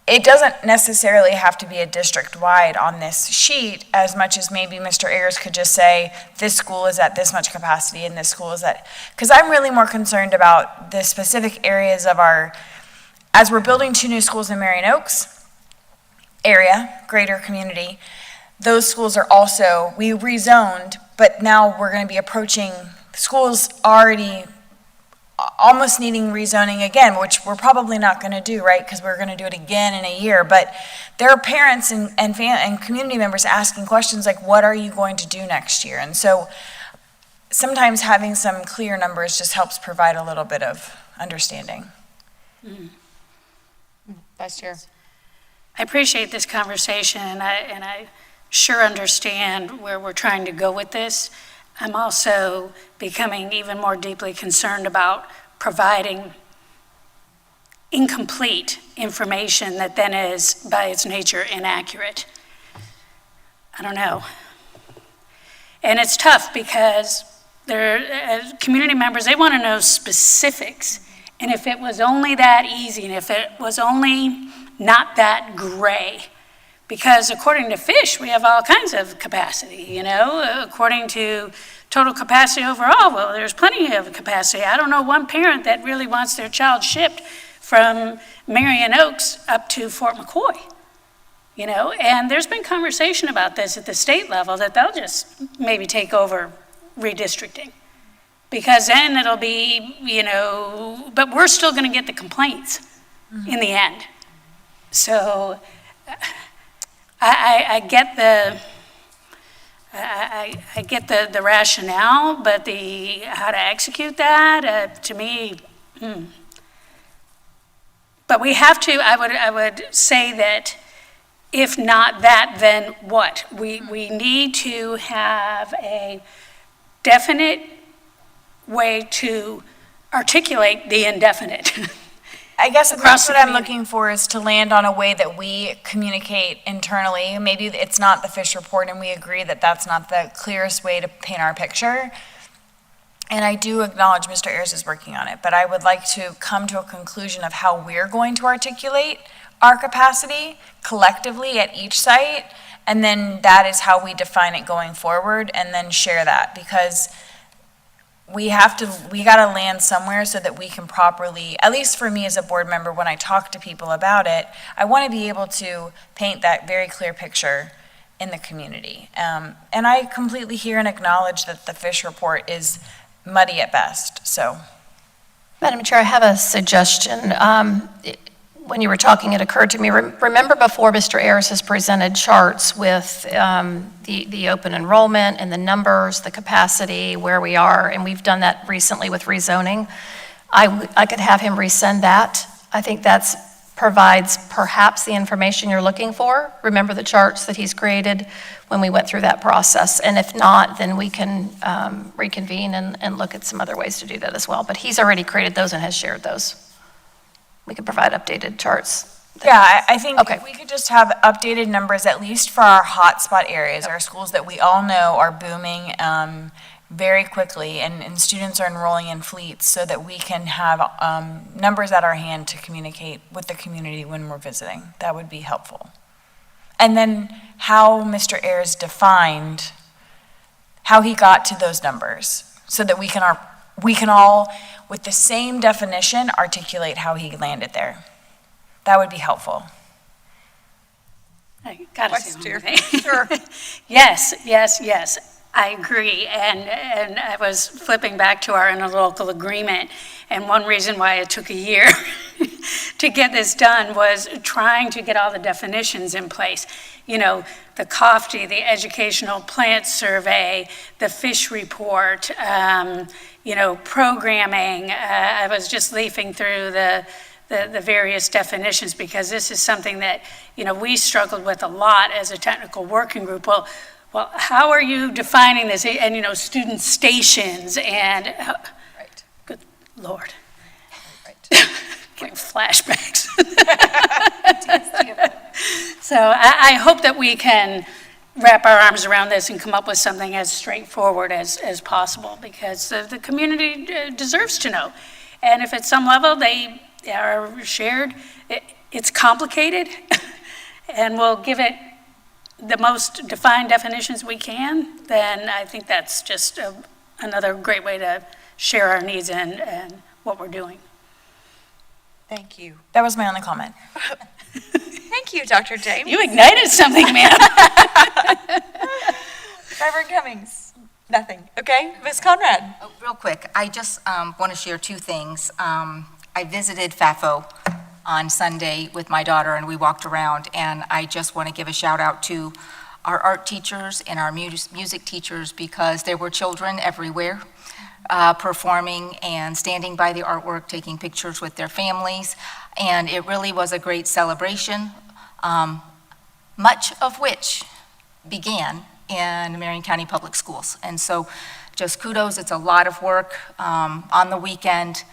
it doesn't necessarily have to be a district-wide on this sheet, as much as maybe Mr. Ayers could just say, this school is at this much capacity and this school is at, because I'm really more concerned about the specific areas of as we're building 2 new schools in Marion Oaks area, greater community, those schools are also, we rezoned, but now we're going to be approaching schools already almost needing rezoning again, which we're probably not going to do, right? Because we're going to do it again in a year. But there are parents and community members asking questions like, what are you going to do next year? And so sometimes having some clear numbers just helps provide a little bit of understanding. Vice Chair. I appreciate this conversation, and I sure understand where we're trying to go with this. I'm also becoming even more deeply concerned about providing incomplete information that then is, by its nature, inaccurate. I don't know. And it's tough because community members, they want to know specifics. And if it was only that easy, and if it was only not that gray, because according to FISH, we have all kinds of capacity, you know? According to total capacity overall, well, there's plenty of capacity. I don't know one parent that really wants their child shipped from Marion Oaks up to Fort McCoy, you know? And there's been conversation about this at the state level, that they'll just maybe take over redistricting. Because then it'll be, you know, but we're still gonna get the complaints in the end. So I get the rationale, but how to execute that, to me, But we have to, I would say that if not that, then what? We need to have a definite way to articulate the indefinite. I guess that's what I'm looking for, is to land on a way that we communicate internally. Maybe it's not the FISH report, and we agree that that's not the clearest way to paint our picture. And I do acknowledge Mr. Ayers is working on it, but I would like to come to a conclusion of how we're going to articulate our capacity collectively at each site, and then that is how we define it going forward, and then share that, because we gotta land somewhere so that we can properly, at least for me as a board member, when I talk to people about it, I want to be able to paint that very clear picture in the community. And I completely hear and acknowledge that the FISH report is muddy at best, so. Madam Chair, I have a suggestion. When you were talking, it occurred to me, remember before Mr. Ayers has presented charts with the open enrollment and the numbers, the capacity, where we are, and we've done that recently with rezoning. I could have him resend that. I think that provides perhaps the information you're looking for. Remember the charts that he's created when we went through that process, and if not, then we can reconvene and look at some other ways to do that as well. But he's already created those and has shared those. We could provide updated charts. Yeah, I think we could just have updated numbers, at least for our hotspot areas, our schools that we all know are booming very quickly, and students are enrolling in fleets, so that we can have numbers at our hand to communicate with the community when we're visiting. That would be helpful. And then how Mr. Ayers defined how he got to those numbers, so that we can all, with the same definition, articulate how he landed there. That would be helpful. I gotta say one more thing. Sure. Yes. I agree, and I was flipping back to our interlocal agreement, and one reason why it took a year to get this done was trying to get all the definitions in place. You know, the COFTI, the Educational Plant Survey, the FISH report, you know, programming. I was just leafing through the various definitions, because this is something that, you know, we struggled with a lot as a technical working group. Well, how are you defining this? And, you know, student stations and, Right. Good Lord. Right. Getting flashbacks. So I hope that we can wrap our arms around this and come up with something as straightforward as possible, because the community deserves to know. And if at some level they are shared, it's complicated, and we'll give it the most defined definitions we can, then I think that's just another great way to share our needs and what we're doing. Thank you. That was my only comment. Thank you, Dr. James. You ignited something, man. Reverend Cummings, nothing. Okay, Ms. Conrad. Oh, real quick, I just want to share two things. I visited FAFO on Sunday with my daughter, and we walked around, and I just want to give a shout out to our art teachers and our music teachers, because there were children everywhere performing and standing by the artwork, taking pictures with their families, and it really was a great celebration, much of which began in Marion County Public Schools. And so just kudos, it's a lot of work on the weekend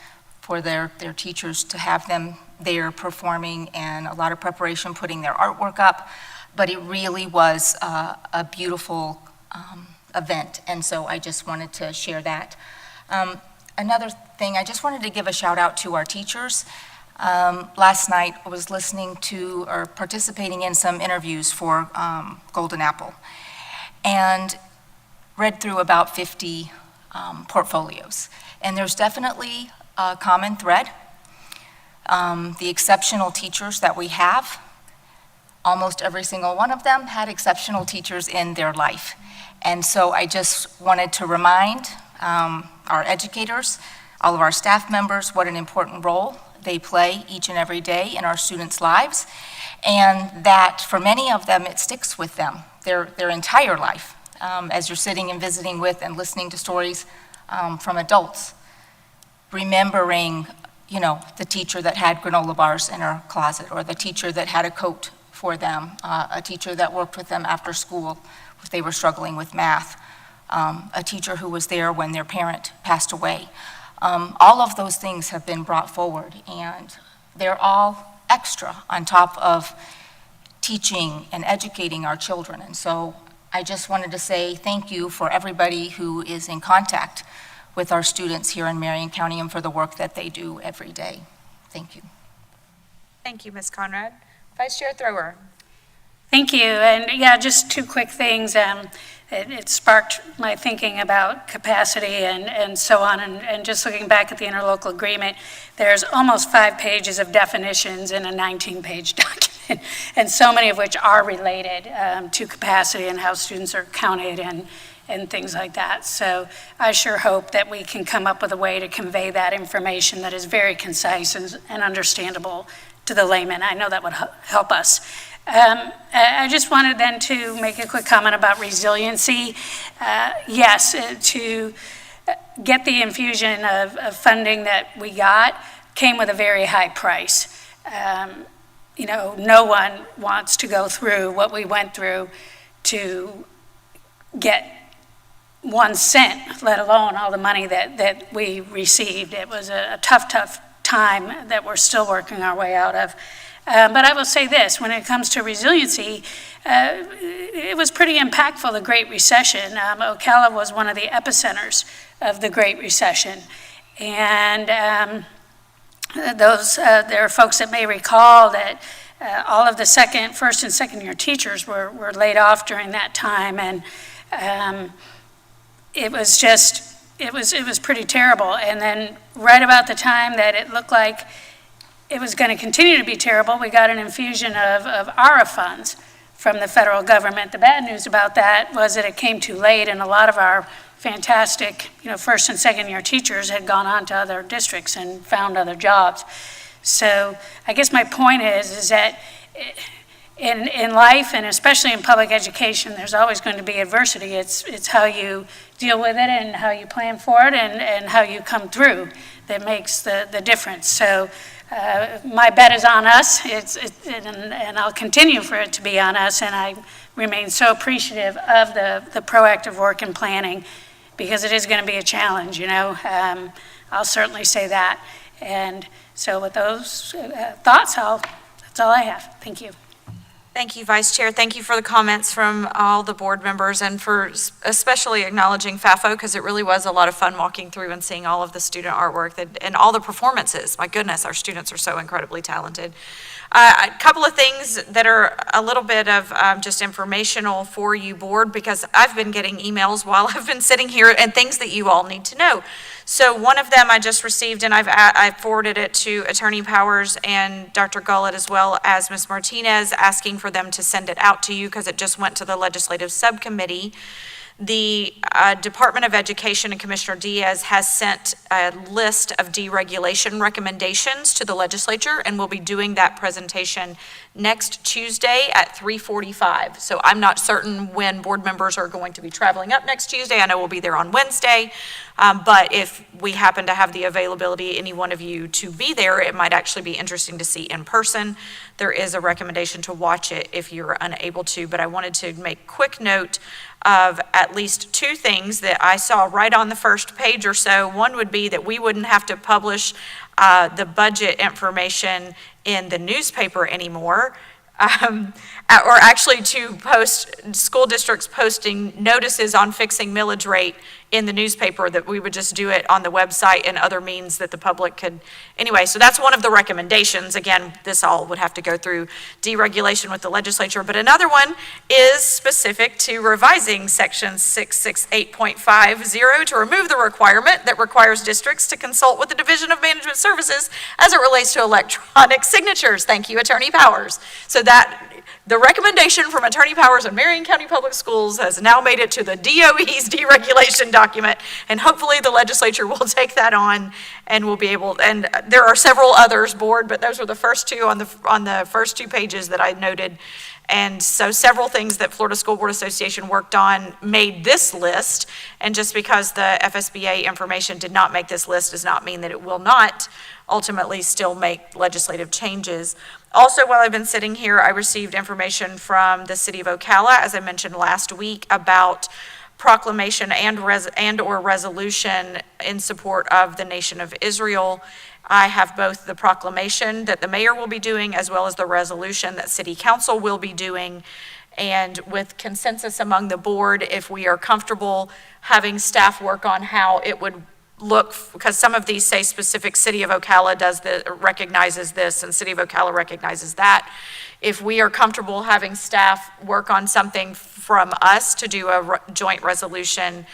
for their teachers to have them there performing, and a lot of preparation putting their artwork up, but it really was a beautiful event, and so I just wanted to share that. Another thing, I just wanted to give a shout out to our teachers. Last night I was listening to or participating in some interviews for Golden Apple, and read through about 50 portfolios, and there's definitely a common thread. The exceptional teachers that we have, almost every single one of them had exceptional teachers in their life. And so I just wanted to remind our educators, all of our staff members, what an important role they play each and every day in our students' lives, and that for many of them it sticks with them their entire life, as you're sitting and visiting with and listening to stories from adults, remembering, you know, the teacher that had granola bars in her closet, or the teacher that had a coat for them, a teacher that worked with them after school if they were struggling with math, a teacher who was there when their parent passed away. All of those things have been brought forward, and they're all extra on top of teaching and educating our children. And so I just wanted to say thank you for everybody who is in contact with our students here in Marion County and for the work that they do every day. Thank you. Thank you, Ms. Conrad. Vice Chair Thrower. Thank you, and yeah, just two quick things. It sparked my thinking about capacity and so on, and just looking back at the interlocal agreement, there's almost 5 pages of definitions in a 19-page document, and so many of which are related to capacity and how students are counted and things like that. So I sure hope that we can come up with a way to convey that information that is very concise and understandable to the layman. I know that would help us. I just wanted then to make a quick comment about resiliency. Yes, to get the infusion of funding that we got came with a very high price. You know, no one wants to go through what we went through to get 1 cent, let alone all the money that we received. It was a tough time that we're still working our way out of. But I will say this, when it comes to resiliency, it was pretty impactful, the Great Recession. Ocala was one of the epicenters of the Great Recession. And there are folks that may recall that all of the first and second year teachers were laid off during that time. And it was pretty terrible. And then right about the time that it looked like it was going to continue to be terrible, we got an infusion of ARA funds from the federal government. The bad news about that was that it came too late, and a lot of our fantastic, first and second year teachers had gone on to other districts and found other jobs. So I guess my point is that in life, and especially in public education, there's always going to be adversity. It's how you deal with it and how you plan for it and how you come through that makes the difference. So my bet is on us, and I'll continue for it to be on us, and I remain so appreciative of the proactive work and planning, because it is going to be a challenge, I'll certainly say that. And so with those thoughts, that's all I have. Thank you. Thank you, Vice Chair. Thank you for the comments from all the board members, and for especially acknowledging FAFO, because it really was a lot of fun walking through and seeing all of the student artwork and all the performances. My goodness, our students are so incredibly talented. A couple of things that are a little bit of just informational for you, board, because I've been getting emails while I've been sitting here and things that you all need to know. So one of them I just received, and I forwarded it to Attorney Powers and Dr. Gullett, as well as Ms. Martinez, asking for them to send it out to you because it just went to the legislative subcommittee. The Department of Education and Commissioner Diaz has sent a list of deregulation recommendations to the legislature, and we'll be doing that presentation next Tuesday at 3:45. So I'm not certain when board members are going to be traveling up next Tuesday. I know we'll be there on Wednesday, but if we happen to have the availability, any one of you to be there, it might actually be interesting to see in person. There is a recommendation to watch it if you're unable to, but I wanted to make quick note of at least two things that I saw right on the first page or so. One would be that we wouldn't have to publish the budget information in the newspaper anymore, or actually to post, school districts posting notices on fixing millage rate in the newspaper, that we would just do it on the website and other means that the public could. Anyway, so that's one of the recommendations. Again, this all would have to go through deregulation with the legislature. But another one is specific to revising section 668.50 to remove the requirement that requires districts to consult with the Division of Management Services as it relates to electronic signatures. Thank you, Attorney Powers. So that the recommendation from Attorney Powers in Marion County Public Schools has now made it to the DOE's deregulation document, and hopefully the legislature will take that on and will be able, and there are several others, board, but those were the first two on the first 2 pages that I noted. And so several things that Florida School Board Association worked on made this list, and just because the FSBA information did not make this list does not mean that it will not ultimately still make legislative changes. Also, while I've been sitting here, I received information from the city of Ocala, as I mentioned last week, about proclamation and or resolution in support of the nation of Israel. I have both the proclamation that the mayor will be doing as well as the resolution that city council will be doing. And with consensus among the board, if we are comfortable having staff work on how it would look, because some of these say specific city of Ocala recognizes this and city of Ocala recognizes that. If we are comfortable having staff work on something from us to do a joint resolution,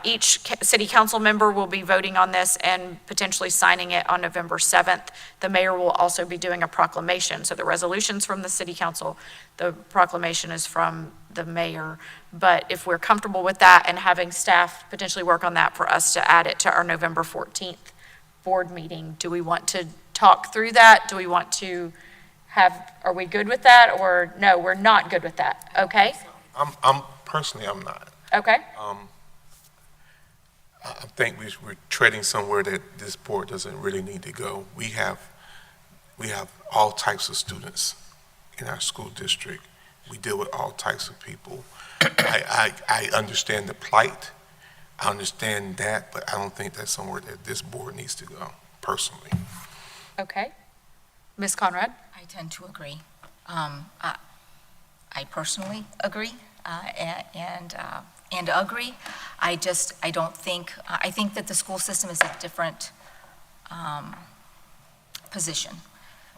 each city council member will be voting on this and potentially signing it on November 7th. The mayor will also be doing a proclamation. So the resolution's from the city council, the proclamation is from the mayor. But if we're comfortable with that and having staff potentially work on that for us to add it to our November 14th board meeting, do we want to talk through that? Do we want to are we good with that, or no, we're not good with that? Okay? I'm personally, I'm not. Okay. I think we're treading somewhere that this board doesn't really need to go. We have all types of students in our school district. We deal with all types of people. I understand the plight. I understand that, but I don't think that's somewhere that this board needs to go, personally. Okay. Ms. Conrad? I tend to agree. I personally agree and agree. I don't think, I think that the school system is a different position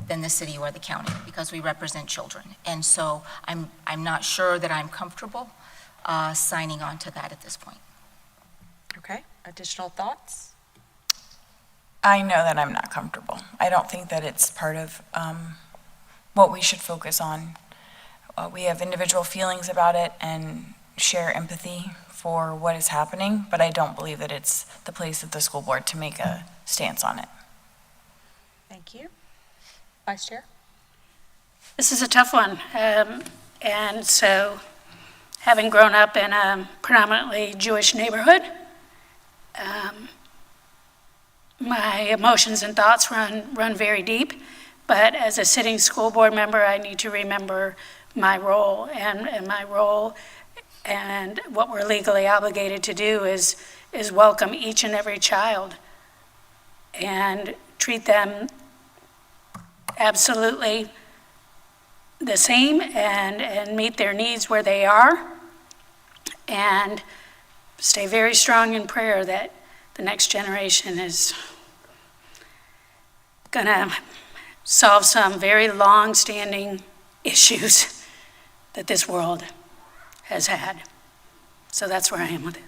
than the city or the county because we represent children. And so I'm not sure that I'm comfortable signing on to that at this point. Okay. Additional thoughts? I know that I'm not comfortable. I don't think that it's part of what we should focus on. We have individual feelings about it and share empathy for what is happening, but I don't believe that it's the place of the school board to make a stance on it. Thank you. Vice Chair? This is a tough one. And so, having grown up in a predominantly Jewish neighborhood, my emotions and thoughts run very deep. But as a sitting school board member, I need to remember my role, and my role and what we're legally obligated to do is welcome each and every child and treat them absolutely the same and meet their needs where they are, and stay very strong in prayer that the next generation is gonna solve some very long-standing issues that this world has had. So that's where I am with it.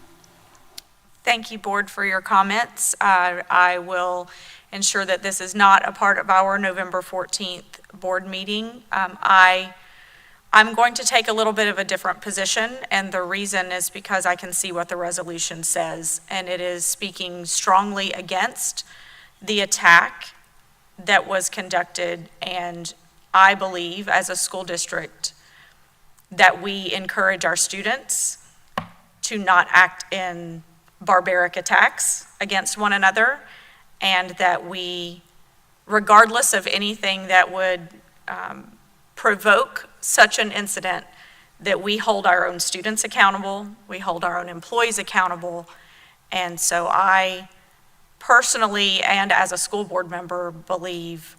Thank you, board, for your comments. I will ensure that this is not a part of our November 14th board meeting. I I'm going to take a little bit of a different position, and the reason is because I can see what the resolution says, and it is speaking strongly against the attack that was conducted, and I believe, as a school district, that we encourage our students to not act in barbaric attacks against one another, and that we, regardless of anything that would provoke such an incident, that we hold our own students accountable, we hold our own employees accountable. And so I personally, and as a school board member, believe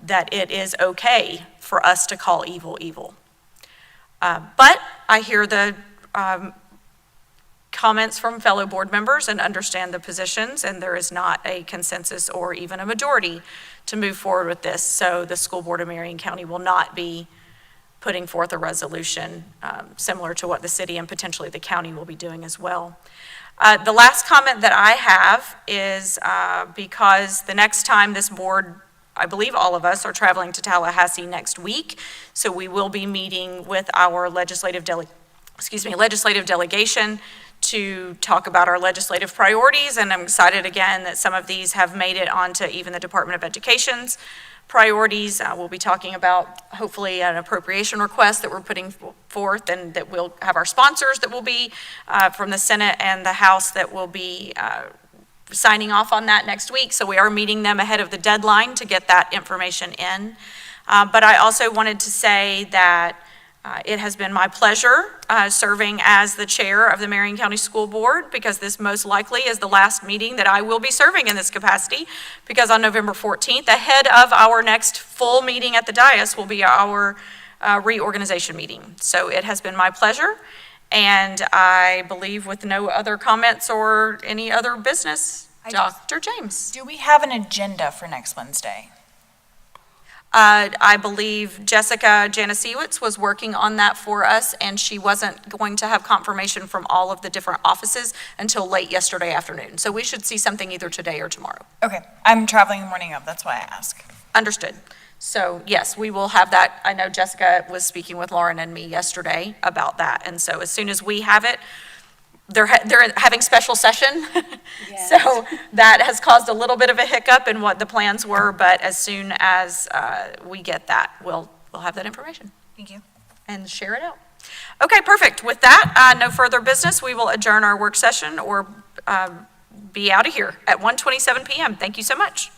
that it is okay for us to call evil evil. But I hear the comments from fellow board members and understand the positions, and there is not a consensus or even a majority to move forward with this. So the school board of Marion County will not be putting forth a resolution similar to what the city and potentially the county will be doing as well. The last comment that I have is because the next time this board, I believe all of us are traveling to Tallahassee next week, so we will be meeting with our legislative delegation to talk about our legislative priorities, and I'm excited again that some of these have made it onto even the Department of Education's priorities. We'll be talking about hopefully an appropriation request that we're putting forth, and that we'll have our sponsors that will be from the Senate and the House that will be signing off on that next week. So we are meeting them ahead of the deadline to get that information in. But I also wanted to say that it has been my pleasure serving as the chair of the Marion County School Board, because this most likely is the last meeting that I will be serving in this capacity, because on November 14th, ahead of our next full meeting at the dais, will be our reorganization meeting. So it has been my pleasure, and I believe with no other comments or any other business, Dr. James. Do we have an agenda for next Wednesday? I believe Jessica Janasiewicz was working on that for us, and she wasn't going to have confirmation from all of the different offices until late yesterday afternoon. So we should see something either today or tomorrow. Okay, I'm traveling the morning of, that's why I ask. Understood. So yes, we will have that. I know Jessica was speaking with Lauren and me yesterday about that, and so as soon as we have it, they're having special session. Yes. So that has caused a little bit of a hiccup in what the plans were, but as soon as we get that, we'll have that information. Thank you. And share it out. Okay, perfect. With that, no further business. We will adjourn our work session or be out of here at 1:27 p.m. Thank you so much.